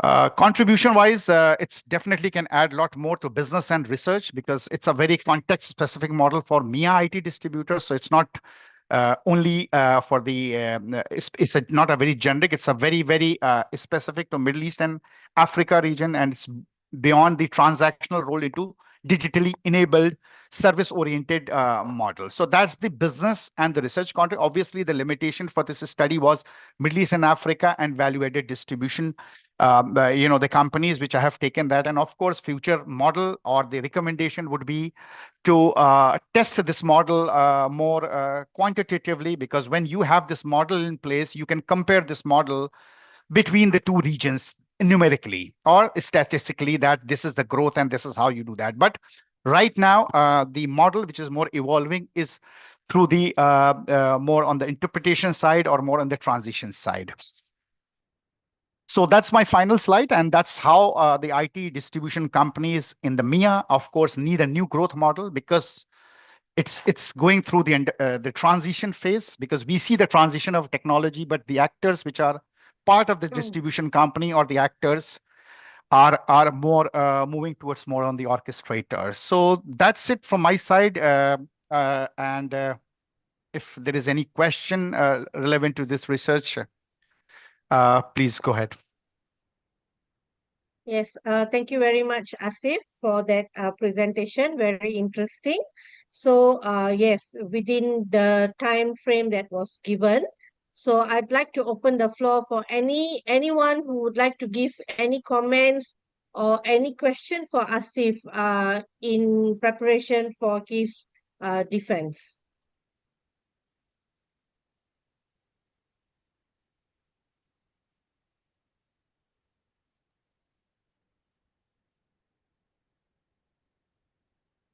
Contribution-wise, it's definitely can add a lot more to business and research because it's a very context-specific model for MIA IT distributors. So it's not only for the, not a very generic, it's a very, very specific to Middle East and Africa region, and it's beyond the transactional role into digitally enabled service-oriented model. So that's the business and the research content. Obviously, the limitation for this study was Middle East and Africa and value-added distribution. The companies which I have taken that, and of course, future model or the recommendation would be to test this model more quantitatively, because when you have this model in place, you can compare this model between the two regions numerically or statistically, that this is the growth and this is how you do that. But right now, the model which is more evolving is through the more on the interpretation side or more on the transition side. So that's my final slide, and that's how the IT distribution companies in the MIA, of course, need a new growth model because it's going through the transition phase, because we see the transition of technology, but the actors which are part of the distribution company or the actors are more moving towards more on the orchestrator. So that's it from my side. And if there is any question relevant to this research, please go ahead. Yes, thank you very much, Asif, for that presentation. Very interesting. So, yes, within the time frame that was given, so I'd like to open the floor for anyone who would like to give any comments or any question for Asif in preparation for his defense.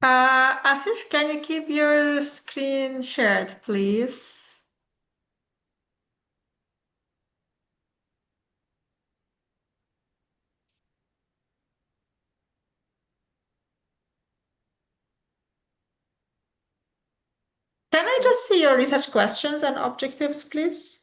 Asif, can you keep your screen shared, please? Can I just see your research questions and objectives, please?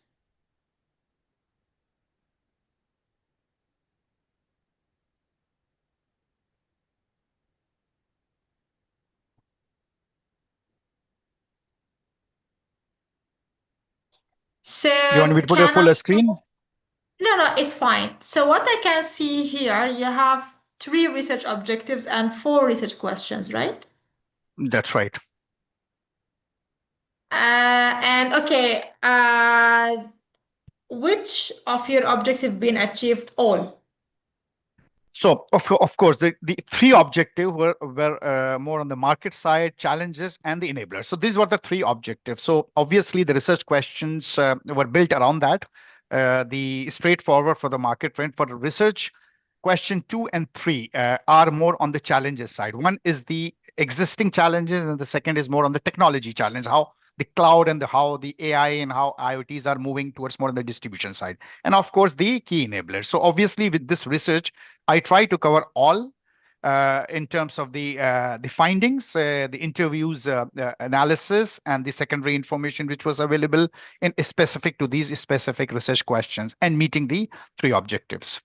So You want me to put a full screen? No, it's fine. So what I can see here, you have 3 research objectives and 4 research questions, right? That's right. And okay, which of your objective been achieved? All. So of course, the 3 objectives were more on the market side, challenges, and the enablers. So these were the 3 objectives. So obviously, the research questions were built around that. The straightforward for the market trend for the research. Question 2 and 3 are more on the challenges side. One is the existing challenges, and the second is more on the technology challenge, how the cloud and how the AI and how IoTs are moving towards more on the distribution side. And of course, the key enablers. So obviously, with this research, I try to cover all in terms of the findings, the interviews, analysis, and the secondary information which was available in specific to these specific research questions and meeting the 3 objectives.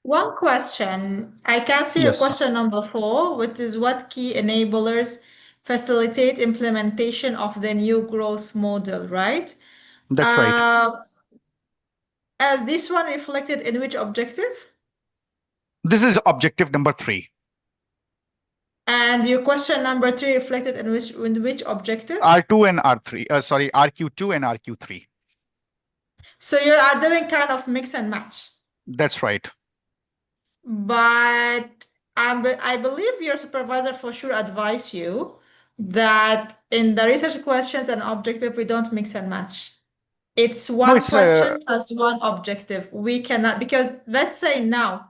One question. I can see Yes. question number 4, which is what key enablers facilitate implementation of the new growth model, right? That's right. This one reflected in which objective? This is objective number 3. And your question number 3 reflected in which objective? R2 and R3. Sorry, RQ2 and RQ3. So you are doing kind of mix and match. That's right. But I believe your supervisor for sure advised you that in the research questions and objective, we don't mix and match. It's No, one it's question plus one objective. We cannot, because let's say now,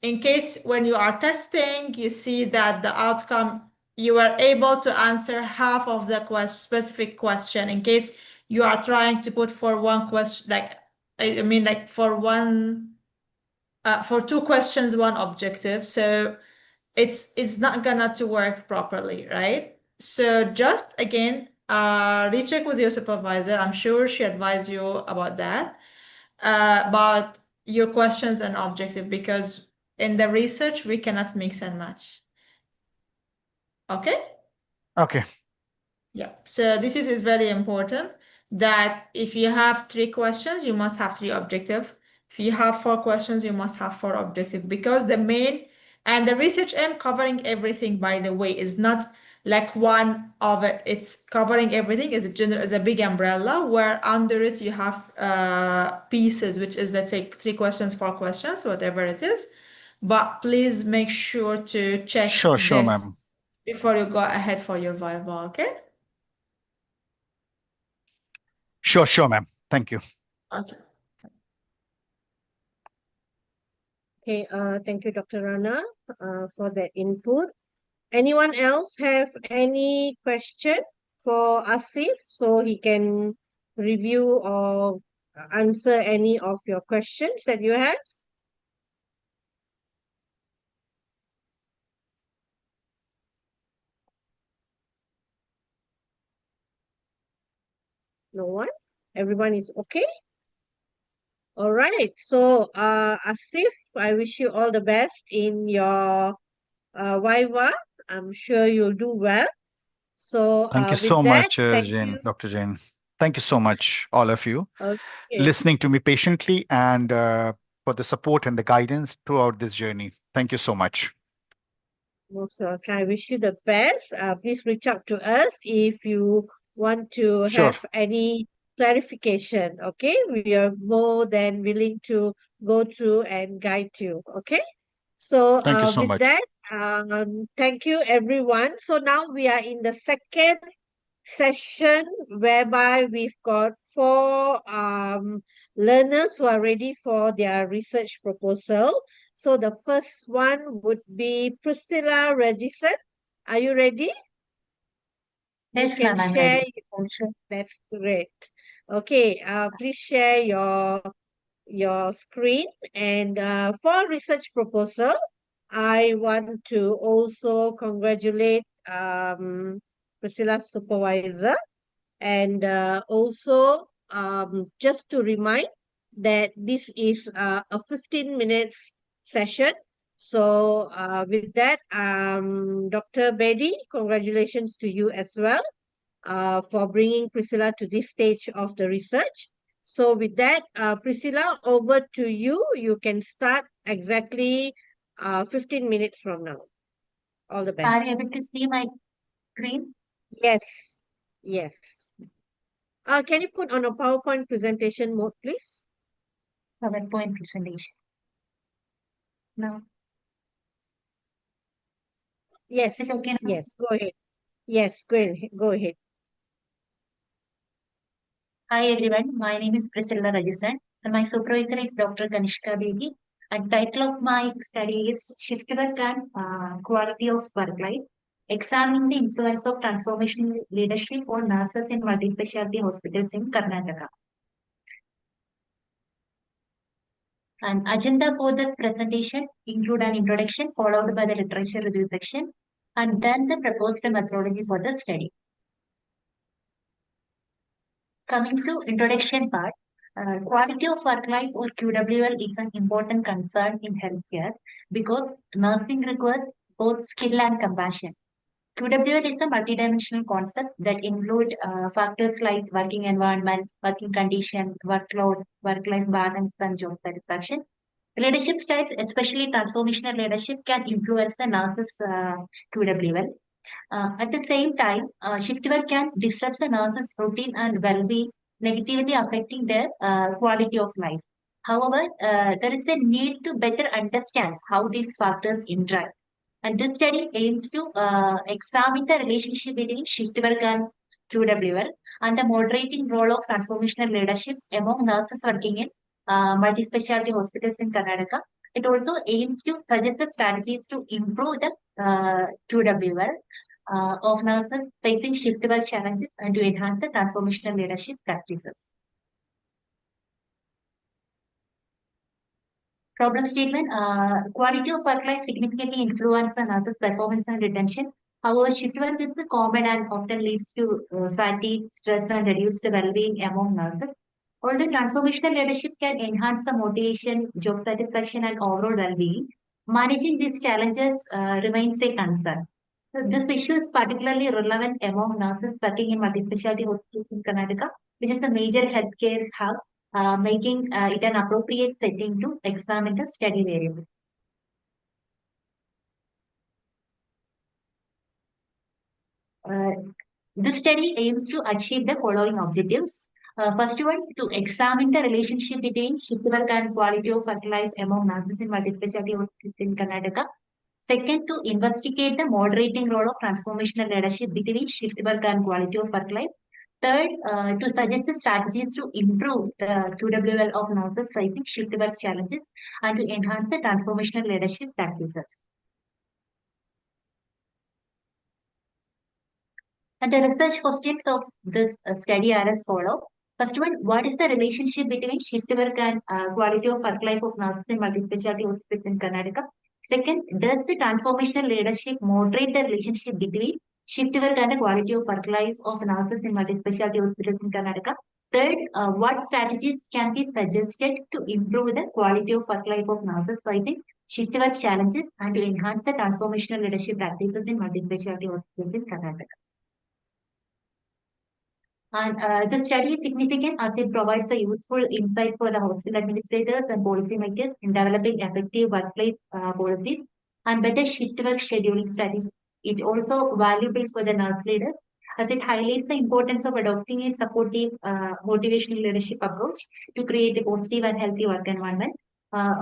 in case when you are testing, you see that the outcome, you are able to answer half of the specific question. In case you are trying to put for one question, like, I mean, like for two questions, one objective. So it's not gonna to work properly, right? So just again, recheck with your supervisor. I'm sure she advised you about that, about your questions and objective, because in the research we cannot mix and match. Okay? okay. Yeah. So this is very important, that if you have 3 questions, you must have 3 objective. If you have 4 questions, you must have 4 objective, because the main and the research aim covering everything, by the way, is not like one of it. It's covering everything, is a big umbrella where under it you have pieces, which is, let's say, 3 questions, 4 questions, whatever it is. But please make sure to check Sure, this ma'am. before you go ahead for your viva, okay? Sure, ma'am. Thank you. Okay. Okay, thank you, Dr. Rana, for that input. Anyone else have any question for Asif so he can review or answer any of your questions that you have? No one? Everyone is okay? All right. So, Asif, I wish you all the best in your Viva. I'm sure you'll do well. So, Thank you so with that, much, thank Jane, you. Dr. Jane. Thank you so much, all of you, Okay. listening to me patiently and for the support and the guidance throughout this journey. Thank you so much. Most welcome. I wish you the best. Please reach out to us if you want to Sure. have any clarification. Okay, we are more than willing to go through and guide you. Okay, so Thank you so with much. that, thank you everyone. So now we are in the second session whereby we've got 4 learners who are ready for their research proposal. So the first one would be Priscilla Regison. Are you ready? You Yes, can ma'am, I'm share. ready. Also, That's great. Okay, please share your screen. And for research proposal, I want to also congratulate Priscilla's supervisor. And also, just to remind that this is a 15 minutes session. So with that, Dr. Bedi, congratulations to you as well for bringing Priscilla to this stage of the research. So with that, Priscilla, over to you. You can start exactly 15 minutes from now. All the are you best. able to see my screen? Yes, yes. Can you put on a PowerPoint presentation mode, please? PowerPoint presentation. No. Yes, Is it okay now? yes, go ahead. Yes, go ahead. Hi, everyone. My name is Priscilla Rajasan, and my supervisor is Dr. Kanishka Bedi. And title of my study is Shift Work and Quality of Work Life, examining the influence of transformational leadership on nurses in multi-specialty hospitals in Karnataka. And agenda for the presentation include an introduction followed by the literature review section, and then the proposed methodology for the study. Coming to introduction part, quality of work life or QWL is an important concern in healthcare because nursing requires both skill and compassion. QWL is a multidimensional concept that includes factors like working environment, working condition, workload, work-life balance, and job satisfaction. Leadership styles, especially transformational leadership, can influence the nurse's QWL. At the same time, shift work can disrupt the nurse's routine and well-being, negatively affecting their quality of life. However, there is a need to better understand how these factors interact. And this study aims to examine the relationship between shift work and QWL and the moderating role of transformational leadership among nurses working in multi-specialty hospitals in Karnataka. It also aims to suggest the strategies to improve the QWL of nurses facing shift work challenges and to enhance the transformational leadership practices. Problem statement, quality of work life significantly influence the nurse's performance and retention. However, shift work is common and often leads to fatigue, stress, and reduced well-being among nurses. Although transformational leadership can enhance the motivation, job satisfaction, and overall well-being, managing these challenges remains a concern. So this issue is particularly relevant among nurses working in multi-specialty hospitals in Karnataka, which is a major healthcare hub, making it an appropriate setting to examine the study variable. This study aims to achieve the following objectives. First one, to examine the relationship between shift work and quality of work life among nurses in multi-specialty hospitals in Karnataka. Second, to investigate the moderating role of transformational leadership between shift work and quality of work life. Third, to suggest strategies to improve the QWL of nurses facing shift work challenges and to enhance the transformational leadership practices. And the research questions of this study are as follow. First one, what is the relationship between shift work and quality of work life of nurses in multi-specialty hospitals in Karnataka? Second, does the transformational leadership moderate the relationship between shift work and the quality of work life of nurses in multi-specialty hospitals in Karnataka? Third, what strategies can be suggested to improve the quality of work life of nurses fighting shift work challenges and to enhance the transformational leadership practices in multi-specialty hospitals in Karnataka? And the study is significant as it provides a useful insight for the hospital administrators and policymakers in developing effective workplace policies and better shift work scheduling strategies. It also valuable for the nurse leaders as it highlights the importance of adopting a supportive motivational leadership approach to create a positive and healthy work environment.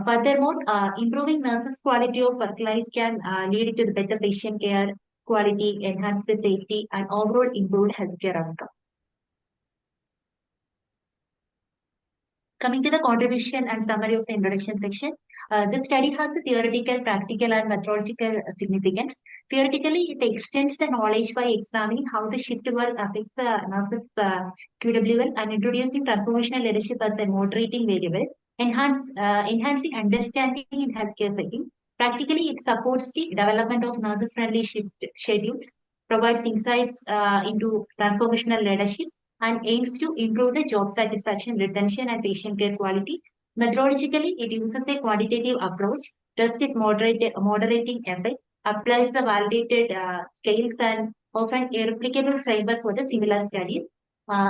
Furthermore, improving nurses' quality of work life can lead to the better patient care, quality, enhanced safety, and overall improved healthcare outcome. Coming to the contribution and summary of the introduction section, this study has the theoretical, practical, and methodological significance. Theoretically, it extends the knowledge by examining how the shift work affects the nurses' QWL and introducing transformational leadership as a moderating variable, enhancing understanding in healthcare setting. Practically, it supports the development of nurses-friendly shift schedules, provides insights into transformational leadership, and aims to improve the job satisfaction, retention, and patient care quality. Methodologically, it uses a quantitative approach, tests its moderating effect, applies the validated scales, and often a replicable framework for the similar studies.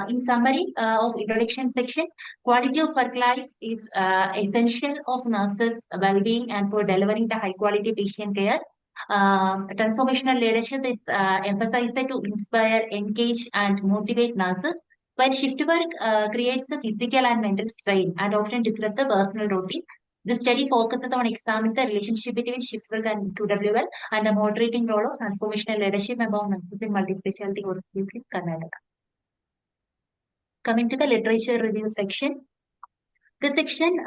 In summary of introduction section, quality of work life is essential of nurses' well-being and for delivering the high-quality patient care. Transformational leadership is emphasized to inspire, engage, and motivate nurses, while shift work creates the physical and mental strain and often disrupts the personal routine. The study focuses on examining the relationship between shift work and QWL and the moderating role of transformational leadership among nurses in multi-specialty hospitals in Karnataka. Coming to the literature review section, this section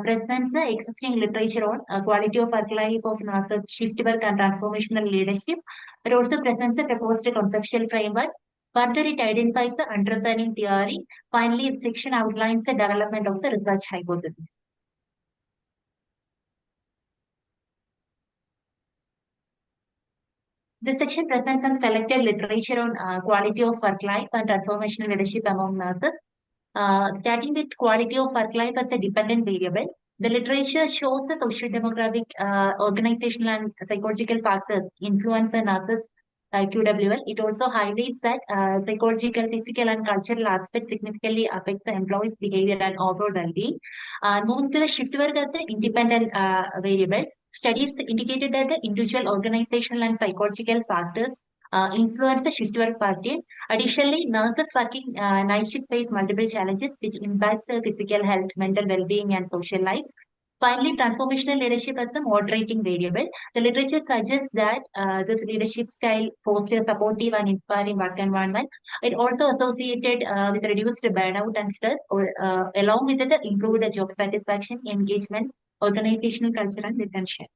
presents the existing literature on quality of work life of nurses, shift work, and transformational leadership. It also presents a proposed conceptual framework. Further, it identifies the underpinning theory. Finally, this section outlines the development of the research hypothesis. This section presents some selected literature on quality of work life and transformational leadership among nurses. Starting with quality of work life as a dependent variable, the literature shows the social demographic, organizational, and psychological factors influence the nurses' QWL. It also highlights that psychological, physical, and cultural aspects significantly affect the employee's behavior and overall well-being. Moving to the shift work as the independent variable, studies indicated that the individual, organizational, and psychological factors influence the shift work pattern. Additionally, nurses working night shift face multiple challenges which impact their physical health, mental well-being, and social life. Finally, transformational leadership as the moderating variable. The literature suggests that this leadership style fosters supportive and inspiring work environment. It also associated with reduced burnout and stress, along with the improved job satisfaction, engagement, organizational culture, and retention.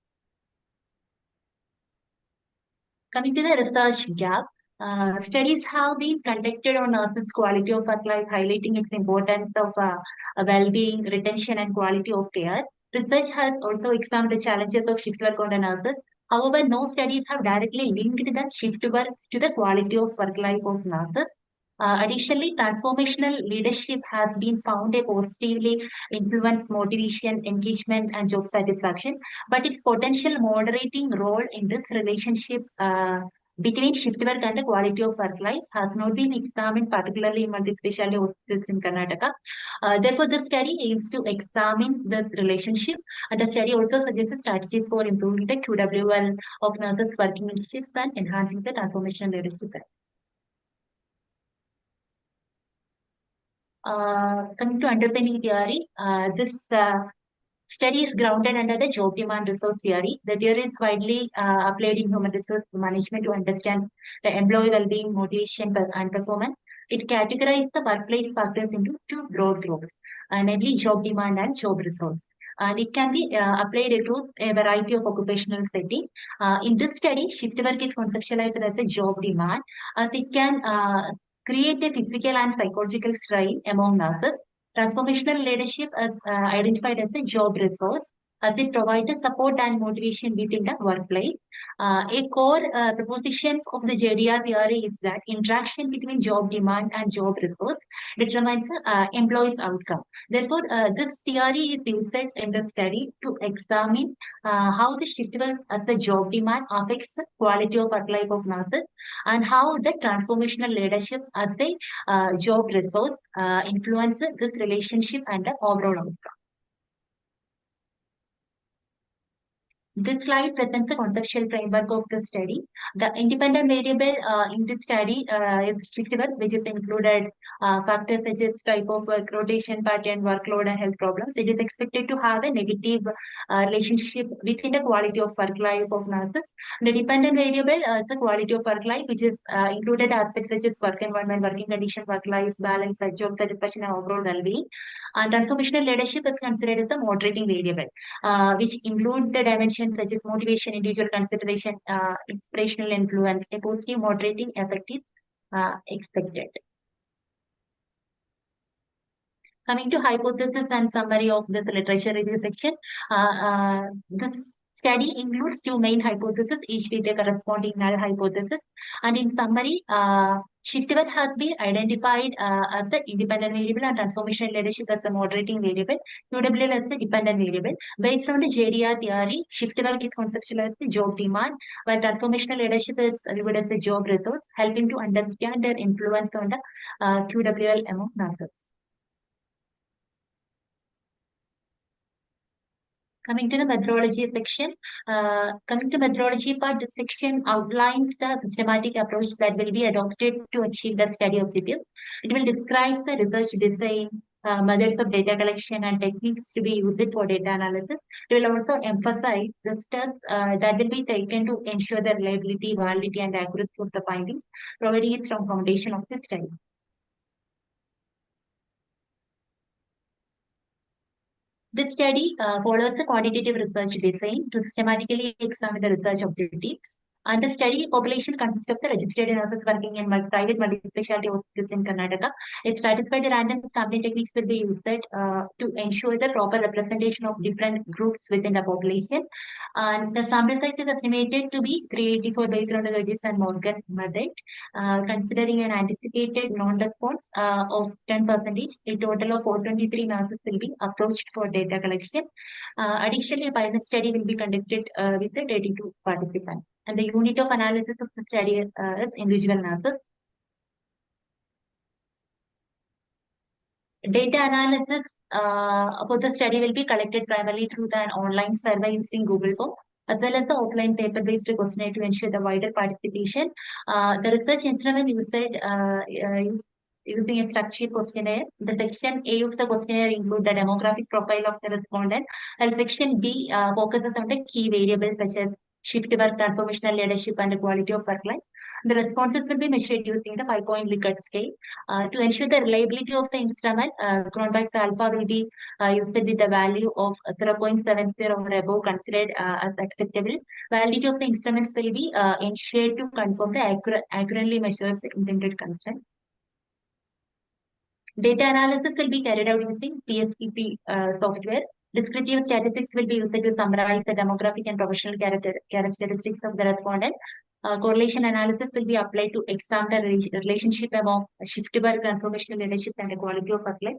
Coming to the research gap, studies have been conducted on nurses' quality of work life, highlighting its importance of well-being, retention, and quality of care. Research has also examined the challenges of shift work on the nurses. However, no studies have directly linked the shift work to the quality of work life of nurses. Additionally, transformational leadership has been found to positively influence motivation, engagement, and job satisfaction, but its potential moderating role in this relationship between shift work and the quality of work life has not been examined, particularly in multi-specialty hospitals in Karnataka. Therefore, the study aims to examine this relationship, and the study also suggests strategies for improving the QWL of nurses working in shifts and enhancing the transformational leadership. Coming to underpinning theory, this study is grounded under the job demand resource theory. The theory is widely applied in human resource management to understand the employee well-being, motivation, and performance. It categorizes the workplace factors into two broad groups, namely job demand and job resource. And it can be applied across a variety of occupational settings. In this study, shift work is conceptualized as a job demand, as it can create a physical and psychological strain among nurses. Transformational leadership is identified as a job resource. They provide support and motivation within the workplace. A core proposition of the JDR theory is that interaction between job demand and job resource determines employee's outcome. Therefore, this theory is used in the study to examine how the shift work as the job demand affects the quality of work life of nurses, and how the transformational leadership as the job resource influences this relationship and the overall outcome. This slide presents a conceptual framework of the study. The independent variable in this study is shift work, which is included factors such as type of work, rotation pattern, workload, and health problems. It is expected to have a negative relationship within the quality of work life of nurses. The dependent variable is the quality of work life, which is included aspects such as work environment, working condition, work life balance, job satisfaction, and overall well-being. And transformational leadership is considered as the moderating variable, which include the dimensions such as motivation, individual consideration, inspirational influence. A positive moderating effect is expected. Coming to hypothesis and summary of this literature review section, this study includes two main hypotheses, each with a corresponding null hypothesis. And in summary, shift work has been identified as the independent variable and transformational leadership as the moderating variable, QWL as the dependent variable. Based on the JDR theory, shift work is conceptualized as the job demand, while transformational leadership is viewed as a job resource, helping to understand their influence on the QWL among nurses. Coming to the methodology section, coming to methodology part, this section outlines the systematic approach that will be adopted to achieve the study objectives. It will describe the research design, methods of data collection, and techniques to be used for data analysis. It will also emphasize the steps that will be taken to ensure the reliability, validity, and accuracy of the findings, providing a strong foundation of the study. This study follows a quantitative research design to systematically examine the research objectives. And the study population consists of the registered nurses working in private multi-specialty hospitals in Karnataka. It stratified the random sampling techniques will be used to ensure the proper representation of different groups within the population. And the sample size is estimated to be 384 based on the Regis and Morgan method, considering an anticipated non-response of 10%. A total of 423 nurses will be approached for data collection. Additionally, a pilot study will be conducted with the 32 participants. And the unit of analysis of the study is individual analysis. Data analysis for the study will be collected primarily through an online survey using Google Form, as well as the offline paper-based questionnaire to ensure the wider participation. The research instrument using a structured questionnaire. The section A of the questionnaire includes the demographic profile of the respondent, and section B focuses on the key variables such as shift work, transformational leadership, and the quality of work life. The responses will be measured using the 5-point Likert scale. To ensure the reliability of the instrument, Cronbach's alpha will be used with the value of 0.70 or above considered as acceptable. Validity of the instruments will be ensured to confirm the accurately measures the intended consent. Data analysis will be carried out using PSPP software. Descriptive statistics will be used to summarize the demographic and professional characteristics of the respondent. Correlation analysis will be applied to examine the relationship among shift work, transformational leadership, and the quality of work life.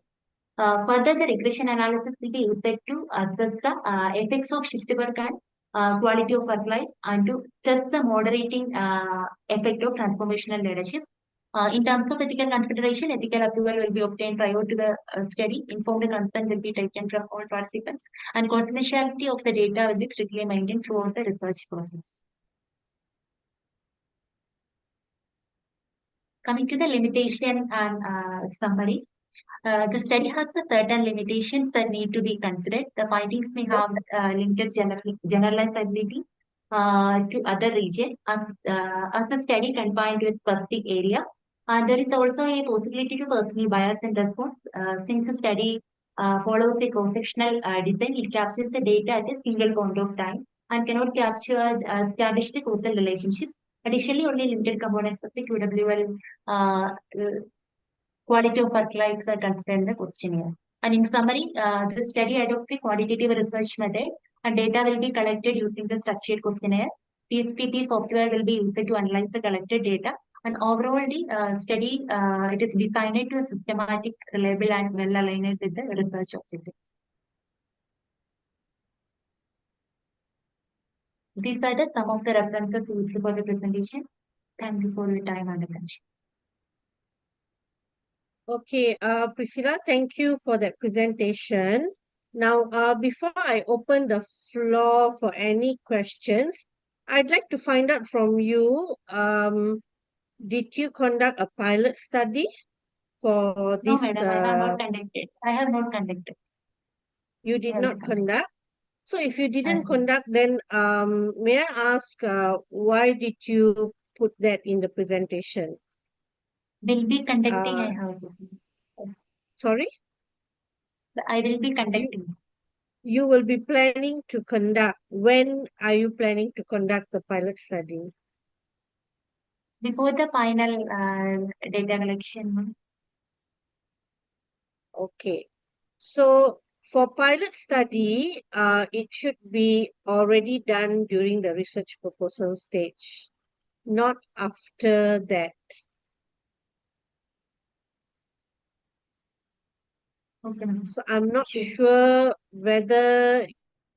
Further, the regression analysis will be used to assess the effects of shift work and quality of work life, and to test the moderating effect of transformational leadership. In terms of ethical consideration, ethical approval will be obtained prior to the study. Informed consent will be taken from all participants, and confidentiality of the data will be strictly maintained throughout the research process. Coming to the limitation and summary. The study has certain limitations that need to be considered. The findings may have limited generalizability to other regions as the study confined to a specific area. There is also a possibility to personal bias and response. Since the study follows a cross-sectional design, it captures the data at a single point of time and cannot establish the causal relationship. Additionally, only limited components of the QWL quality of work lives are considered in the questionnaire. And in summary, the study adopts a quantitative research method, and data will be collected using the structured questionnaire. PSPP software will be used to analyze the collected data. And overall, the study it is designed to a systematic, reliable, and well aligned with the research objectives. These are some of the references used for the presentation. Thank you for your time and attention. Okay, Priscilla, thank you for that presentation. Now, before I open the floor for any questions, I'd like to find out from you, did you conduct a pilot study for No, this? madam, I have not conducted. I have not conducted. You did not conduct. So if you didn't Yes, conduct, then may I ask why did you put that in the presentation? will be conducting. I have. Yes. Sorry? I will be conducting. You will be planning to conduct. When are you planning to conduct the pilot study? Before the final data collection. Okay. So for pilot study, it should be already done during the research proposal stage, not after that. Okay. So I'm not sure whether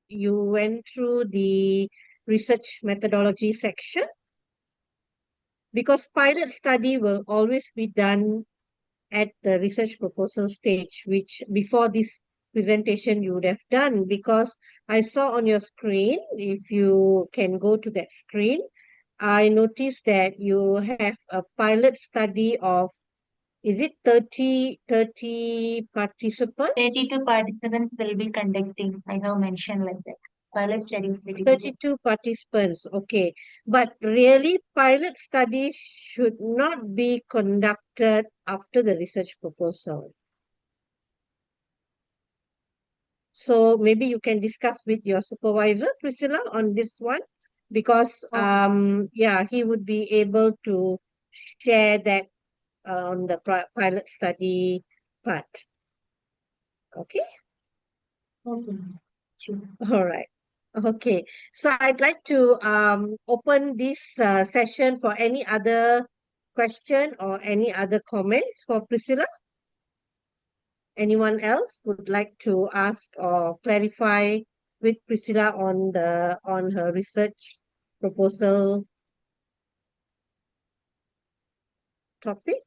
you went through the research methodology section, because pilot study will always be done at the research proposal stage, which before this presentation you would have done, because I saw on your screen, if you can go to that screen, I noticed that you have a pilot study of, is it 30 participants? 32 participants will be conducting. I have mentioned like that. Pilot studies. 32 participants, okay. But really, pilot studies should not be conducted after the research proposal. So maybe you can discuss with your supervisor, Priscilla, on this one, because yeah, he would be able to share that on the pilot study part. Okay. Okay. Sure. All right. Okay. So I'd like to open this session for any other question or any other comments for Priscilla. Anyone else would like to ask or clarify with Priscilla on her research proposal topic.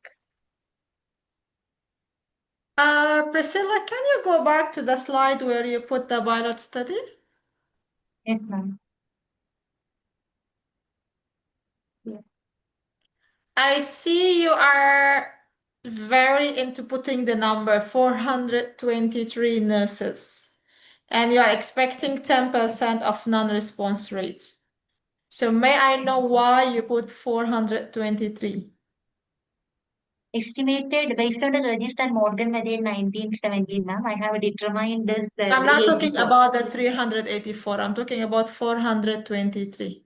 Priscilla, can you go back to the slide where you put the pilot study? Yes, ma'am. I see you are very into putting the number 423 nurses, and you are expecting 10% of non-response rates. So may I know why you put 423? Estimated based on the Regis and Morgan method 1917, ma'am. I have determined this. I'm not talking 384. about the 384. I'm talking about 423.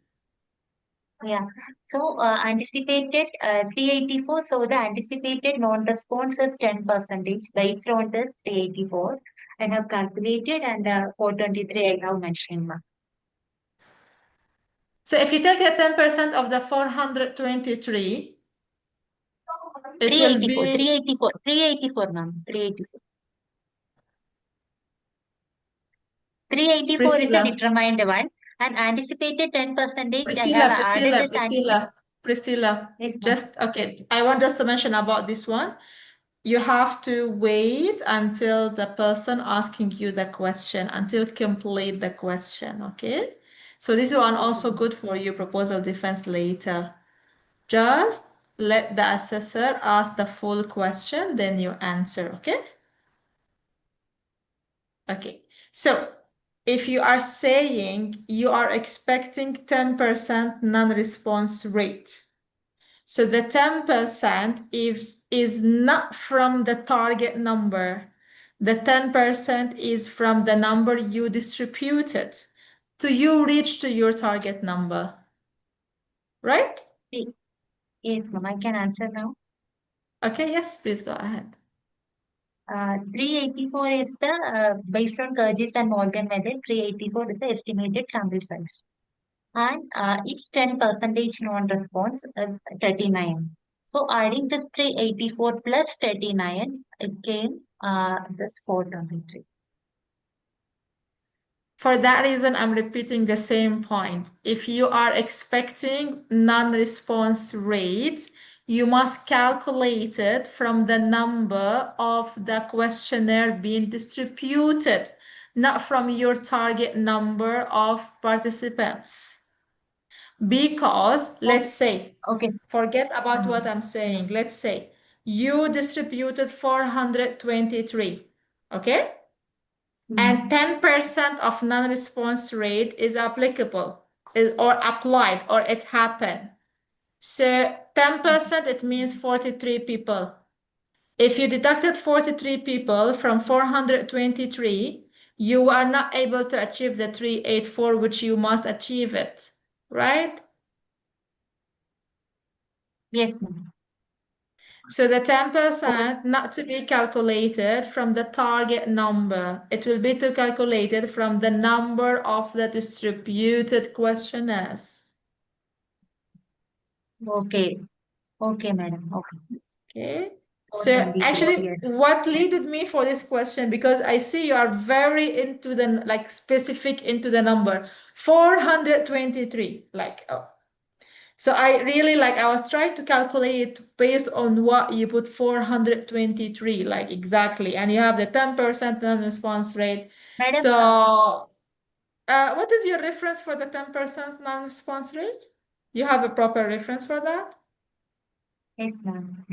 Yeah. So anticipated 384. So the anticipated non-response is 10% based on this 384. I have calculated and 423 I have mentioned, ma'am. So if you take the 10% of the 423, it will 384, be 384, 384, ma'am. 384. 384 is a Priscilla. determined one, and anticipated 10%. I Priscilla, have added this Priscilla. Yes, ma'am. Just okay. I want just to mention about this one. You have to wait until the person asking you the question, until complete the question, okay? So this one also good for your proposal defense later. Just let the assessor ask the full question, then you answer, okay? Okay, so if you are saying you are expecting 10% non-response rate, so the 10% is not from the target number. The 10% is from the number you distributed to you reach to your target number, right? Yes, ma'am. I can answer now. Okay, yes, please go ahead. 384 is the based on Kurgis and Morgan method. 384 is the estimated sample size, and each 10% non-response 39. So adding the 384 plus 39, it came this 423. For that reason, I'm repeating the same point. If you are expecting non-response rate, you must calculate it from the number of the questionnaire being distributed, not from your target number of participants. Because, let's say, Okay. forget about what I'm saying. Let's say you distributed 423, okay? And 10% of non-response rate is applicable or applied or it happened. So 10% it means 43 people. If you deducted 43 people from 423, you are not able to achieve the 384, which you must achieve it, right? Yes, ma'am. So the 10% not to be calculated from the target number. It will be to calculated from the number of the distributed questionnaires. Okay. Okay, madam. Okay. Okay. So actually, what leaded me for this question, because I see you are very into the like specific into the number 423, like oh. So I really like, I was trying to calculate based on what you put 423, like exactly, and you have the 10% non-response rate. Madam, So what is your reference for the 10% non-response rate? You have a proper reference for that? yes, ma'am.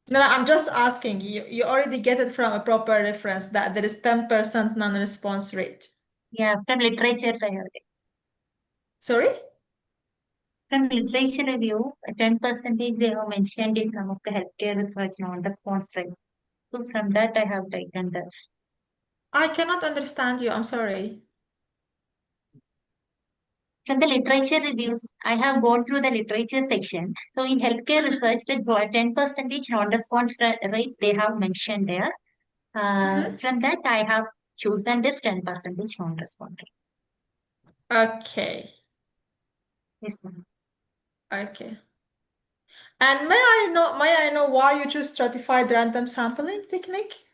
No, I'm just asking you. You already get it from a proper reference that there is 10% non-response rate. Yeah, from literature I have it. Sorry? From literature review, 10% they have mentioned in some of the healthcare research non-response rate. So from that I have taken this. I cannot understand you. I'm sorry. From the literature reviews, I have gone through the literature section. So in healthcare research, the 10% non-response rate they have mentioned there. From that, I have chosen this 10% non-response rate. Okay. Yes, ma'am. Okay. And may I know why you choose stratified random sampling technique?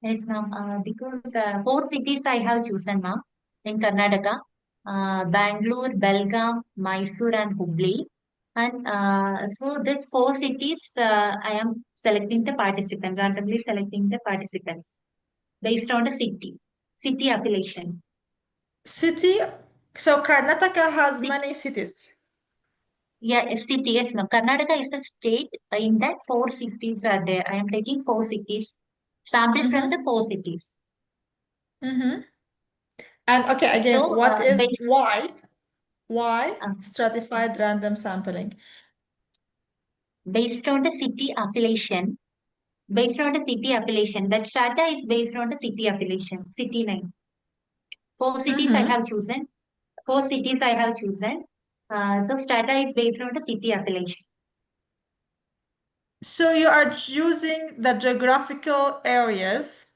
Yes, ma'am. Because 4 cities I have chosen, ma'am, in Karnataka. Bangalore, Belgaum, Mysore, and Hubli. And so these four cities, I am selecting the participant, randomly selecting the participants based on the city affiliation. City. So Karnataka has many cities. Yeah, a city, yes, no. Karnataka is the state. In that, four cities are there. I am taking four cities, sample from the four cities. And okay, again, So, what is based, why stratified random sampling? based on the city affiliation, that strata is based on the city affiliation, city name. Four cities I have chosen. So strata is based on the city affiliation. So you are using the geographical areas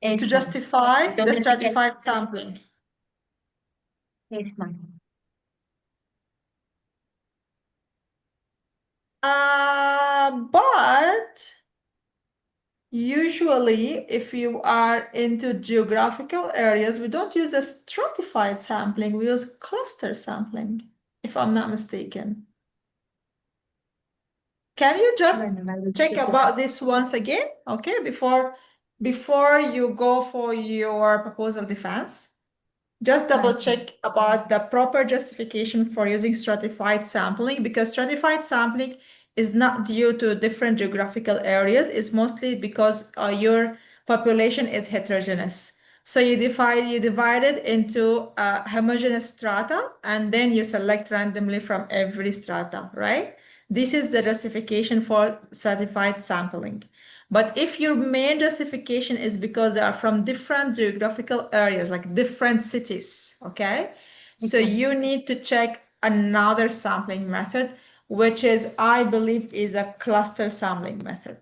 Yes, to ma'am. justify the Geographical. stratified sampling. Yes, ma'am. But usually, if you are into geographical areas, we don't use a stratified sampling, we use cluster sampling, if I'm not mistaken. Can you just Sure, ma'am, I will check check it. about this once again, okay, before you go for your proposal defense? Just double check about the proper justification for using stratified sampling, because stratified sampling is not due to different geographical areas. It's mostly because your population is heterogeneous. So you divide it into homogeneous strata, and then you select randomly from every strata, right? This is the justification for stratified sampling. But if your main justification is because they are from different geographical areas, like different cities, okay? So you need to check another sampling method, which is, I believe, is a cluster sampling method.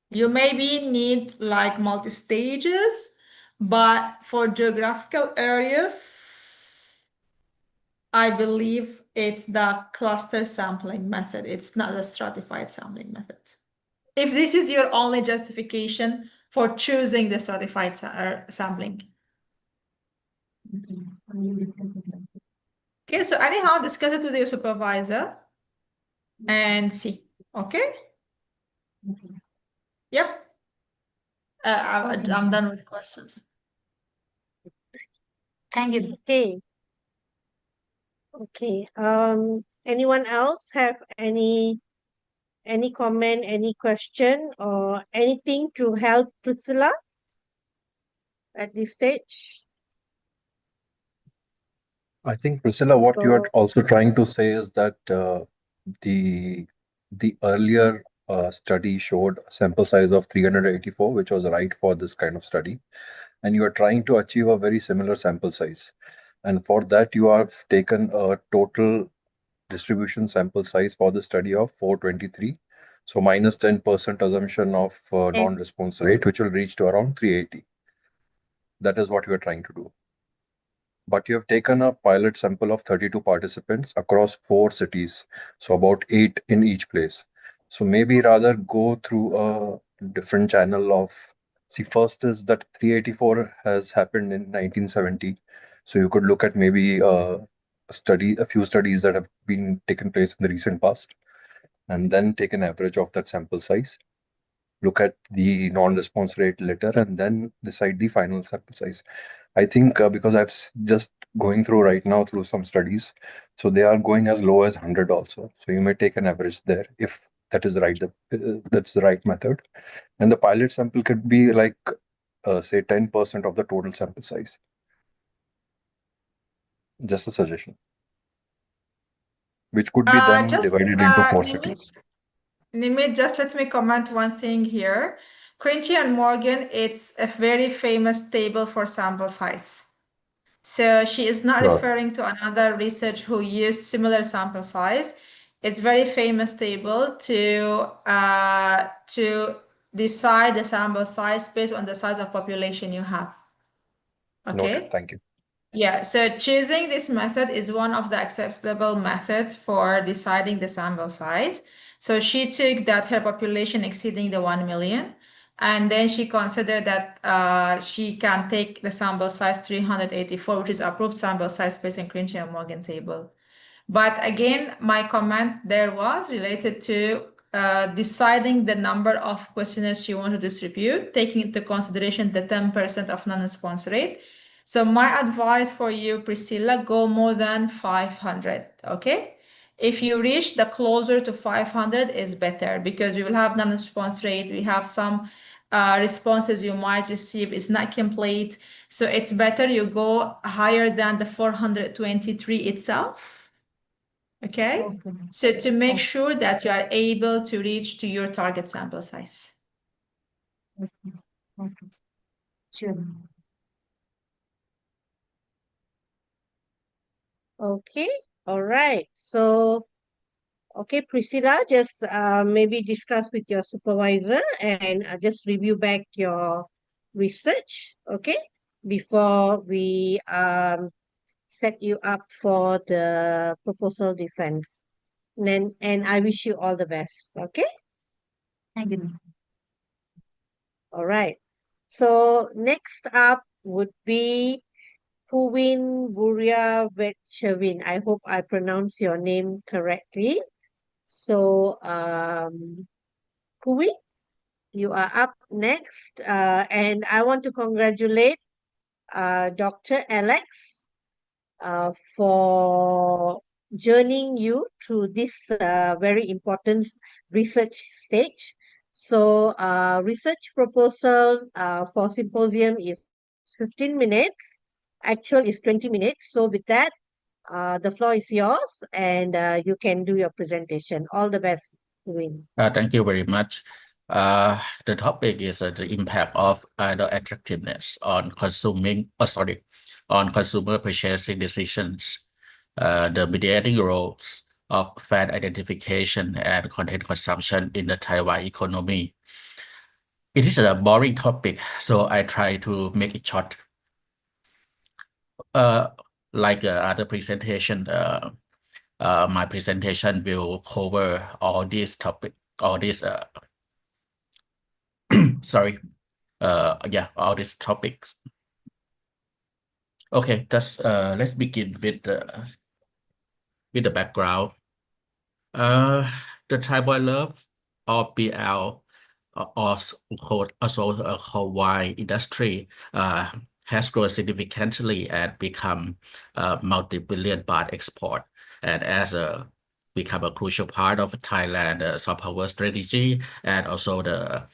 You maybe need like multi-stages, but for geographical areas, I believe it's the cluster sampling method. It's not the stratified sampling method. If this is your only justification for choosing the stratified sampling. Okay, so anyhow, discuss it with your supervisor and see. Okay? Yep. I'm done with questions. Thank you. Okay. Anyone else have any comment, any question, or anything to help Priscilla at this stage? I think, Priscilla, what you are So, also trying to say is that the earlier study showed a sample size of 384, which was right for this kind of study, and you are trying to achieve a very similar sample size. And for that, you have taken a total distribution sample size for the study of 423. So minus 10% assumption of non-response rate, which will reach to around 380. That is what you are trying to do. But you have taken a pilot sample of 32 participants across 4 cities, so about 8 in each place. So maybe rather go through a different channel of, see, first is that 384 has happened in 1970. So you could look at maybe a few studies that have been taken place in the recent past, and then take an average of that sample size, look at the non-response rate later, and then decide the final sample size. I think because just going through right now through some studies, so they are going as low as 100 also. So you may take an average there if that is right. That's the right method. And the pilot sample could be like, say, 10% of the total sample size. Just a suggestion, which could be then divided into 4 cities. Nimit, just let me comment one thing here. Cringy and Morgan, it's a very famous table for sample size. So she is not Sure. referring to another research who used similar sample size. It's very famous table to decide the sample size based on the size of population you have. Noted. Okay? Thank you. Yeah, so choosing this method is one of the acceptable methods for deciding the sample size. So she took that her population exceeding the 1 million, And then she considered that she can take the sample size 384, which is approved sample size based on Crenshaw and Morgan table. But again, my comment there was related to deciding the number of questionnaires you want to distribute, taking into consideration the 10% of non-response rate. So my advice for you, Priscilla, go more than 500, okay? If you reach the closer to 500 is better because we will have non-response rate. We have some responses you might receive is not complete. So it's better you go higher than the 423 itself. Okay? Okay. So to make Okay. sure that you are able to reach to your target sample size. Okay. Okay. Sure. Okay. All right. So, okay, Priscilla, just maybe discuss with your supervisor and just review back your research, okay, before we set you up for the proposal defense. And I wish you all the best, okay? Thank you. All right. So next up would be Puwin Buria Vetchavin. I hope I pronounce your name correctly. So, Puwin, you are up next. And I want to congratulate Dr. Alex for journeying you through this very important research stage. So, research proposal for symposium is 15 minutes. Actual is 20 minutes. So, with that, the floor is yours and you can do your presentation. All the best, Win. Thank you very much. The topic is the impact of idle attractiveness on on consumer purchasing decisions. The mediating roles of fan identification and content consumption in the Taiwan economy. It is a boring topic, so I try to make it short. Like other presentation, my presentation will cover all these topics, all these sorry, all these topics. Okay, just let's begin with the background. The Thai boy love or BL also called wine industry has grown significantly and become a multi-billion baht export, and as become a crucial part of Thailand soft power strategy and also the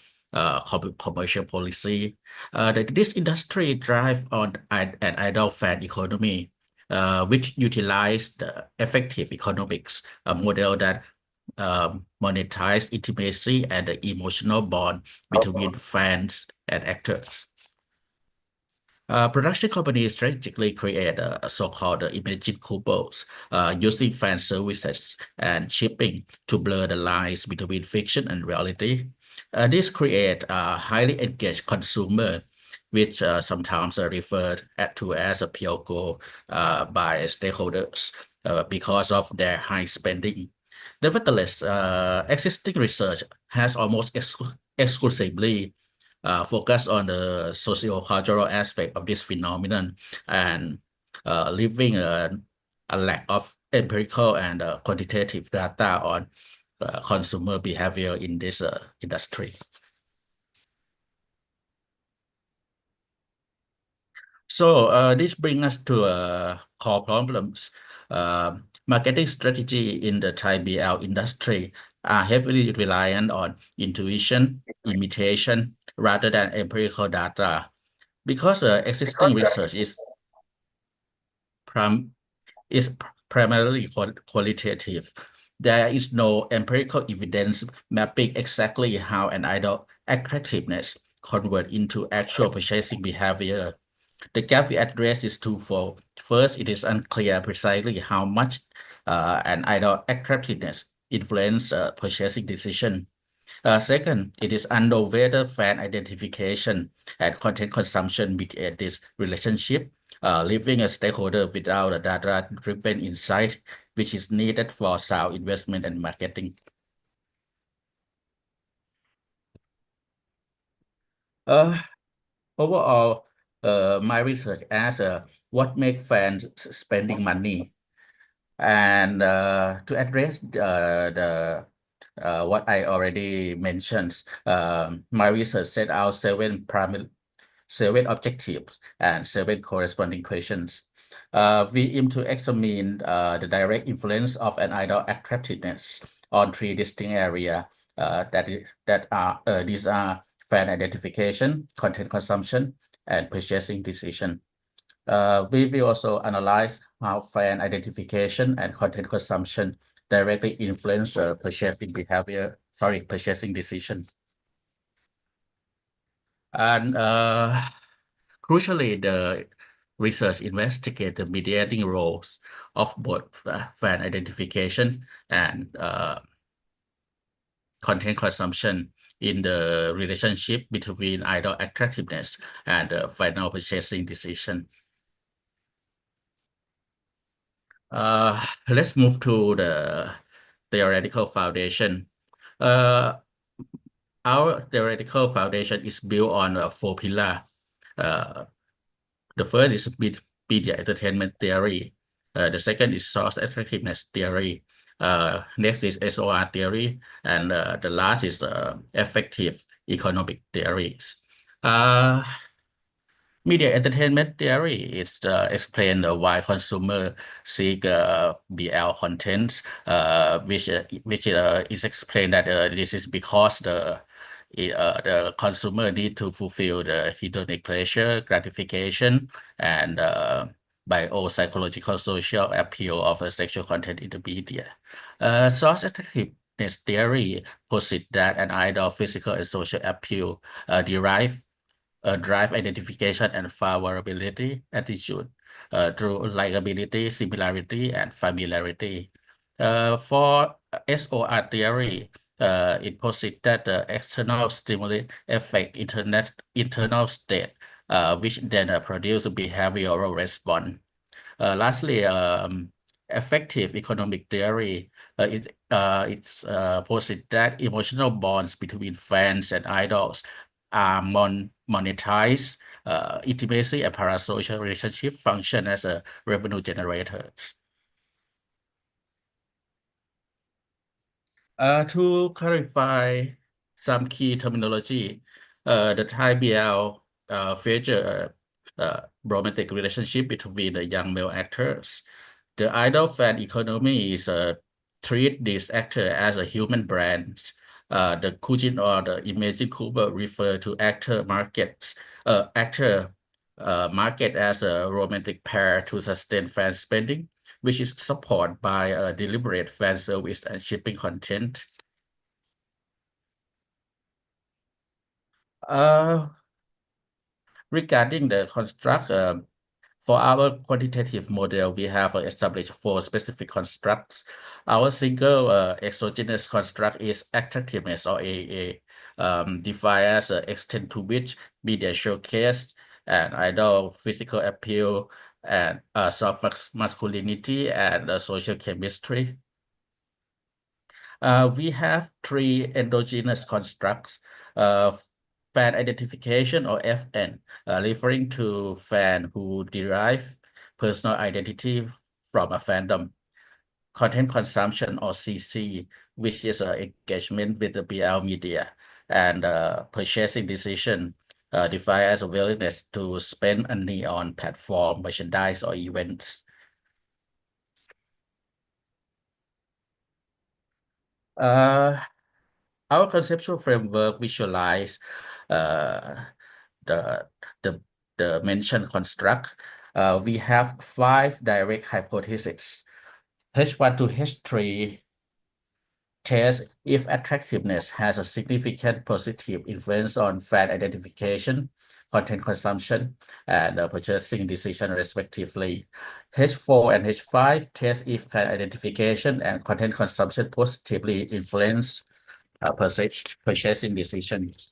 commercial policy. This industry drive on an idle fan economy, which utilize the effective economics, a model that monetize intimacy and the emotional bond between fans and actors. Production companies strategically create a so-called imaging coupons using fan services and shipping to blur the lines between fiction and reality. This creates a highly engaged consumer, which sometimes are referred to as a pure gold by stakeholders because of their high spending. Nevertheless, existing research has almost exclusively focused on the socio-cultural aspect of this phenomenon and leaving a lack of empirical and quantitative data on consumer behavior in this industry. So this brings us to core problems. Marketing strategy in the Thai BL industry are heavily reliant on intuition, imitation, rather than empirical data. Because existing research is primarily qualitative, there is no empirical evidence mapping exactly how an idol attractiveness convert into actual purchasing behavior. The gap we address is twofold. First, it is unclear precisely how much an idol attractiveness influence purchasing decision. Second, it is unknown whether fan identification and content consumption mediate this relationship, leaving a stakeholder without a data-driven insight, which is needed for sound investment and marketing. Overall, my research asks what makes fans spending money, and to address the what I already mentioned, my research set out seven objectives and seven corresponding questions. We aim to examine the direct influence of an idol attractiveness on three distinct areas. These are fan identification, content consumption, and purchasing decision. We will also analyze how fan identification and content consumption directly influence purchasing decision. And crucially, the research investigates the mediating roles of both fan identification and content consumption in the relationship between idol attractiveness and the final purchasing decision. Let's move to the theoretical foundation. Our theoretical foundation is built on 4 pillars. The first is media entertainment theory. The second is source attractiveness theory. Next is SOR theory, and the last is effective economic theories. Media entertainment theory is explain why consumers seek BL content, which is explained that this is because the consumer need to fulfill the hedonic pleasure, gratification, and biopsychological social appeal of sexual content in the media. Source attractiveness theory posits that an idol physical and social appeal drive identification and favorability attitude through likability, similarity, and familiarity. For SOR theory, it posits that the external stimuli affect internal state, which then produce a behavioral response. Lastly, effective economic theory, it's posits that emotional bonds between fans and idols are monetized. Intimacy and parasocial relationship function as a revenue generators. To clarify some key terminology, the Thai BL feature romantic relationship between the young male actors. The idol fan economy is treat this actor as a human brand. The Kujin or the Imagine Kuber refer to actor market as a romantic pair to sustain fan spending, which is supported by a deliberate fan service and shipping content. Regarding the construct, for our quantitative model, we have established 4 specific constructs. Our single exogenous construct is attractiveness or AA, defined as the extent to which media showcase and idol physical appeal and soft masculinity and social chemistry. We have 3 endogenous constructs. Fan identification or FN, referring to fan who derive personal identity from a fandom. Content consumption or CC, which is engagement with the BL media, and purchasing decision, defined as a willingness to spend money on platform, merchandise, or events. Our conceptual framework visualize the mentioned construct. We have 5 direct hypotheses. H1 to H3 test if attractiveness has a significant positive influence on fan identification, content consumption, and purchasing decision respectively. H4 and H5 test if fan identification and content consumption positively influence purchasing decisions.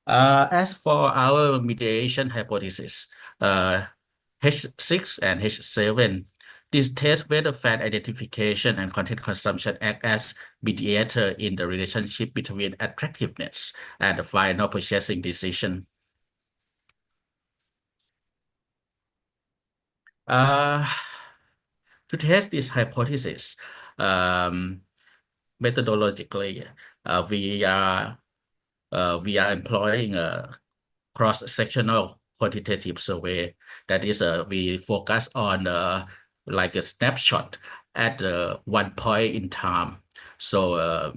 As for our mediation hypothesis, H6 and H7 This test whether fan identification and content consumption act as mediator in the relationship between attractiveness and the final purchasing decision. To test this hypothesis, methodologically, we are employing a cross-sectional quantitative survey. That is, we focus on like a snapshot at one point in time. So,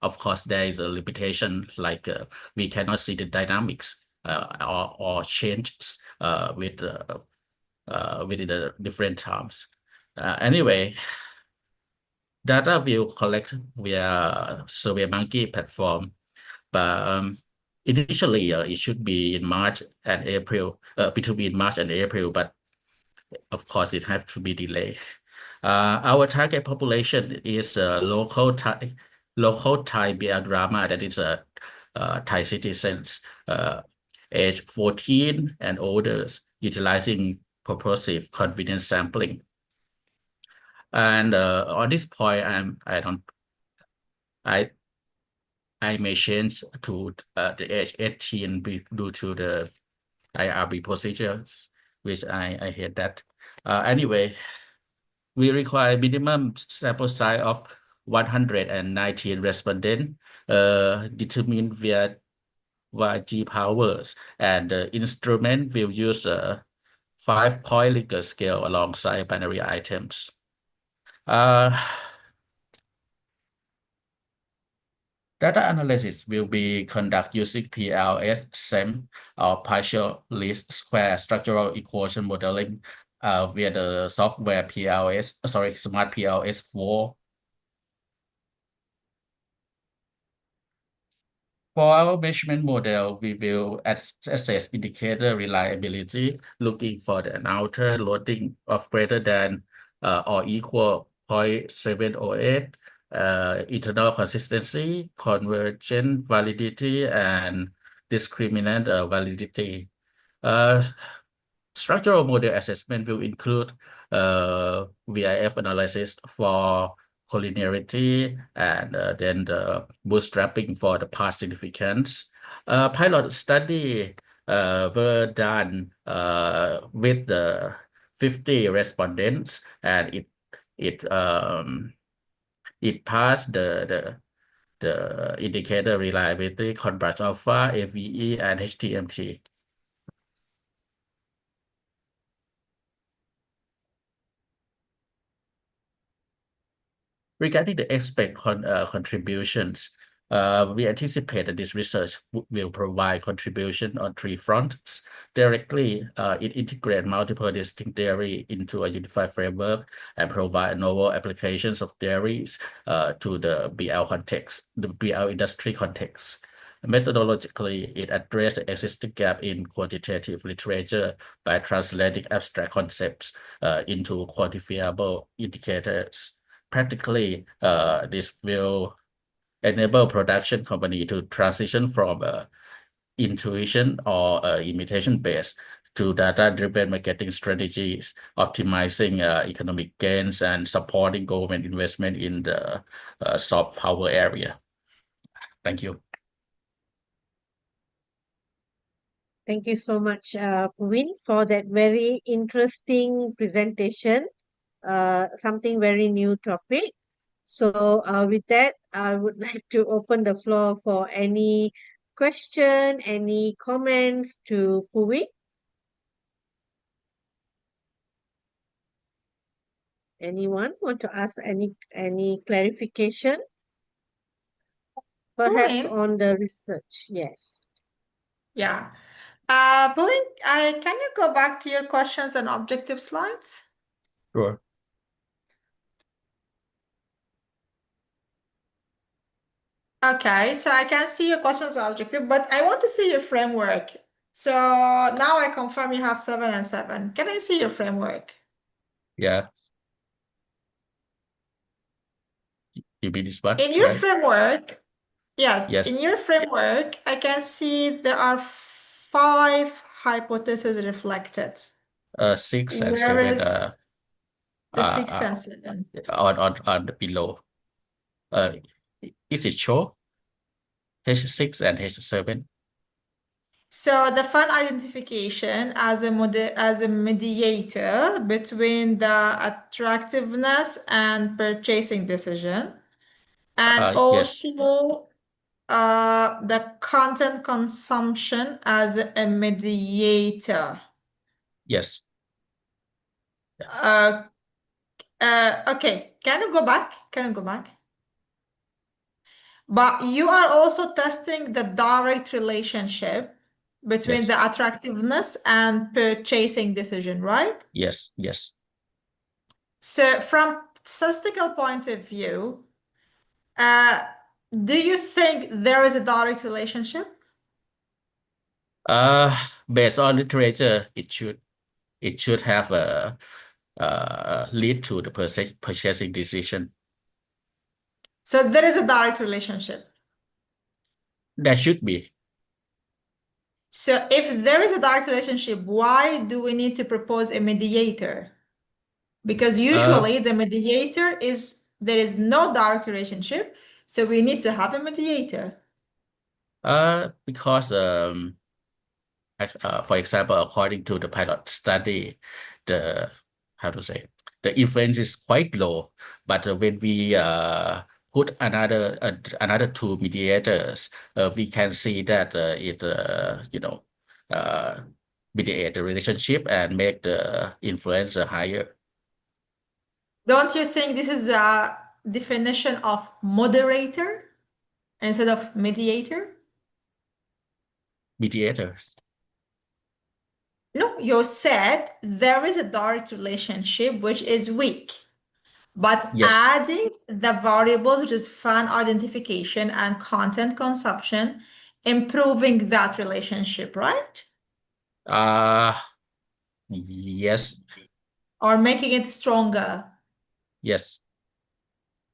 of course, there is a limitation, like we cannot see the dynamics or changes within the different times. Anyway, data will collect via SurveyMonkey platform, but initially it should be in March and April, between March and April, but of course it has to be delayed. Our target population is local Thai BL drama, that is Thai citizens age 14 and older, utilizing purposive convenience sampling. And on this point, I may change to the age 18 due to the IRB procedures, which I hate that. Anyway, we require minimum sample size of 119 respondents determined via G powers, and the instrument will use a 5-point Likert scale alongside binary items. Data analysis will be conducted using PLS, SEM, or partial least square structural equation modeling via the software Smart PLS 4. For our measurement model, we will assess indicator reliability, looking for the outer loading of greater than or equal 0.708, internal consistency, convergent validity, and discriminant validity. Structural model assessment will include VIF analysis for collinearity, and then the bootstrapping for the path significance. Pilot study were done with the 50 respondents, and it passed the indicator reliability, Converge alpha, AVE, and HTMT. Regarding the expect contributions, we anticipate that this research will provide contribution on 3 fronts. Directly, it integrates multiple distinct theories into a unified framework and provide novel applications of theories to the BL context, the BL industry context. Methodologically, it addressed the existing gap in quantitative literature by translating abstract concepts into quantifiable indicators. Practically, this will enable production company to transition from intuition or imitation based to data-driven marketing strategies, optimizing economic gains and supporting government investment in the soft power area. Thank you. Thank you so much, Puvin, for that very interesting presentation. Something very new topic. So with that, I would like to open the floor for any question, any comments to Puvin. Anyone want to ask any clarification? Perhaps Puvin? on the research, yes. Yeah. Puvin, can you go back to your questions and objective slides? Sure. Okay, so I can see your questions and objective, but I want to see your framework. So now I confirm you have 7 and 7. Can I see your framework? Yeah. You mean this one, In your right? framework, yes, in Yes. your framework, I can see there are 5 hypotheses reflected. 6 and 7. Whereas The 6 uh, and 7. on the below. Is it show H6 and H7? So the fund identification as a mediator between the attractiveness and purchasing decision, and Yes, also the content consumption as a mediator. yes. Okay, can you go back? Can you go back? But you are also testing the direct relationship between the Yes, attractiveness and purchasing decision, right? yes, yes. So from statistical point of view, do you think there is a direct relationship? Based on literature, it should have a lead to the purchasing decision. So there is a direct relationship. That should be. So if there is a direct relationship, why do we need to propose a mediator? Because usually the mediator there is no direct relationship, so we need to have a mediator. Because for example, according to the pilot study, the how to say the influence is quite low. But when we put another two mediators, we can see that it mediate the relationship and make the influence higher. Don't you think this is a definition of moderator instead of mediator? Mediators. No, you said there is a direct relationship which is weak, but Yes. adding the variables, which is fan identification and content consumption, improving that relationship, right? Yes. Or making it stronger. Yes.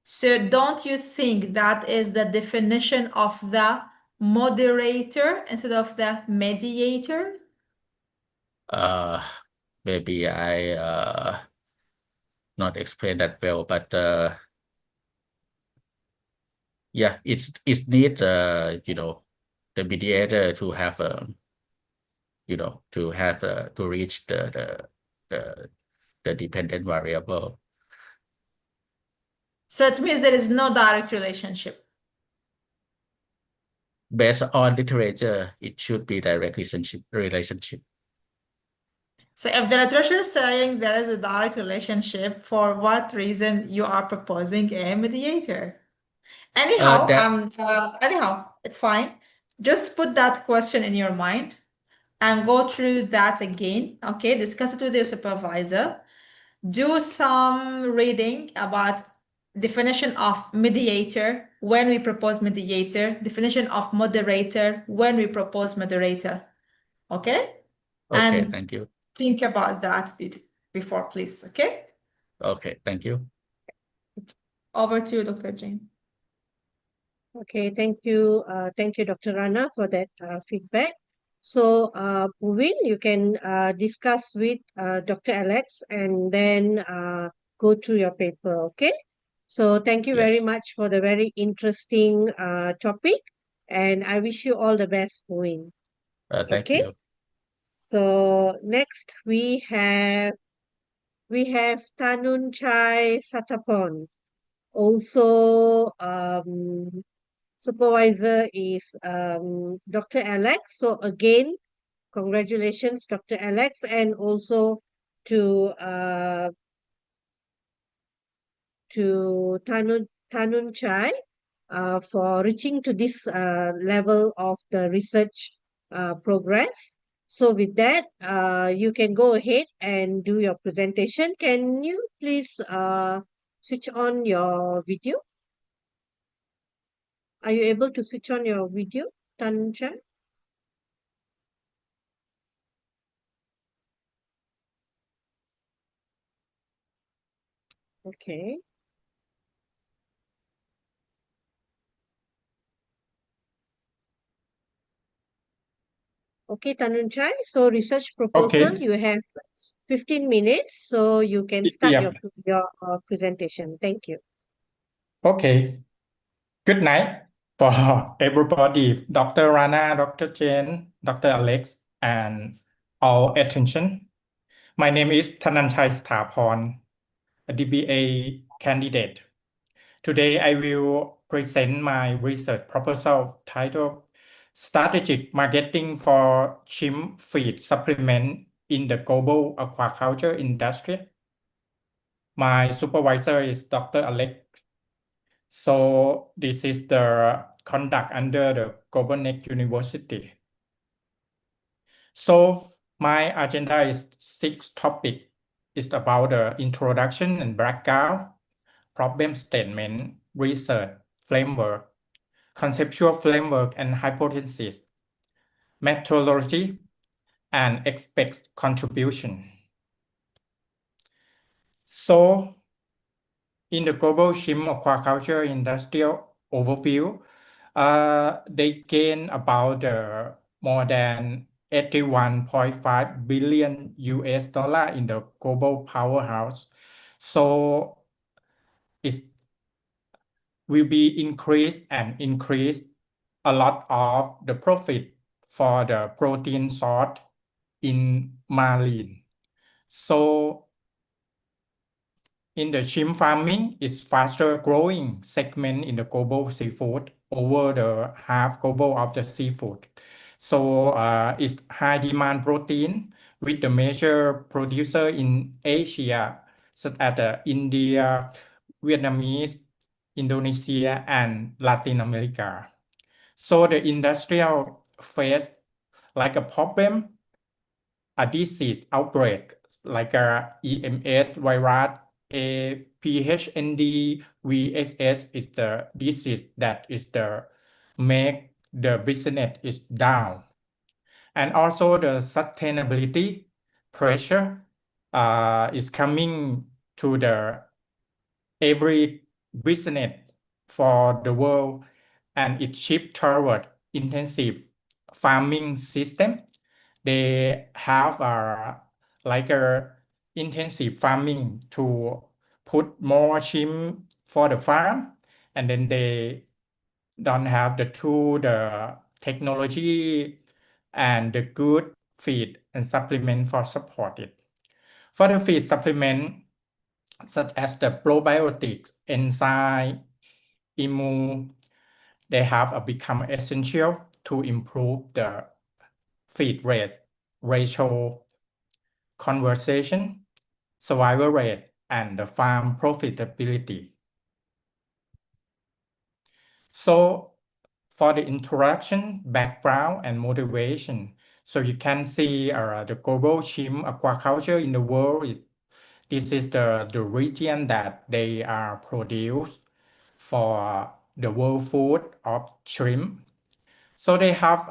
So don't you think that is the definition of the moderator instead of the mediator? Maybe I not explain that well, but yeah, it's need the mediator to have to reach the dependent variable. So it means there is no direct relationship. Based on literature, it should be direct relationship. So if the literature is saying there is a direct relationship, for what reason you are proposing a mediator? Anyhow, it's fine. Just put that question in your mind and go through that again. Okay, discuss it with your supervisor. Do some reading about definition of mediator when we propose mediator, definition of moderator when we propose moderator. Okay? Okay, And thank you. think about that before, please. Okay? Okay, thank you. Over to you, Dr. Jane. Okay, thank you. Thank you, Dr. Rana, for that feedback. So, Bhuvin, you can discuss with Dr. Alex and then go through your paper, okay? So, thank you very Yes. much for the very interesting topic, and I wish you all the best, Bhuvin. Thank Okay? you. So, next we have Tanun Chai Satapon. Also, supervisor is Dr. Alex. So again, congratulations, Dr. Alex, and also to Tanun Chai for reaching to this level of the research progress. So with that, you can go ahead and do your presentation. Can you please switch on your video? Are you able to switch on your video, Tanun Chai? Okay. Okay, Tanun Chai. So research proposal, Okay. you have 15 minutes, so you can start Yeah. your presentation. Thank you. Okay. Good night for everybody, Dr. Rana, Dr. Jane, Dr. Alex, and all attention. My name is Thananchai Sthapon, a DBA candidate. Today, I will present my research proposal titled Strategic Marketing for Chimp Feed Supplement in the Global Aquaculture Industry. My supervisor is Dr. Alex. So this is the conduct under the GlobalNxt University. So my agenda is 6 topics. It's about the introduction and background, problem statement, research framework, conceptual framework and hypothesis, methodology, and expect contribution. So in the global shrimp aquaculture industrial overview, they gain about more than 81.5 billion US dollar in the global powerhouse. So it will be increased a lot of the profit for the protein source in marine. So in the shrimp farming, it's faster growing segment in the global seafood, over the half global of the seafood. So it's high demand protein with the major producer in Asia, such as India, Vietnamese, Indonesia, and Latin America. So the industrial face like a problem, a disease outbreak like a EMS virus, a PHND VSS is the disease that is the make the business is down. And also the sustainability pressure is coming to the every business for the world, and it shift toward intensive farming system. They have like a intensive farming to put more shrimp for the farm, and then they don't have the tool, the technology, and the good feed and supplement for support it. For the feed supplement, such as the probiotics, enzyme, immune, they have become essential to improve the feed rate, ratio, conversion, survival rate, and the farm profitability. So for the introduction, background, and motivation, so you can see the global shrimp aquaculture in the world. This is the region that they are produced for the world food of shrimp. So they have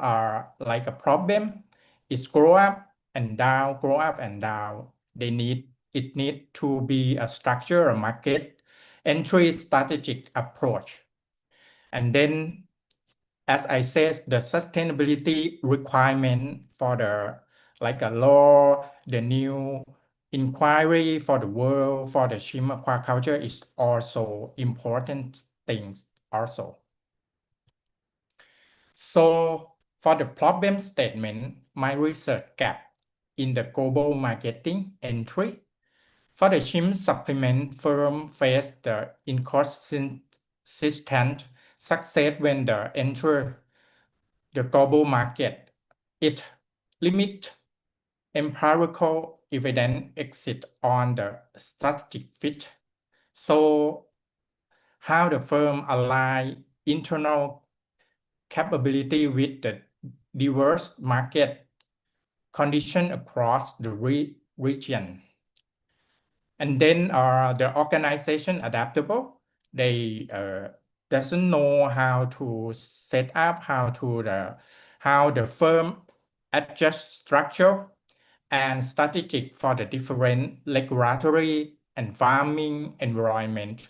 like a problem. It's grow up and down, grow up and down. It need to be a structure, a market entry strategic approach. And then, as I said, the sustainability requirement for the like a law, the new inquiry for the world for the shrimp aquaculture is also important things also. So for the problem statement, my research gap in the global marketing entry. For the shrimp supplement firm face the inconsistent success when they enter the global market. It limit empirical evidence exit on the strategic fit. So how the firm align internal capability with the diverse market condition across the region. And then the organization adaptable. They doesn't know how to set up, how the firm adjust structure and strategic for the different regulatory and farming environment.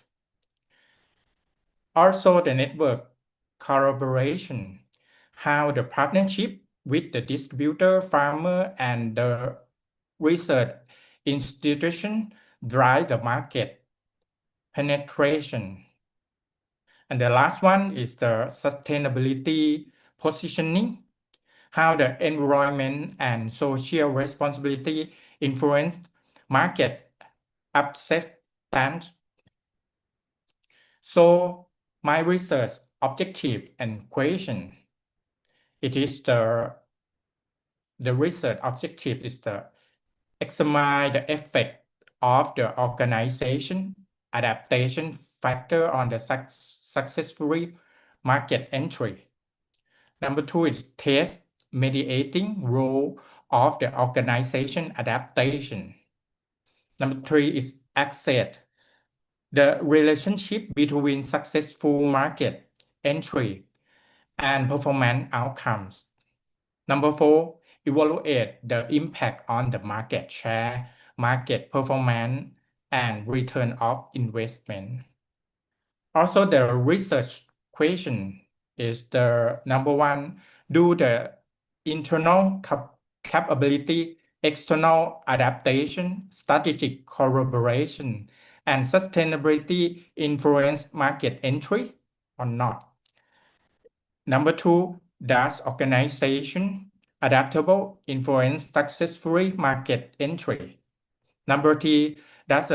Also the network collaboration, how the partnership with the distributor, farmer, and the research institution drive the market penetration. And the last one is the sustainability positioning, how the environment and social responsibility influence market acceptance. So my research objective and question, it is the research objective is to examine the effect of the organization adaptation factor on the successful market entry. Number 2 is test mediating role of the organization adaptation. Number 3 is assess the relationship between successful market entry and performance outcomes. Number 4, evaluate the impact on the market share, market performance, and return of investment. Also, the research question is the number 1, do the internal capability, external adaptation, strategic collaboration, and sustainability influence market entry or not? Number 2, does organization adaptable influence successful market entry? Number 3, does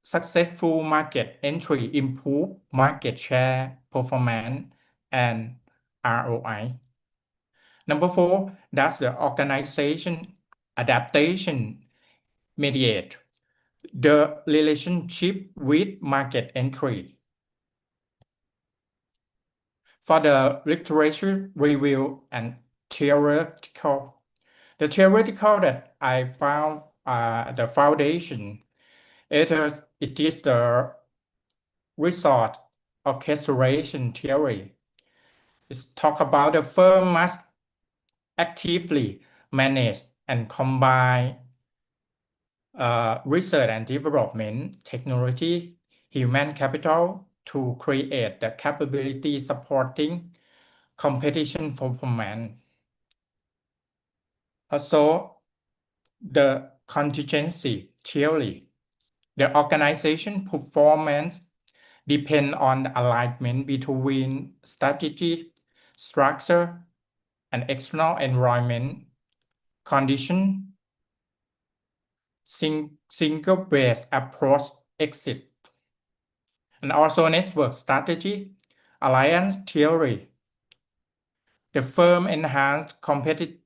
successful market entry improve market share, performance, and ROI? Number 4, does the organization adaptation mediate the relationship with market entry? For the literature review and theoretical, the theoretical that I found the foundation, it is the result orchestration theory. It's talk about the firm must actively manage and combine research and development, technology, human capital to create the capability supporting competition performance. Also, the contingency theory, the organization performance depend on alignment between strategy, structure, and external environment condition. Single-based approach exists. And also network strategy, alliance theory. The firm enhanced competitiveness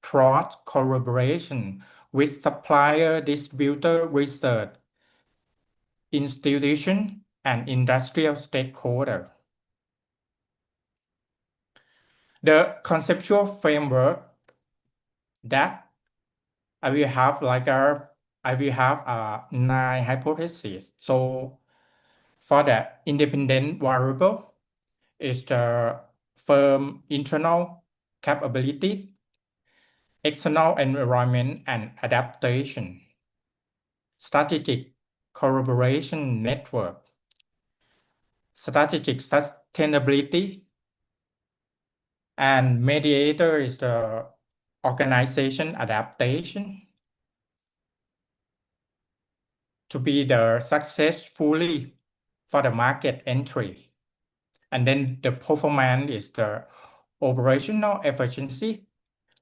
through collaboration with supplier, distributor, research, institution, and industrial stakeholder. The conceptual framework that I will have 9 hypotheses. So for the independent variable is the firm internal capability, external environment and adaptation, strategic collaboration network, strategic sustainability, and mediator is the organization adaptation to be the successfully for the market entry. And then the performance is the operational efficiency,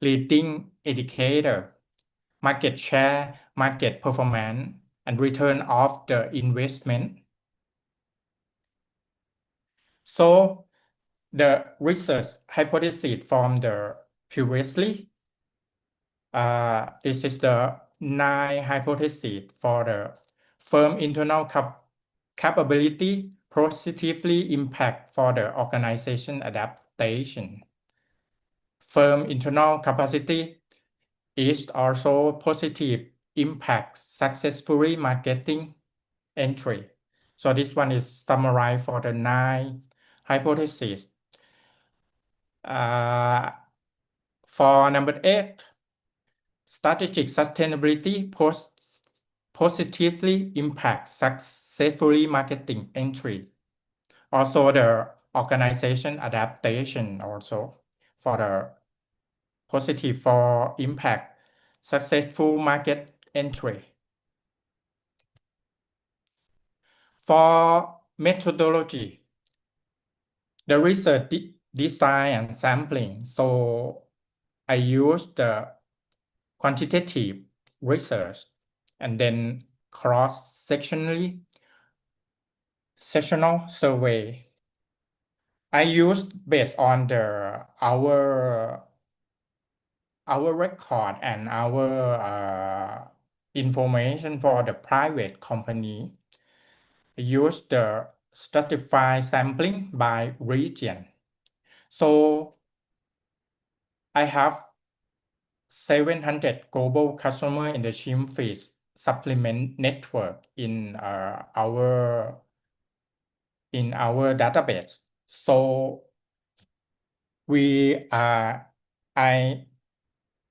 leading indicator, market share, market performance, and return of the investment. So the research hypothesis from the previously, this is the 9 hypotheses for the firm internal capability positively impact for the organization adaptation. Firm internal capacity is also positive impact successfully marketing entry. So this one is summarized for the 9 hypotheses. For number 8, strategic sustainability positively impacts successfully marketing entry. Also the organization adaptation also for the positive for impact, successful market entry. For methodology, the research design and sampling. So I use the quantitative research and then cross-sectionally sectional survey. I used based on our record and our information for the private company. I use the stratified sampling by region. So I have 700 global customers in the shrimp feed supplement network in our database. So I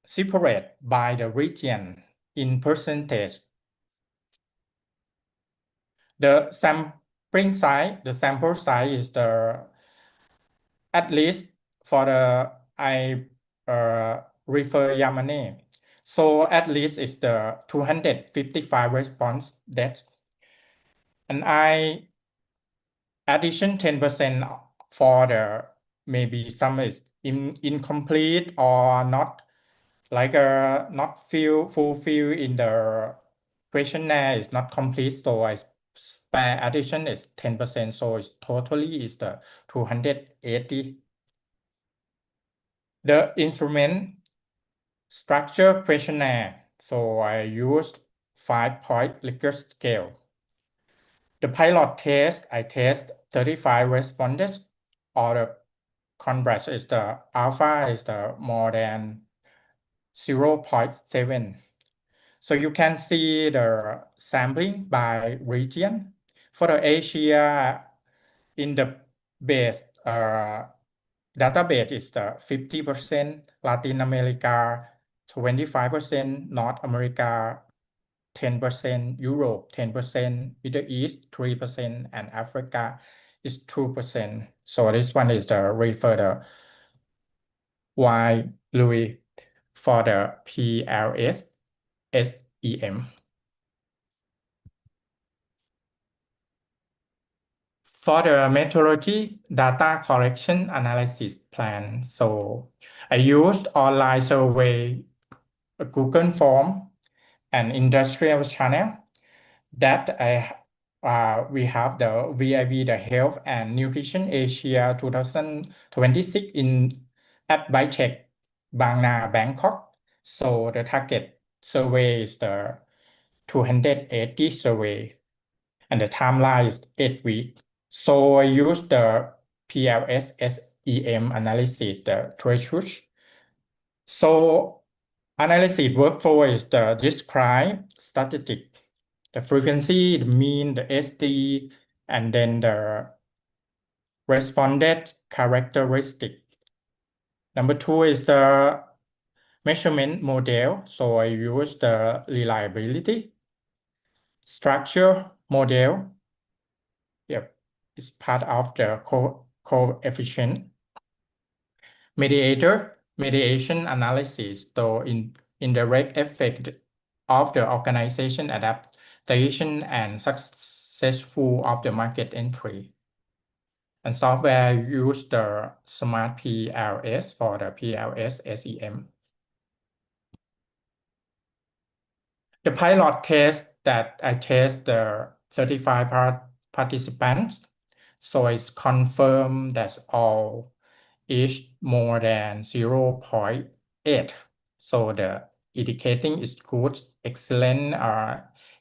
separate by the region in percentage. The sampling size, the sample size is at least for the I refer Yamane. So at least it's the 255 response that, and I addition 10% for the maybe some is incomplete or not like not fulfill in the questionnaire is not complete. So I spare addition is 10%. So it's totally is the 280. The instrument structure questionnaire. So I used 5-point Likert scale. The pilot test, I test 35 respondents, or the contrast is the alpha is the more than 0.7. So you can see the sampling by region. For the Asia, in the base database is the 50%, Latin America 25%, North America 10%, Europe 10%, Middle East 3%, and Africa is 2%. So this one is the refer the Y Louis for the PLS SEM. For the methodology, data collection analysis plan. So I used online survey, a Google form, and industrial channel that we have the VIV, the Health and Nutrition Asia 2026 at Bytech, Bang Na, Bangkok. So the target survey is the 280 survey, and the timeline is 8 weeks. So I use the PLS SEM analysis, the threshold. So analysis workflow is the describe statistic, the frequency, the mean, the SD, and then the responded characteristic. Number 2 is the measurement model. So I use the reliability structure model. Yep, it's part of the coefficient. Mediation analysis, though indirect effect of the organization adaptation and successful of the market entry. And software use the Smart PLS for the PLS SEM. The pilot test that I test the 35 participants. So it's confirmed that all is more than 0.8. So the indicating is good, excellent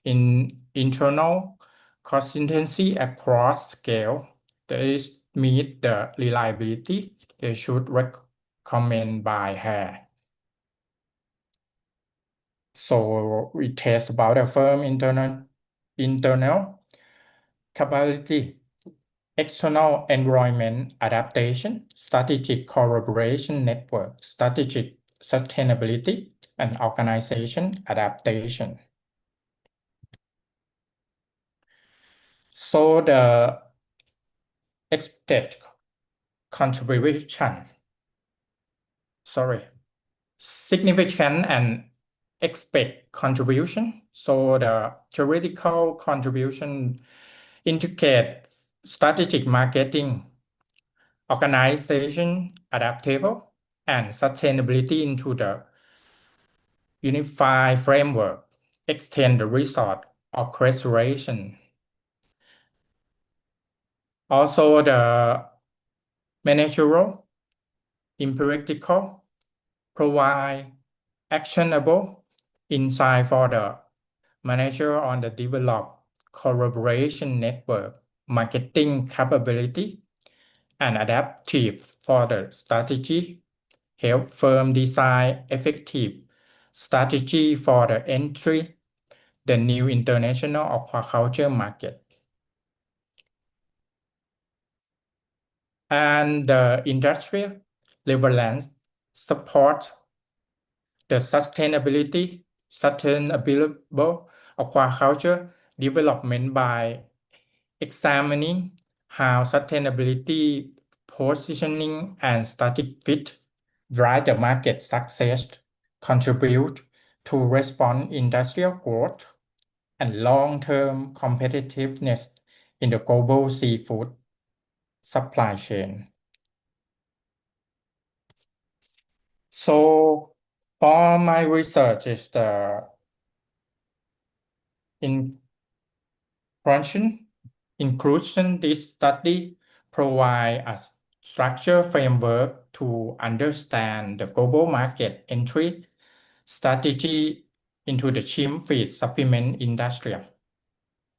in internal consistency across scale. This meet the reliability. They should recommend by her. So we test about the firm internal capability, external environment adaptation, strategic collaboration network, strategic sustainability, and organization adaptation. So the expected contribution, sorry, significant and expect contribution. So the theoretical contribution integrate strategic marketing, organization, adaptable, and sustainability into the unified framework, extend the result orchestration. Also, the managerial, empirical, provide actionable insight for the manager on the develop collaboration network, marketing capability, and adaptive for the strategy, help firm design effective strategy for the entry, the new international aquaculture market. And the industrial relevance support the sustainable aquaculture development by examining how sustainability positioning and strategic fit drive the market success, contribute to respond industrial growth and long-term competitiveness in the global seafood supply chain. So for my research is the inclusion. This study provide a structure framework to understand the global market entry strategy into the shrimp feed supplement industry.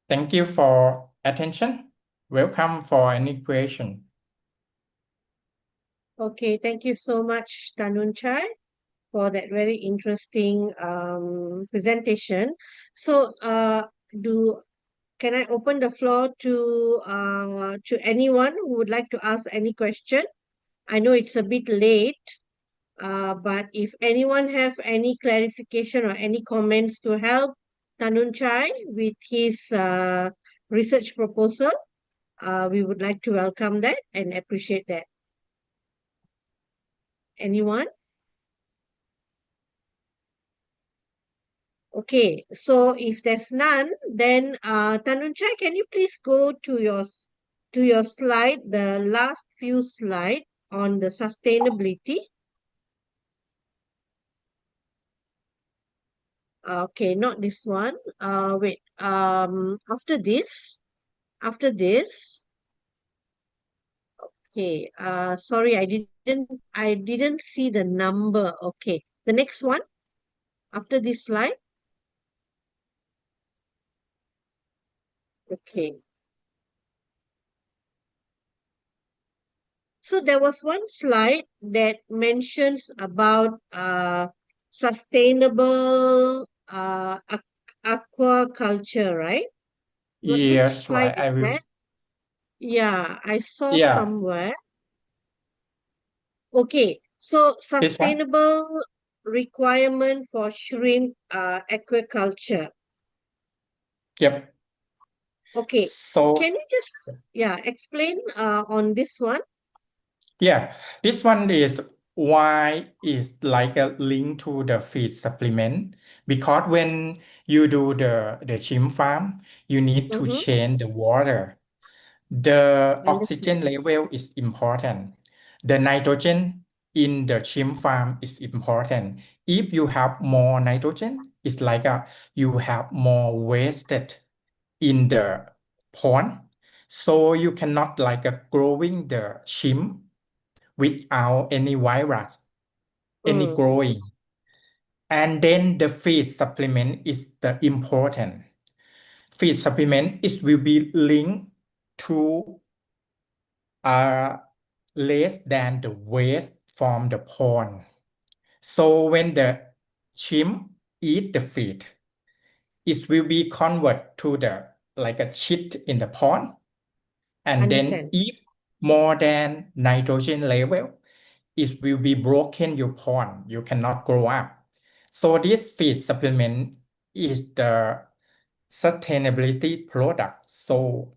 Thank you for attention. Welcome for any question. Okay, thank you so much, Tanunchai, for that very interesting presentation. So, can I open the floor to anyone who would like to ask any question? I know it's a bit late, but if anyone have any clarification or any comments to help Tanunchai with his research proposal, we would like to welcome that and appreciate that. Anyone? Okay, so if there's none, then Tanunchai, can you please go to your slide, the last few slide on the sustainability? Okay, not this one. Wait. After this. Okay. Sorry, I didn't see the number. Okay. The next one after this slide. Okay. So there was one slide that mentions about sustainable aquaculture, right? Which Yes, slide right. is that? Yeah, I saw Yeah, somewhere. Okay, so this one. sustainable requirement for shrimp aquaculture. Yep. Okay, So can you just explain on this one? yeah, this one is why is like a link to the feed supplement, because when you do the shrimp farm, you need to Mm-hmm. change the water. The Understand. oxygen level is important. The nitrogen in the shrimp farm is important. If you have more nitrogen, it's like you have more wasted in the pond. So you cannot like growing the shrimp without any virus, any growing. And then the feed supplement is the important. Feed supplement is will be linked to less than the waste from the pond. So when the shrimp eat the feed, it will be convert to the like a shit in the pond. And then Understand. if more than nitrogen level, it will be broken your pond. You cannot grow up. So this feed supplement is the sustainability product. So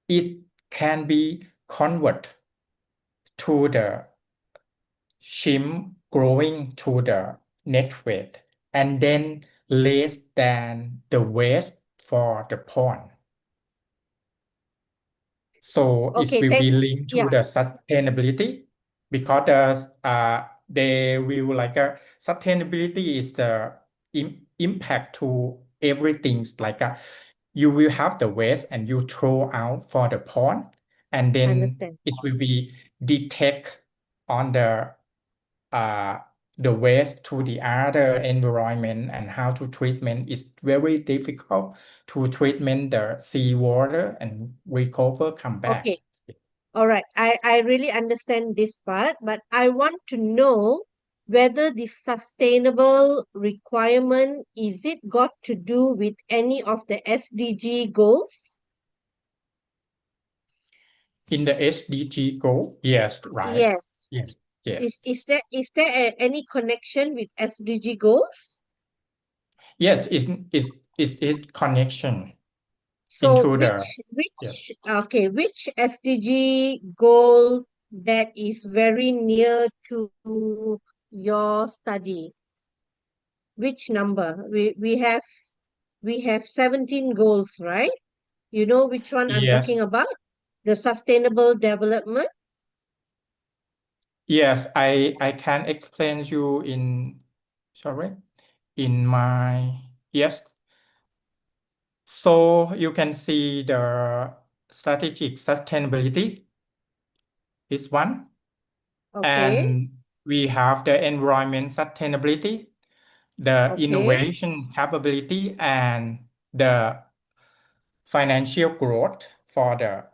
it can be converted to the shrimp growing to the net weight and then less than the waste for the pond. So it Okay, will thank be linked to yeah. the sustainability because they will sustainability is the impact to everything. You will have the waste and you throw out for the pond, and then Understand. it will be detect on uh, the waste to the other environment and how to treatment is very difficult to treatment the seawater and recover come back. Okay. All right. I really understand this part, but I want to know whether the sustainable requirement is it got to do with any of the SDG goals? In the SDG goal, yes, right. Yes. Yes, yes. Is there any connection with SDG goals? Yes, it's connection So into the yes. which SDG goal that is very near to your study? Which number? We have 17 goals, right? You know which one I'm Yes, talking about? The sustainable development. yes, I can explain you sorry, in my yes. So you can see the strategic sustainability is one, Okay, and we have the environment sustainability, the okay, innovation capability, and the financial growth for the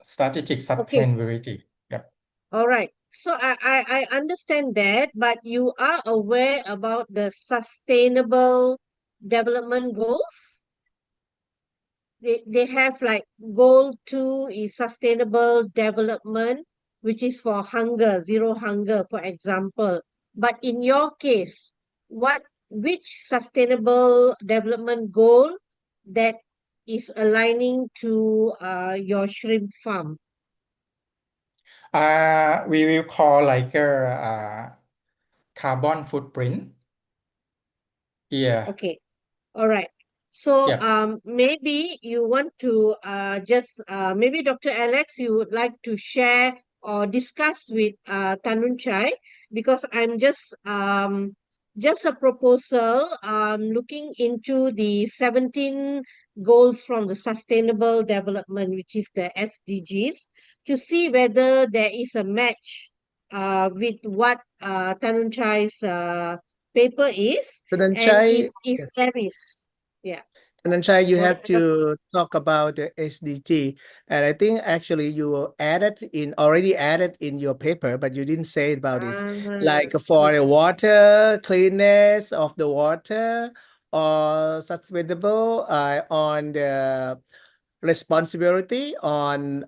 strategic okay. sustainability. Yep. All right. So I understand that, but you are aware about the sustainable development goals? They have like goal 2 is sustainable development, which is for hunger, zero hunger, for example. But in your case, which sustainable development goal that is aligning to your shrimp farm? We will call like a carbon footprint. Yeah. Okay. All right. So Yep. maybe you want to just maybe Dr. Alex, you would like to share or discuss with Tanun Chai, because I'm just a proposal looking into the 17 goals from the sustainable development, which is the SDGs, to see whether there is a match with what Tanun Chai's paper is. So then, And Chai, if yes. there is, yeah, And then, Chai, you go have ahead. to talk about the SDG. And I think actually you already added in your paper, but you didn't say about it. Like for Yeah. the water, cleanness of the water, or sustainable on the responsibility on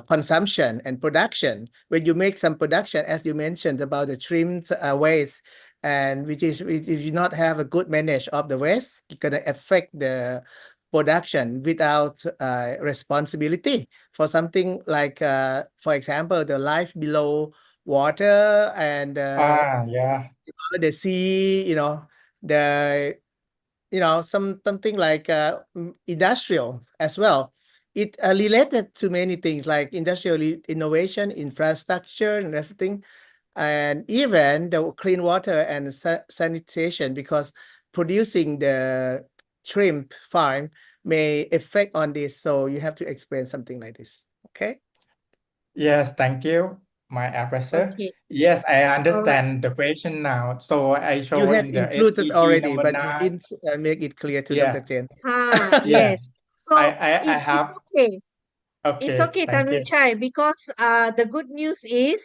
consumption and production. When you make some production, as you mentioned about the trimmed waste, and which is if you not have a good manage of the waste, it's gonna affect the production without responsibility for something like, for example, the life below water and Yeah. the sea, the something like industrial as well. It related to many things like industrial innovation, infrastructure, and everything, and even the clean water and sanitation, because producing the shrimp farm may affect on this. So you have to explain something like this. Okay. Yes, thank you, my advisor. Okay. Yes, I All right. understand the question now. So I You show have in the included SDG already, number but you 9. didn't make it clear to Dr. Yeah. Chen. Yeah. Yes. So I it's have. okay. It's Okay, okay, thank Tanun you. Chai, because the good news is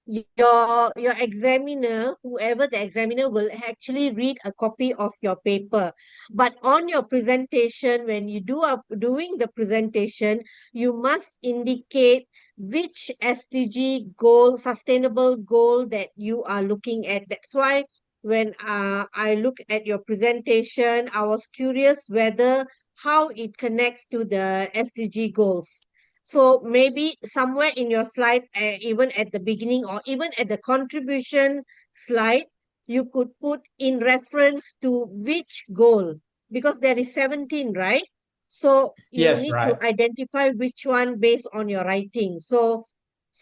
your examiner, whoever the examiner, will actually read a copy of your paper. But on your presentation, when you doing the presentation, you must indicate which SDG goal, sustainable goal that you are looking at. That's why when I look at your presentation, I was curious whether how it connects to the SDG goals. So maybe somewhere in your slide, even at the beginning or even at the contribution slide, you could put in reference to which goal, because there is 17, right? So you Yes, need to right. identify which one based on your writing. So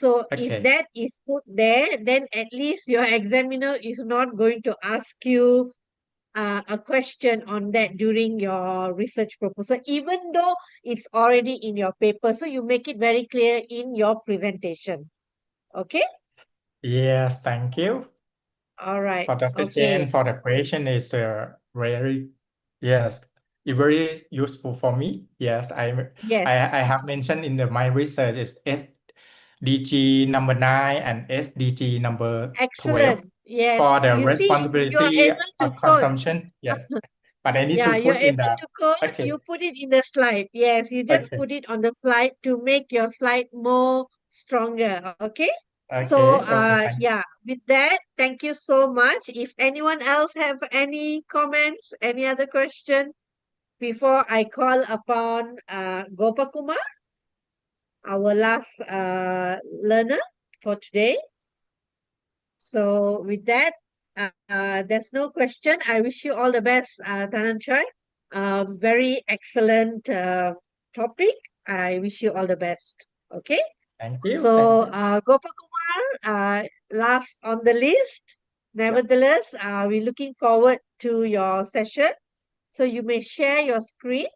if Okay. that is put there, then at least your examiner is not going to ask you a question on that during your research proposal, even though it's already in your paper. So you make it very clear in your presentation. Okay? Yes, thank you All right. for Dr. Okay. Chen for the question. Is very, yes, it's very useful for me. Yes, Yes. I have mentioned in my research is SDG number 9 and SDG number 12 Excellent. Yes. for the You see, you're responsibility able to of code. consumption. Yes, but I need to Yeah, you're put in able the, to code. okay, You put it in the slide. Yes, you just okay, put it on the slide to make your slide more stronger. Okay? So, okay, okay, thank you. yeah, with that, thank you so much. If anyone else have any comments, any other question before I call upon Gopakumar, our last learner for today. So with that, there's no question. I wish you all the best, Tanan Choi. Very excellent topic. I wish you all the best. Okay. Thank you, thank So you. Gopakumar, last on the list. Nevertheless, we're looking forward to your session. So you may share your screen.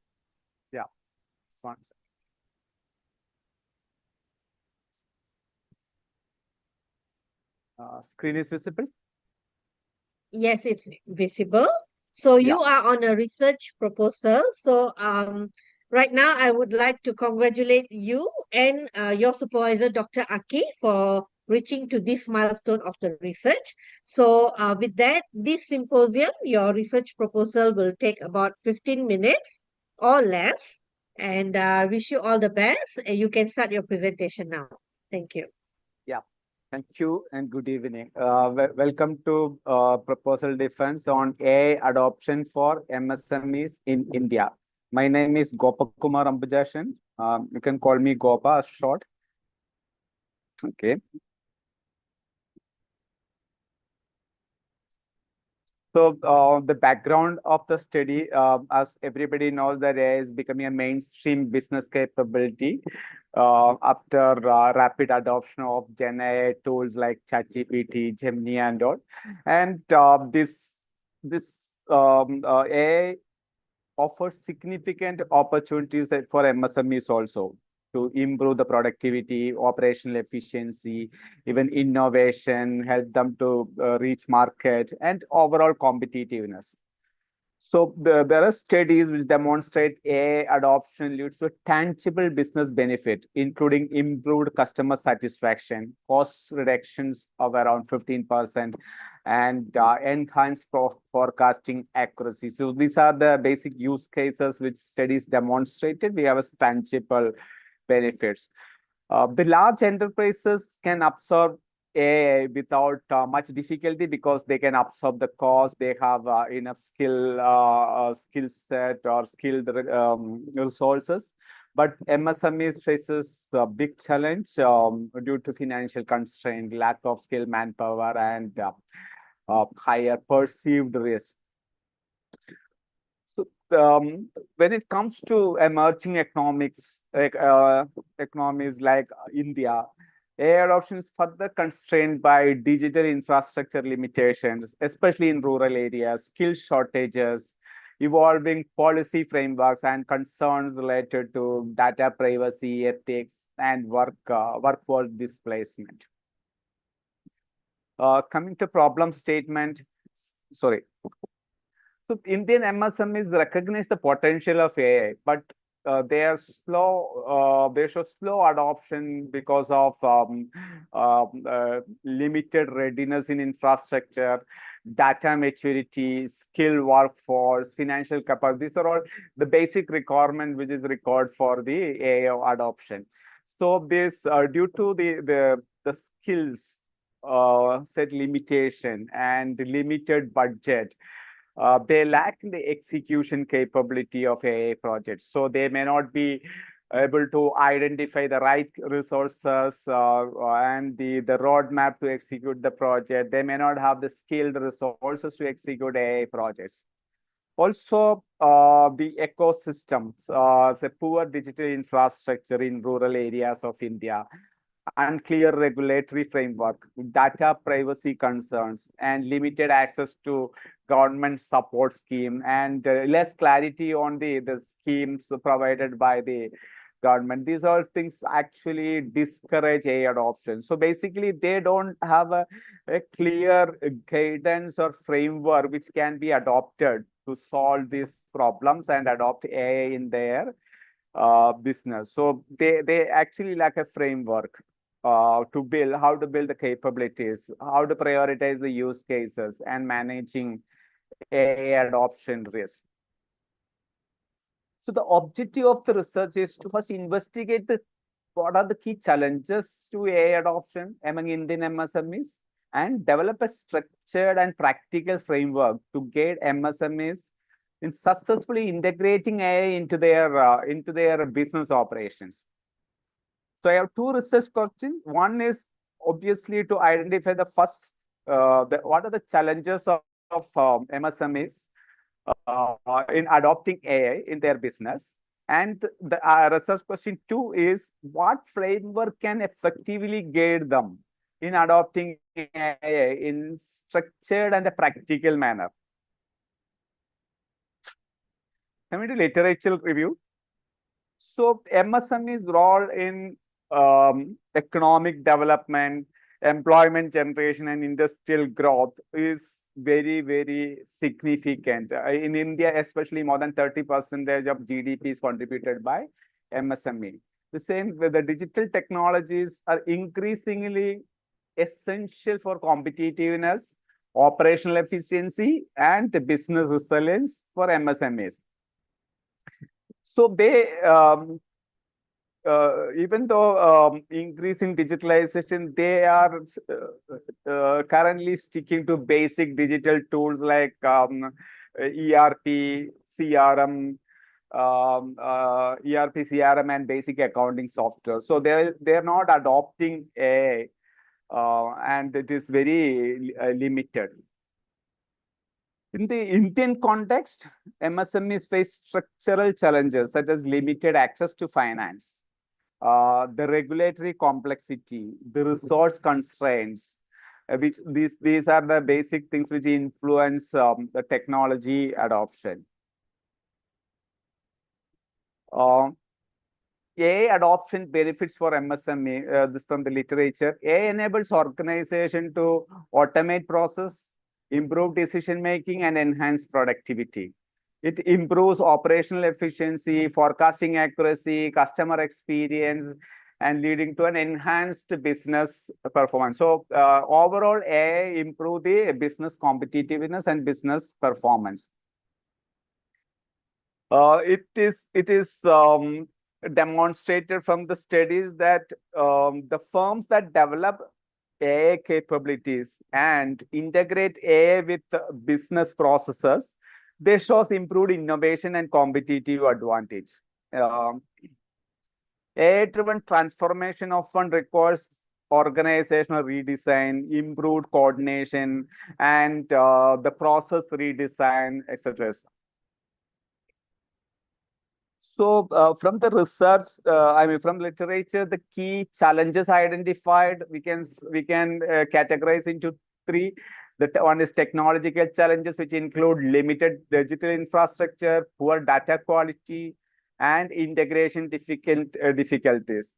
Yeah. One second. Screen is visible? Yes, it's visible. So Yeah. you are on a research proposal. So right now I would like to congratulate you and your supervisor, Dr. Aki, for reaching to this milestone of the research. So with that, this symposium, your research proposal will take about 15 minutes or less. And wish you all the best. You can start your presentation now. Thank you. Yeah. Thank you and good evening. Welcome to Proposal Defense on AI Adoption for MSMEs in India. My name is Gopakumar Ambujashan. You can call me Gopa short. Okay. So the background of the study, as everybody knows, that AI is becoming a mainstream business capability after rapid adoption of Gen AI tools like ChatGPT, Gemini, and all. And this AI offers significant opportunities for MSMEs also to improve the productivity, operational efficiency, even innovation, help them to reach market and overall competitiveness. So there are studies which demonstrate AI adoption leads to tangible business benefit, including improved customer satisfaction, cost reductions of around 15%, and enhanced forecasting accuracy. So these are the basic use cases which studies demonstrated. We have a tangible benefits. The large enterprises can absorb AI without much difficulty because they can absorb the cost. They have enough skill set or skilled resources. But MSMEs faces a big challenge due to financial constraint, lack of skilled manpower, and higher perceived risk. So when it comes to emerging economies like India, AI adoption is further constrained by digital infrastructure limitations, especially in rural areas, skill shortages, evolving policy frameworks, and concerns related to data privacy, ethics, and workforce displacement. Coming to problem statement, sorry. So Indian MSMEs recognize the potential of AI, but they are slow. They show slow adoption because of limited readiness in infrastructure, data maturity, skilled workforce, financial capacity. These are all the basic requirement which is required for the AI adoption. So this due to the skills set limitation and limited budget. They lack the execution capability of AI projects. So they may not be able to identify the right resources and the roadmap to execute the project. They may not have the skilled resources to execute AI projects. Also, the ecosystems, the poor digital infrastructure in rural areas of India, unclear regulatory framework, data privacy concerns, and limited access to government support scheme, and less clarity on the schemes provided by the government. These all things actually discourage AI adoption. So basically, they don't have a clear guidance or framework which can be adopted to solve these problems and adopt AI in their business. So they actually lack a framework to build, how to build the capabilities, how to prioritize the use cases, and managing AI adoption risk. So the objective of the research is to first investigate what are the key challenges to AI adoption among Indian MSMEs, and develop a structured and practical framework to guide MSMEs in successfully integrating AI into their business operations. So I have two research questions. One is obviously to identify the first, what are the challenges of MSMEs in adopting AI in their business. And the research question 2 is, what framework can effectively guide them in adopting AI in structured and a practical manner? Coming to literature review. So MSME's role in economic development, employment generation, and industrial growth is very, very significant. In India, especially, more than 30% of GDP is contributed by MSME. The same with the digital technologies are increasingly essential for competitiveness, operational efficiency, and business resilience for MSMEs. So they even though increasing digitalization, they are currently sticking to basic digital tools like ERP, CRM, ERP, CRM, and basic accounting software. So they're not adopting AI, and it is very limited. In the Indian context, MSMEs face structural challenges such as limited access to finance, the regulatory complexity, the resource constraints, which these are the basic things which influence the technology adoption. AI adoption benefits for MSME, this from the literature. AI enables organization to automate process, improve decision making, and enhance productivity. It improves operational efficiency, forecasting accuracy, customer experience, and leading to an enhanced business performance. So overall, AI improve the business competitiveness and business performance. It is demonstrated from the studies that the firms that develop AI capabilities and integrate AI with business processes, they shows improved innovation and competitive advantage. AI-driven transformation often requires organizational redesign, improved coordination, and the process redesign, etc. So from the research, from literature, the key challenges identified, we can categorize into three. The one is technological challenges, which include limited digital infrastructure, poor data quality, and integration difficulties.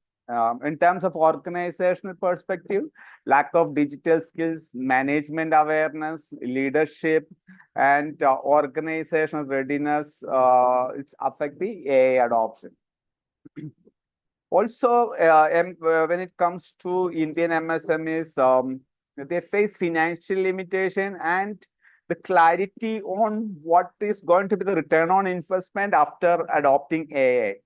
In terms of organizational perspective, lack of digital skills, management awareness, leadership, and organizational readiness, which affect the AI adoption. Also, when it comes to Indian MSMEs, they face financial limitation and the clarity on what is going to be the return on investment after adopting AI.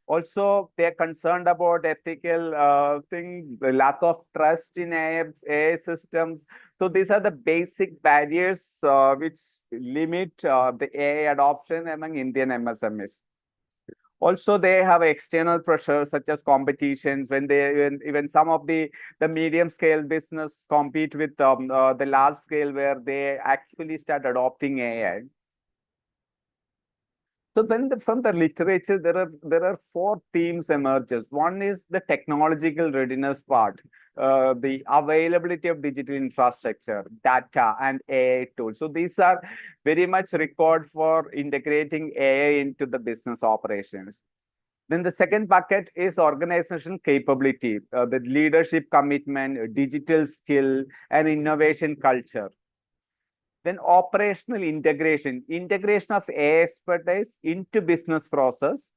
Also, they're concerned about ethical thing, the lack of trust in AI systems. So these are the basic barriers which limit the AI adoption among Indian MSMEs. Also, they have external pressures such as competitions when they even some of the medium scale business compete with the large scale where they actually start adopting AI. So from the literature, there are four themes emerges. One is the technological readiness part, the availability of digital infrastructure, data, and AI tools. So these are very much required for integrating AI into the business operations. Then the second bucket is organization capability, the leadership commitment, digital skill, and innovation culture. Then operational integration of AI expertise into business process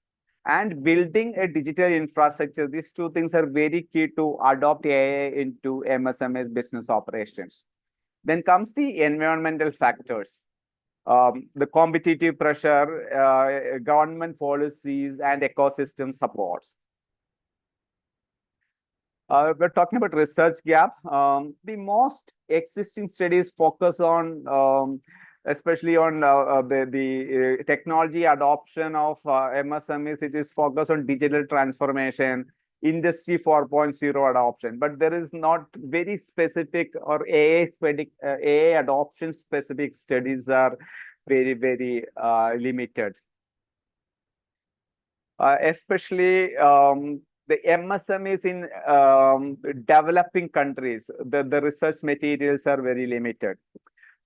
and building a digital infrastructure. These two things are very key to adopt AI into MSME's business operations. Then comes the environmental factors, the competitive pressure, government policies, and ecosystem supports. We're talking about research gap. The most existing studies focus on, especially on the technology adoption of MSMEs. It is focused on digital transformation, Industry 4.0 adoption, but there is not very specific or AI adoption specific studies are very, very limited. Especially the MSMEs in developing countries, the research materials are very limited.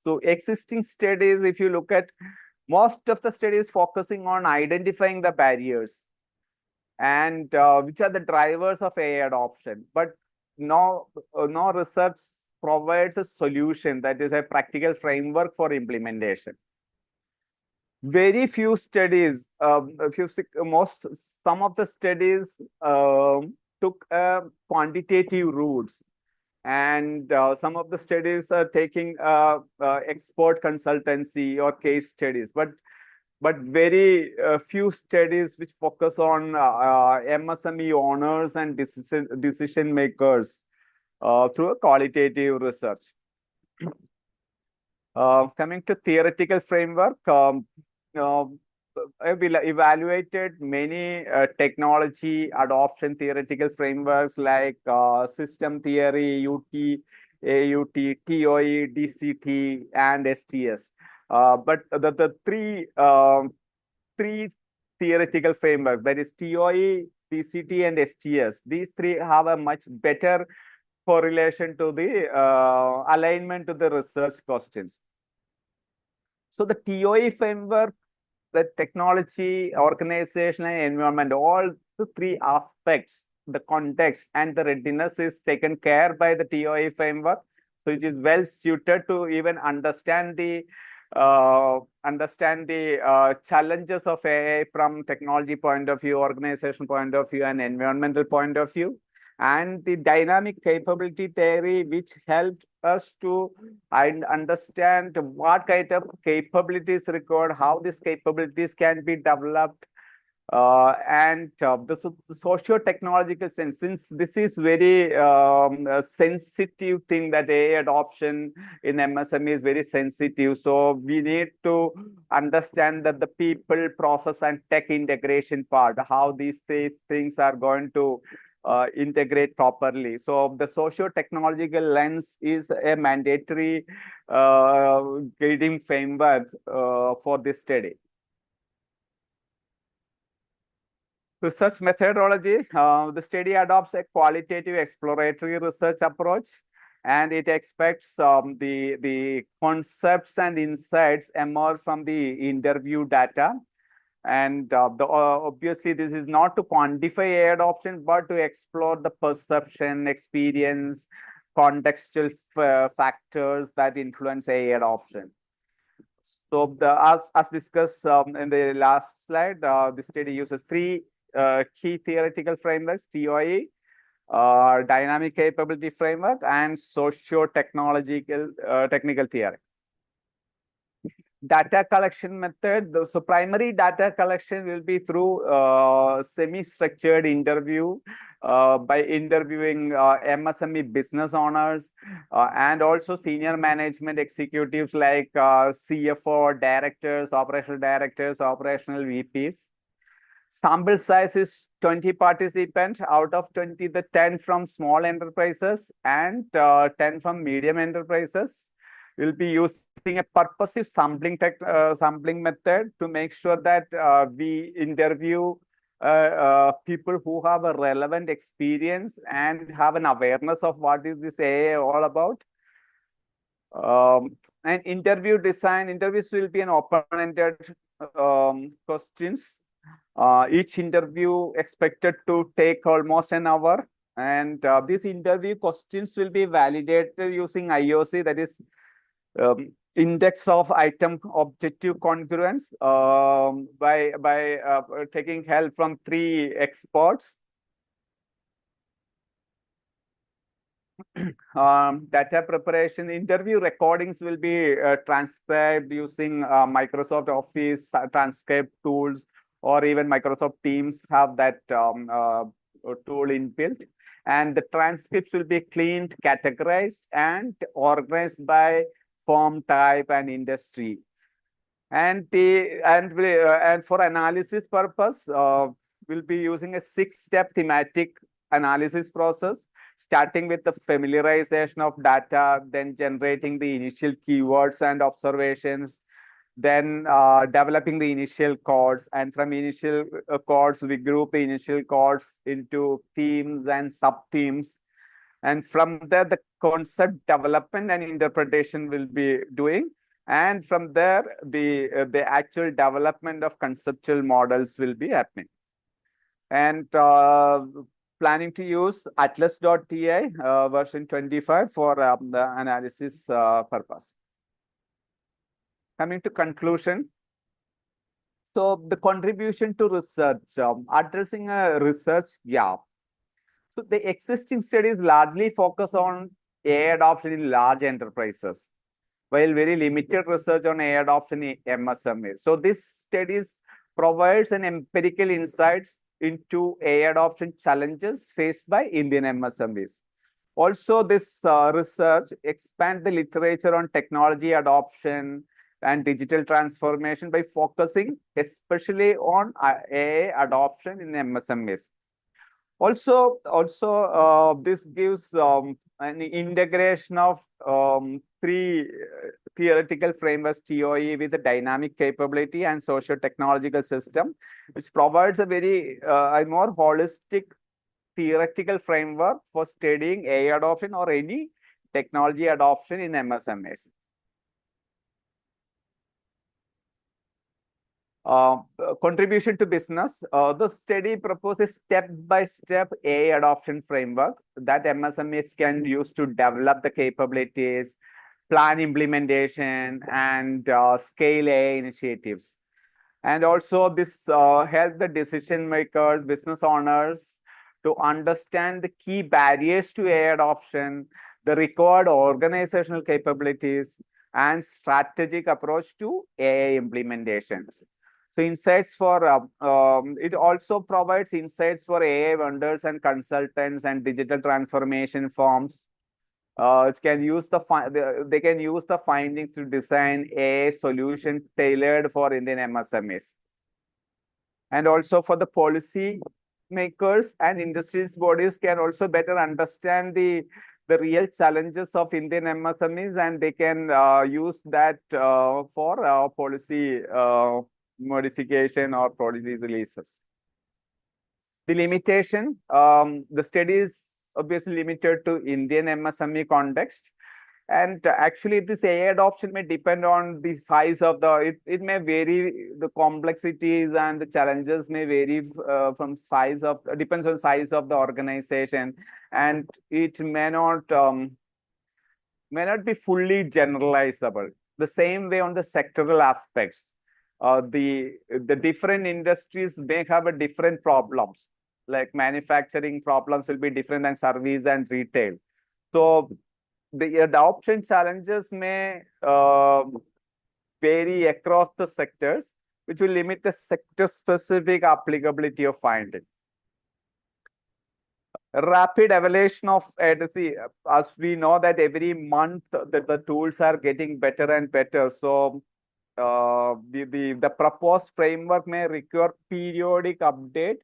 So existing studies, if you look at most of the studies focusing on identifying the barriers and which are the drivers of AI adoption, but no research provides a solution that is a practical framework for implementation. Very few studies, some of the studies took quantitative routes, and some of the studies are taking expert consultancy or case studies, but very few studies which focus on MSME owners and decision makers through a qualitative research. Coming to theoretical framework, we evaluated many technology adoption theoretical frameworks like system theory, UT, AUT, TOE, DCT, and STS. But the three theoretical frameworks, that is TOE, DCT, and STS, these three have a much better correlation to the alignment to the research questions. So the TOE framework, the technology, organization, and environment, all the three aspects, the context and the readiness is taken care by the TOE framework. So it is well suited to even understand the challenges of AI from technology point of view, organization point of view, and environmental point of view. And the dynamic capability theory, which helped us to understand what kind of capabilities required, how these capabilities can be developed, and the socio-technological sense, since this is very sensitive thing, that AI adoption in MSME is very sensitive. So we need to understand that the people, process, and tech integration part, how these things are going to integrate properly. So the socio-technological lens is a mandatory guiding framework for this study. Research methodology, the study adopts a qualitative exploratory research approach, and it expects the concepts and insights emerge from the interview data. And obviously, this is not to quantify AI adoption, but to explore the perception, experience, contextual factors that influence AI adoption. So as discussed in the last slide, the study uses three key theoretical frameworks: TOE, dynamic capability framework, and socio-technological technical theory. Data collection method. So primary data collection will be through semi-structured interview by interviewing MSME business owners and also senior management executives like CFO, directors, operational VPs. Sample size is 20 participants. Out of 20, the 10 from small enterprises and 10 from medium enterprises. We'll be using a purposive sampling method to make sure that we interview people who have a relevant experience and have an awareness of what is this AA all about. And interview design, interviews will be an open-ended questions. Each interview expected to take almost an hour. And these interview questions will be validated using IOC, that is index of item objective congruence, by taking help from 3 experts. Data preparation, interview recordings will be transcribed using Microsoft Office transcribe tools, or even Microsoft Teams have that tool inbuilt. And the transcripts will be cleaned, categorized, and organized by firm type and industry. And for analysis purpose, we'll be using a 6-step thematic analysis process, starting with the familiarization of data, then generating the initial keywords and observations, then developing the initial codes, and from initial codes, we group the initial codes into themes and sub-themes. And from there, the concept development and interpretation will be doing. And from there, the actual development of conceptual models will be happening. And planning to use atlas.ti version 25 for the analysis purpose. Coming to conclusion. So the contribution to research, addressing a research gap. So the existing studies largely focus on AI adoption in large enterprises, while very limited research on AI adoption in MSMEs. So this studies provides an empirical insights into AI adoption challenges faced by Indian MSMEs. Also, this research expands the literature on technology adoption and digital transformation by focusing especially on AI adoption in MSMEs. Also, this gives an integration of 3 theoretical frameworks, TOE, with a dynamic capability and socio-technological system, which provides a very a more holistic theoretical framework for studying AI adoption or any technology adoption in MSMEs. Contribution to business. The study proposes step-by-step AI adoption framework that MSMEs can use to develop the capabilities, plan implementation, and scale AI initiatives. And also this help the decision makers, business owners to understand the key barriers to AI adoption, the required organizational capabilities, and strategic approach to AI implementations. So insights for, it also provides insights for AI vendors and consultants and digital transformation firms. It can use they can use the findings to design a solution tailored for Indian MSMEs. And also for the policy makers and industries bodies can also better understand the real challenges of Indian MSMEs, and they can use that for policy modification or policy releases. The limitation, the study is obviously limited to Indian MSME context. And actually, this AI adoption may depend on the size of it may vary, the complexities and the challenges may vary from depends on size of the organization. And it may not be fully generalizable. The same way on the sectoral aspects. The different industries may have a different problems, like manufacturing problems will be different than service and retail. So the adoption challenges may vary across the sectors, which will limit the sector-specific applicability of finding. Rapid evaluation of ADC, as we know that every month the tools are getting better and better. So the proposed framework may require periodic update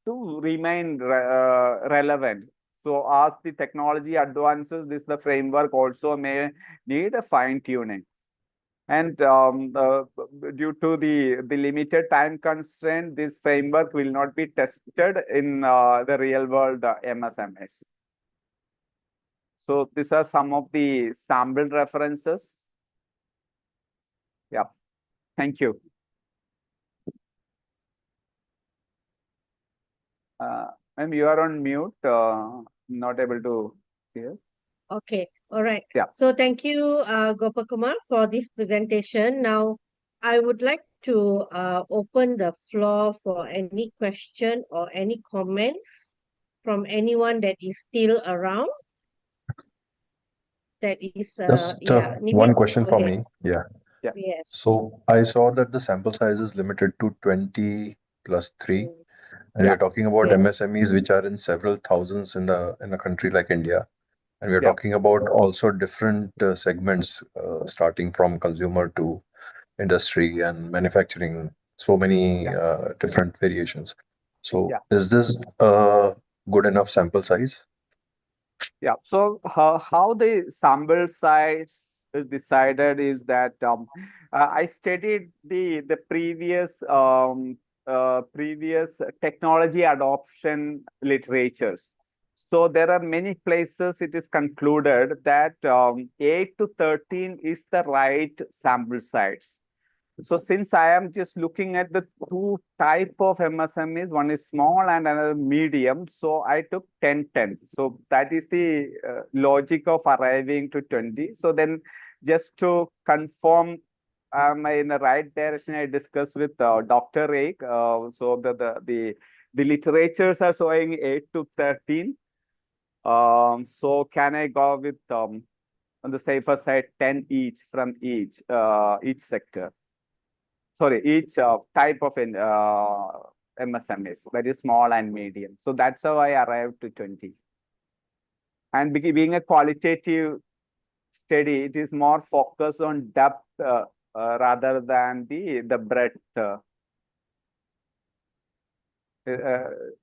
to remain relevant. So as the technology advances, the framework also may need a fine tuning. And due to the limited time constraint, this framework will not be tested in the real world MSMEs. So these are some of the sample references. Yeah, thank you. Ma'am, you are on mute, not able to hear. Okay, all right. Yeah. So thank you, Gopakumar, for this presentation. Now, I would like to open the floor for any question or any comments from anyone that is still around. That is, Just yeah, one Nimit, question go for ahead. me. Yeah. Yes. So I saw that the sample size is limited to 20 plus 3. Mm. And Yeah. we're talking about Yeah. MSMEs which are in several thousands in a country like India. And we're Yeah. talking about also different segments, starting from consumer to industry and manufacturing, so many different variations. So Yeah. is this a good enough sample size? Yeah. So how the sample size is decided is that I studied the previous previous technology adoption literatures. So there are many places it is concluded that 8 to 13 is the right sample size. So since I am just looking at the two type of MSMEs, one is small and another medium, so I took 10-10. So that is the logic of arriving to 20. So then just to confirm in the right direction, I discussed with Dr. Rake. So the literatures are showing 8 to 13. So can I go with on the safer side 10 each from each sector? Sorry, each type of MSMEs, very small and medium. So that's how I arrived to 20. And being a qualitative study, it is more focused on depth rather than the breadth.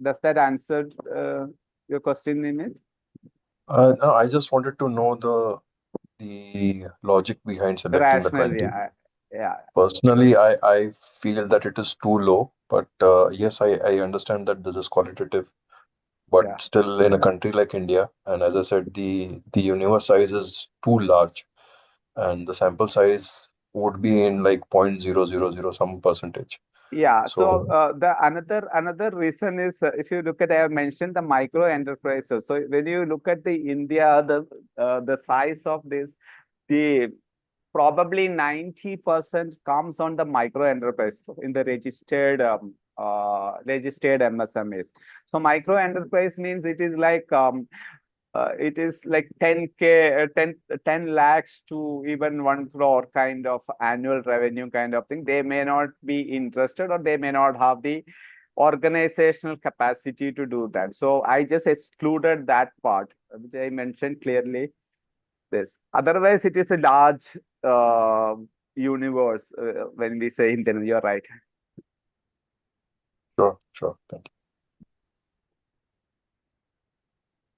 Does that answer your question, Nimit? No, I just wanted to know the logic behind selecting the Rationally, 20. yeah. Personally, I feel that it is too low, but yes, I understand that this is qualitative. But Yeah. still, in a country like India, and as I said, the universe size is too large, and the sample size would be in like 0.000 some percentage. Yeah. So So the another reason is if you look at, I have mentioned the micro enterprises. So when you look at the India, the size of this, the probably 90% comes on the micro enterprise in the registered registered MSMEs. So micro enterprise means it is like 10K, 10 lakhs to even 1 crore kind of annual revenue kind of thing. They may not be interested or they may not have the organizational capacity to do that. So I just excluded that part, which I mentioned clearly. This. Otherwise, it is a large universe when we say Indian. You're right. sure. Thank you.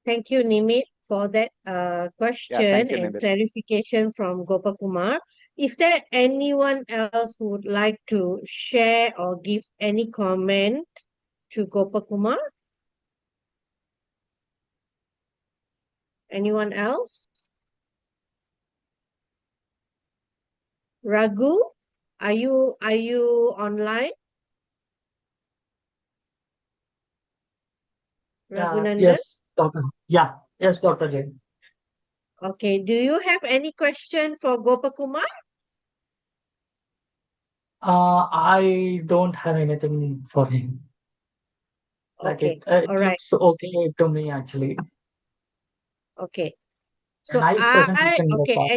Thank you, Nimit, for that Yeah, question thank you, and Nimit. clarification from Gopakumar. Is there anyone else who would like to share or give any comment to Gopakumar? Anyone else? Raghu, are you online? Raghunandan? Yes, Doctor. Yeah, yes, Dr. Jain. Okay, do you have any question for Gopakumar? I don't have anything for him. Like Okay, it all right. looks okay to me actually. Okay. A So nice presentation in the okay, past.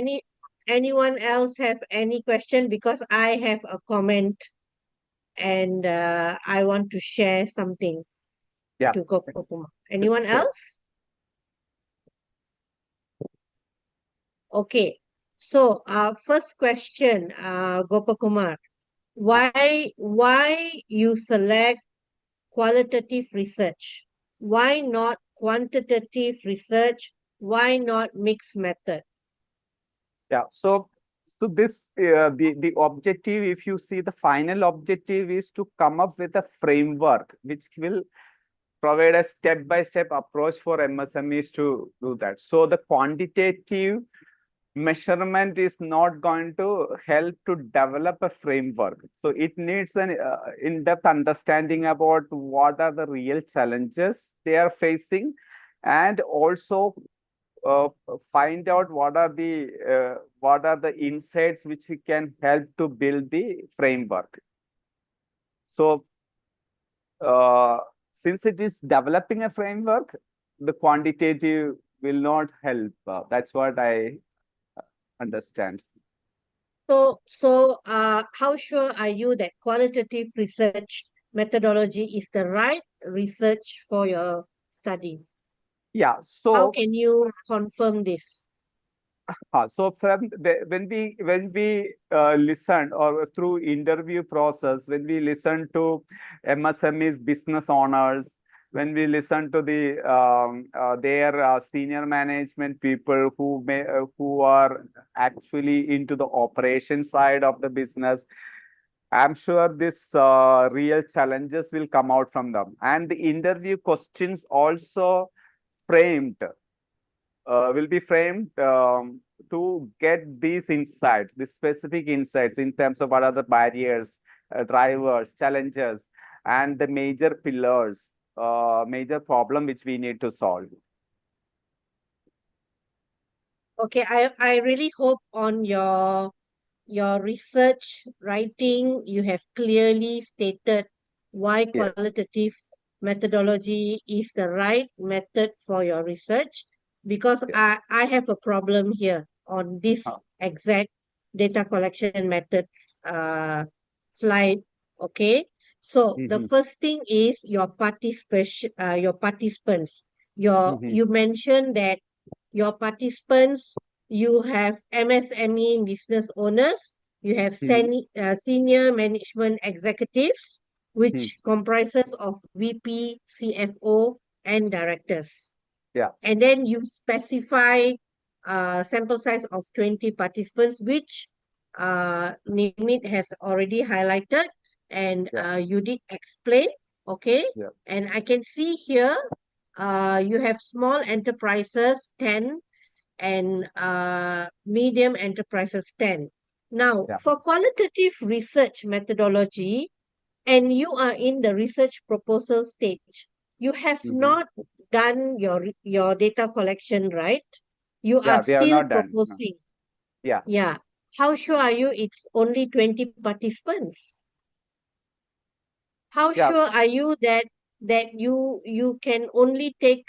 anyone else have any question? Because I have a comment and I want to share something Yeah, to Gopakumar. Anyone sure. else? Okay. So, first question, Gopakumar, why you select qualitative research? Why not quantitative research? Why not mixed method? Yeah. So this the objective, if you see, the final objective is to come up with a framework which will provide a step-by-step approach for MSMEs to do that. So the quantitative measurement is not going to help to develop a framework. So it needs an in-depth understanding about what are the real challenges they are facing, and also uh, find out what are the insights which we can help to build the framework. So uh, since it is developing a framework, the quantitative will not help. That's what I understand. So, how sure are you that qualitative research methodology is the right research for your study? Yeah. How So can you confirm this? So when we listen, or through interview process, when we listen to MSMEs business owners, when we listen to their senior management people who are actually into the operation side of the business, I'm sure this real challenges will come out from them, and the interview questions also framed will be framed to get these insights, these specific insights in terms of what are the barriers, drivers, challenges, and the major pillars, major problem which we need to solve. Okay, I really hope on your research writing, you have clearly stated why Yes. qualitative methodology is the right method for your research, because Yes. I have a problem here on this exact data collection methods slide. Okay, so the Mhm. first thing is your participants. Mhm. You mentioned that your participants, you have MSME business owners, you have Mhm. senior management executives, Mhm. which comprises of VP, CFO, and directors. Yeah. And then you specify sample size of 20 participants, which Nimit has already highlighted, and Yeah. you did explain. Okay, Yeah. and I can see here you have small enterprises 10 and medium enterprises 10. Now, Yeah. for qualitative research methodology, and you are in the research proposal stage, you have Mhm. not done your data collection, right? You Yeah. are We have still not done. proposing. Yeah. Yeah. How sure are you it's only 20 participants? How Yeah. sure are you that you can only take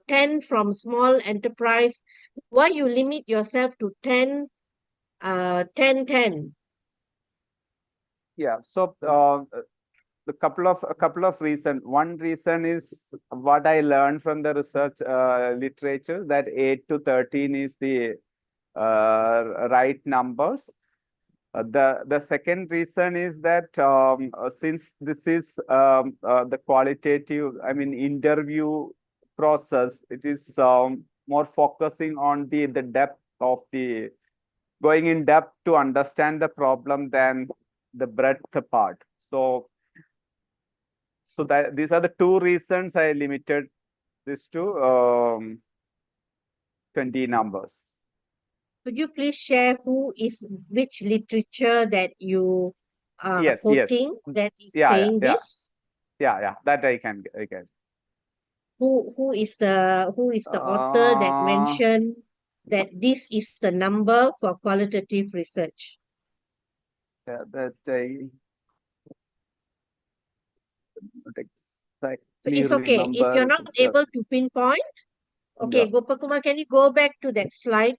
10 from small enterprise? Why you limit yourself to 10 10 10? Yeah. So a couple of reasons. One reason is what I learned from the research literature, that 8 to 13 is the right numbers. The second reason is that since this is the qualitative, I mean, interview process, it is more focusing on the depth of the going in depth to understand the problem than the breadth part. So that these are the two reasons I limited this to 20 numbers. Could you please share which literature that you are Yes, yes. quoting that is Yeah, yeah, saying yeah. this? Yeah. That I can. Who is the author that Uh, mentioned that this is the number for qualitative research? yeah, that I not So exactly it's okay. If you're remember. not able to pinpoint, Yeah. okay, Gopakuma, can you go back to that slide?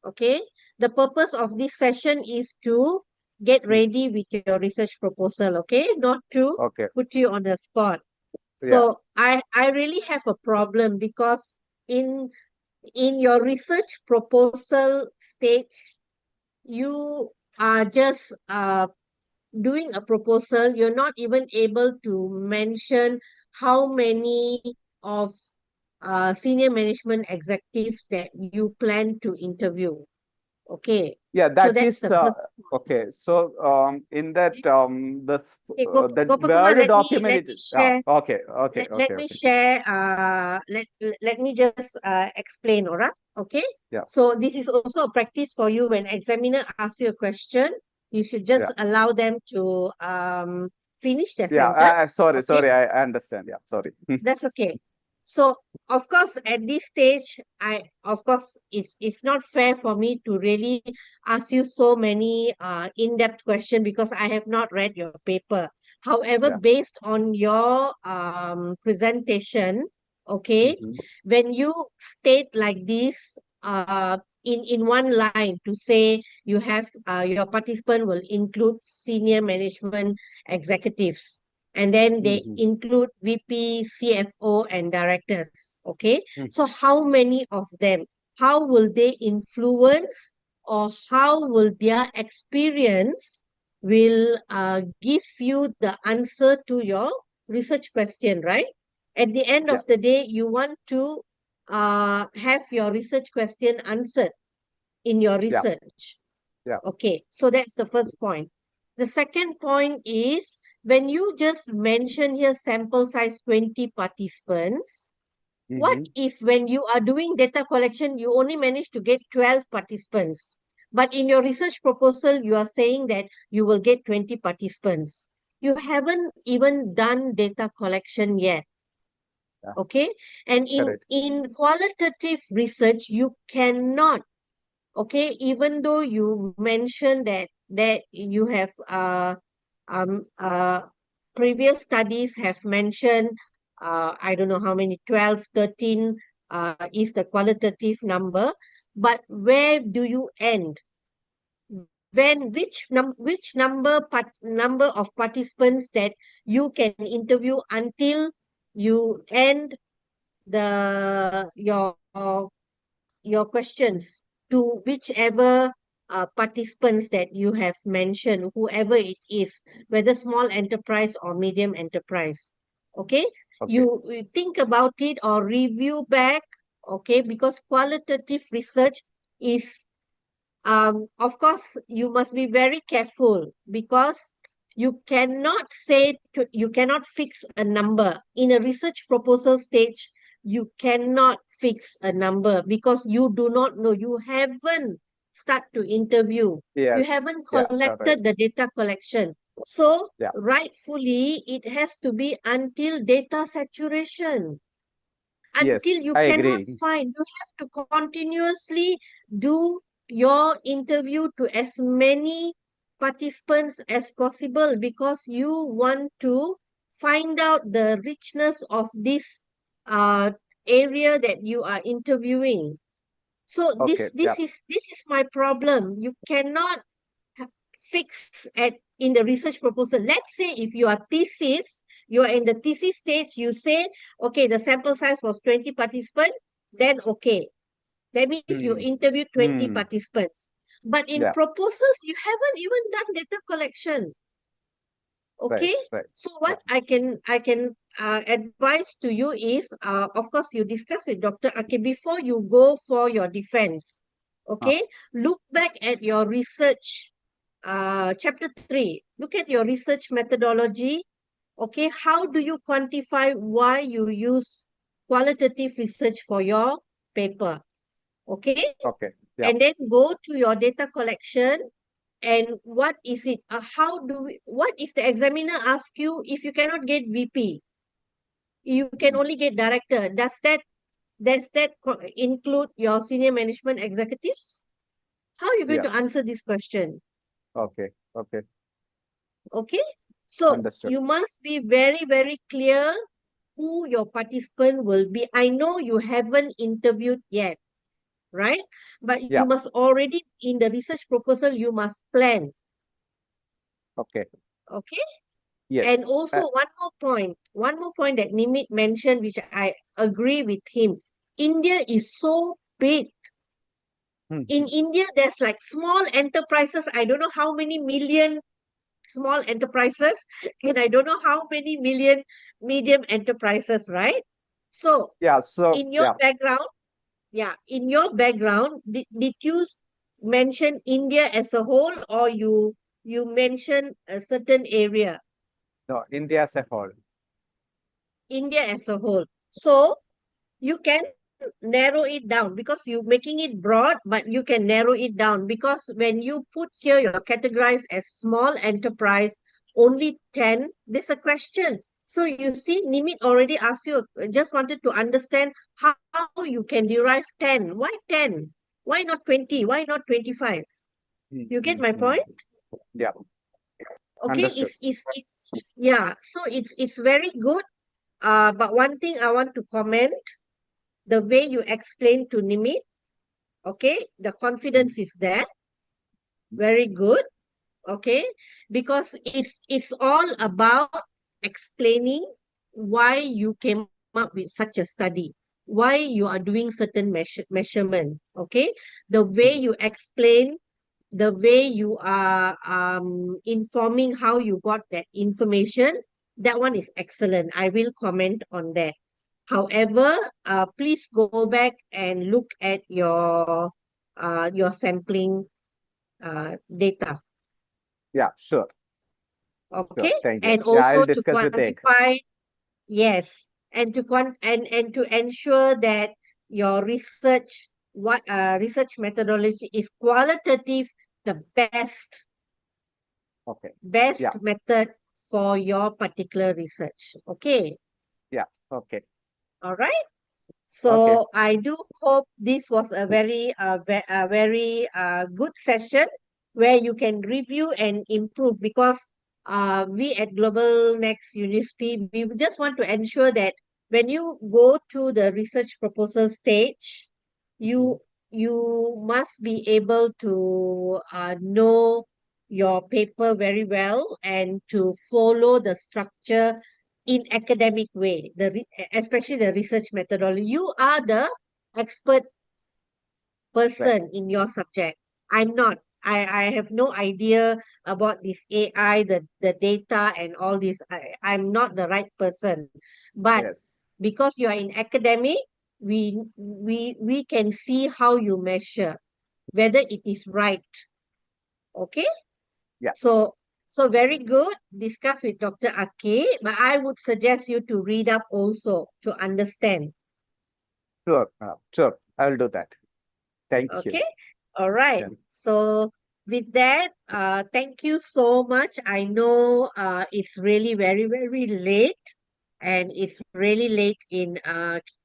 Okay. The purpose of this session is to get ready with your research proposal, okay? Not to Okay. put you on the spot. Yeah. So I really have a problem because in in your research proposal stage, you are just doing a proposal. You're not even able to mention how many of senior management executives that you plan to interview. Okay, Yeah, so that that's is the first. okay. So in that Okay, the Gopakuma, Word document let it me is share. okay, okay, Let okay, me okay. share. Let me just explain, alright? Okay. Yeah, So this is also a practice for you. When examiner asks you a question, you should just yeah, allow them to finish their yeah. sentence. Sorry, Okay. sorry. I understand. Yeah, sorry. That's okay. So of course, at this stage, of course it's not fair for me to really ask you so many in-depth questions because I have not read your paper. However, Yeah. based on your presentation, okay, Mhm. when you state like this, in one line to say you have your participant will include senior management executives, and then they Mhm. include VP, CFO, and directors. Okay, Mm. so how many of them? How will they influence, or how will their experience will give you the answer to your research question, right? At the end Yeah, of the day, you want to have your research question answered in your yeah, research. yeah. Okay, so that's the first point. The second point is when you just mention here sample size 20 participants, what Mm-hmm. if when you are doing data collection, you only manage to get 12 participants? But in your research proposal, you are saying that you will get 20 participants. You haven't even done data collection yet. Yeah, Okay, and correct. in qualitative research, you cannot, okay, even though you mentioned that you have um uh previous studies have mentioned I don't know how many, 12, 13 is the qualitative number, but where do you end? When which number of participants that you can interview until you end the your questions to whichever participants that you have mentioned, whoever it is, whether small enterprise or medium enterprise. Okay, Okay. you think about it or review back. Okay, because qualitative research is of course you must be very careful because you cannot fix a number in a research proposal stage. You cannot fix a number because you do not know, you haven't start to interview, you Yes. haven't Yeah, right. collected the data collection. So Yeah. rightfully it has to be until data saturation, until Yes, you I cannot agree. find. You have to continuously do your interview to as many participants as possible because you want to find out the richness of this uh, area that you are interviewing. So Okay. Yeah. this is my problem. You cannot fix at in the research proposal. Let's say if you are thesis, you are in the thesis stage, you say, okay, the sample size was 20 participants, then okay. That means you Hmm. interviewed 20 Hmm. participants. But in Yeah. proposals, you haven't even done data collection. Right. Okay, Right. so Yeah. what I can advise to you is, of course, you discuss with Dr. Ake before you go for your defense. Huh. Okay, look back at your research, chapter 3. Look at your research methodology. Okay, how do you quantify why you use qualitative research for your paper? Okay, Okay. Yeah. and then go to your data collection. And what is it? What if the examiner asks you, if you cannot get VP, you can Hmm. only get director? Does that include your senior management executives? How are you going Yeah. to answer this question? Okay. Okay. Okay, so Understood. you must be very, very clear who your participant will be. I know you haven't interviewed yet, right? But Yeah. you must already, in the research proposal, you must plan. Okay. Okay. Yes. And also one more point that Nimit mentioned, which I agree with him. India is so big. Hmm. In India, there's like small enterprises. I don't know how many million small enterprises, and I don't know how many million medium enterprises, right? So Yeah. So in your background, in your background, did you mention India as a whole, or you mention a certain area? no, India as a whole. India as a whole. So you can narrow it down because you're making it broad, but you can narrow it down because when you put here you're categorized as small enterprise, only 10, there's a question. So you see, Nimit already asked you, just wanted to understand how you can derive 10. Why 10? Why not 20? Why not 25? You get my point? Yeah. Okay, Understood. so it's very good. But one thing I want to comment, the way you explain to Nimit, okay, the confidence is there, very good, okay, because it's all about explaining why you came up with such a study, why you are doing certain measurement, okay, the way you explain, the way you are informing how you got that information, that one is excellent. I will comment on that. However, please go back and look at your sampling data. Yeah, sure. Okay, Thank you. and Yeah, I'll also to discuss with Ek. quantify, yes, and to and to ensure that your research methodology is qualitative, the Okay. best Yeah. method for your particular research. Okay, Yeah. Okay. all right. Okay. So I do hope this was a very good session where you can review and improve because we at Global Next University, we just want to ensure that when you go to the research proposal stage, you you must be able to know your paper very well and to follow the structure in academic way, especially the research methodology. You are the expert Right. person in your subject. I'm not. I have no idea about this AI, the data and all this. I'm not the right person. But Yes. because you are in academic, we can see how you measure, whether it is right. Okay? Yeah. So very good. Discuss with Dr. Aki, but I would suggest you to read up also to understand. Sure. Sure. I'll do that. Thank you. Okay. All right. Yeah. So with that, thank you so much. I know it's really very late and it's really late in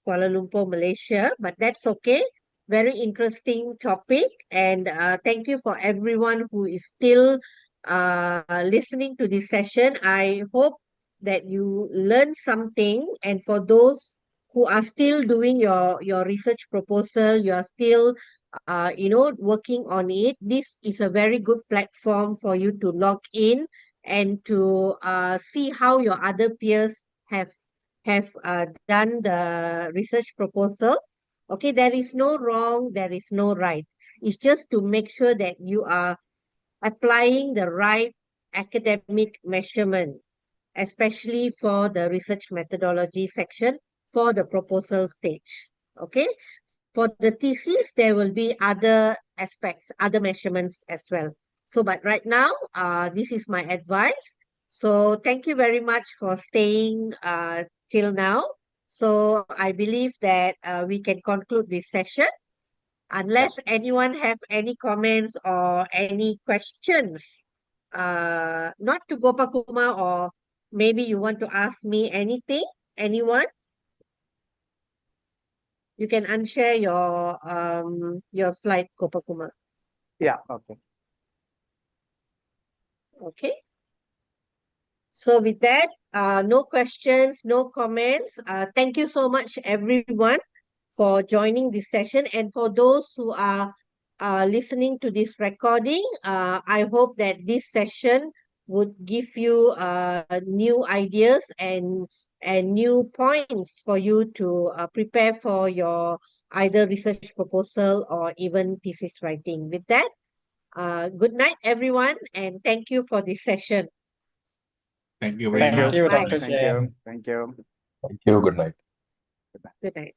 Kuala Lumpur, Malaysia, but that's okay. Very interesting topic. And thank you for everyone who is still listening to this session. I hope that you learn something. And for those who are still doing your research proposal, you are still working on it, this is a very good platform for you to log in and to see how your other peers have done the research proposal. Okay, there is no wrong, there is no right. It's just to make sure that you are applying the right academic measurement, especially for the research methodology section for the proposal stage. Okay. For the thesis, there will be other aspects, other measurements as well. So, but right now, this is my advice. So, thank you very much for staying till now. So, I believe that we can conclude this session. Unless anyone have any comments or any questions, not to Gopakuma, or maybe you want to ask me anything, anyone? You can unshare your slide, Gopakuma. Yeah. Okay. Okay. So with that, no questions, no comments. Thank you so much, everyone, for joining this session. And for those who are listening to this recording, I hope that this session would give you new ideas and new points for you to prepare for your either research proposal or even thesis writing. With that, good night, everyone, and thank you for this session. Thank you very Thank much. you, Bye. Dr. Jen. Thank you. Thank you. Good night. Good night.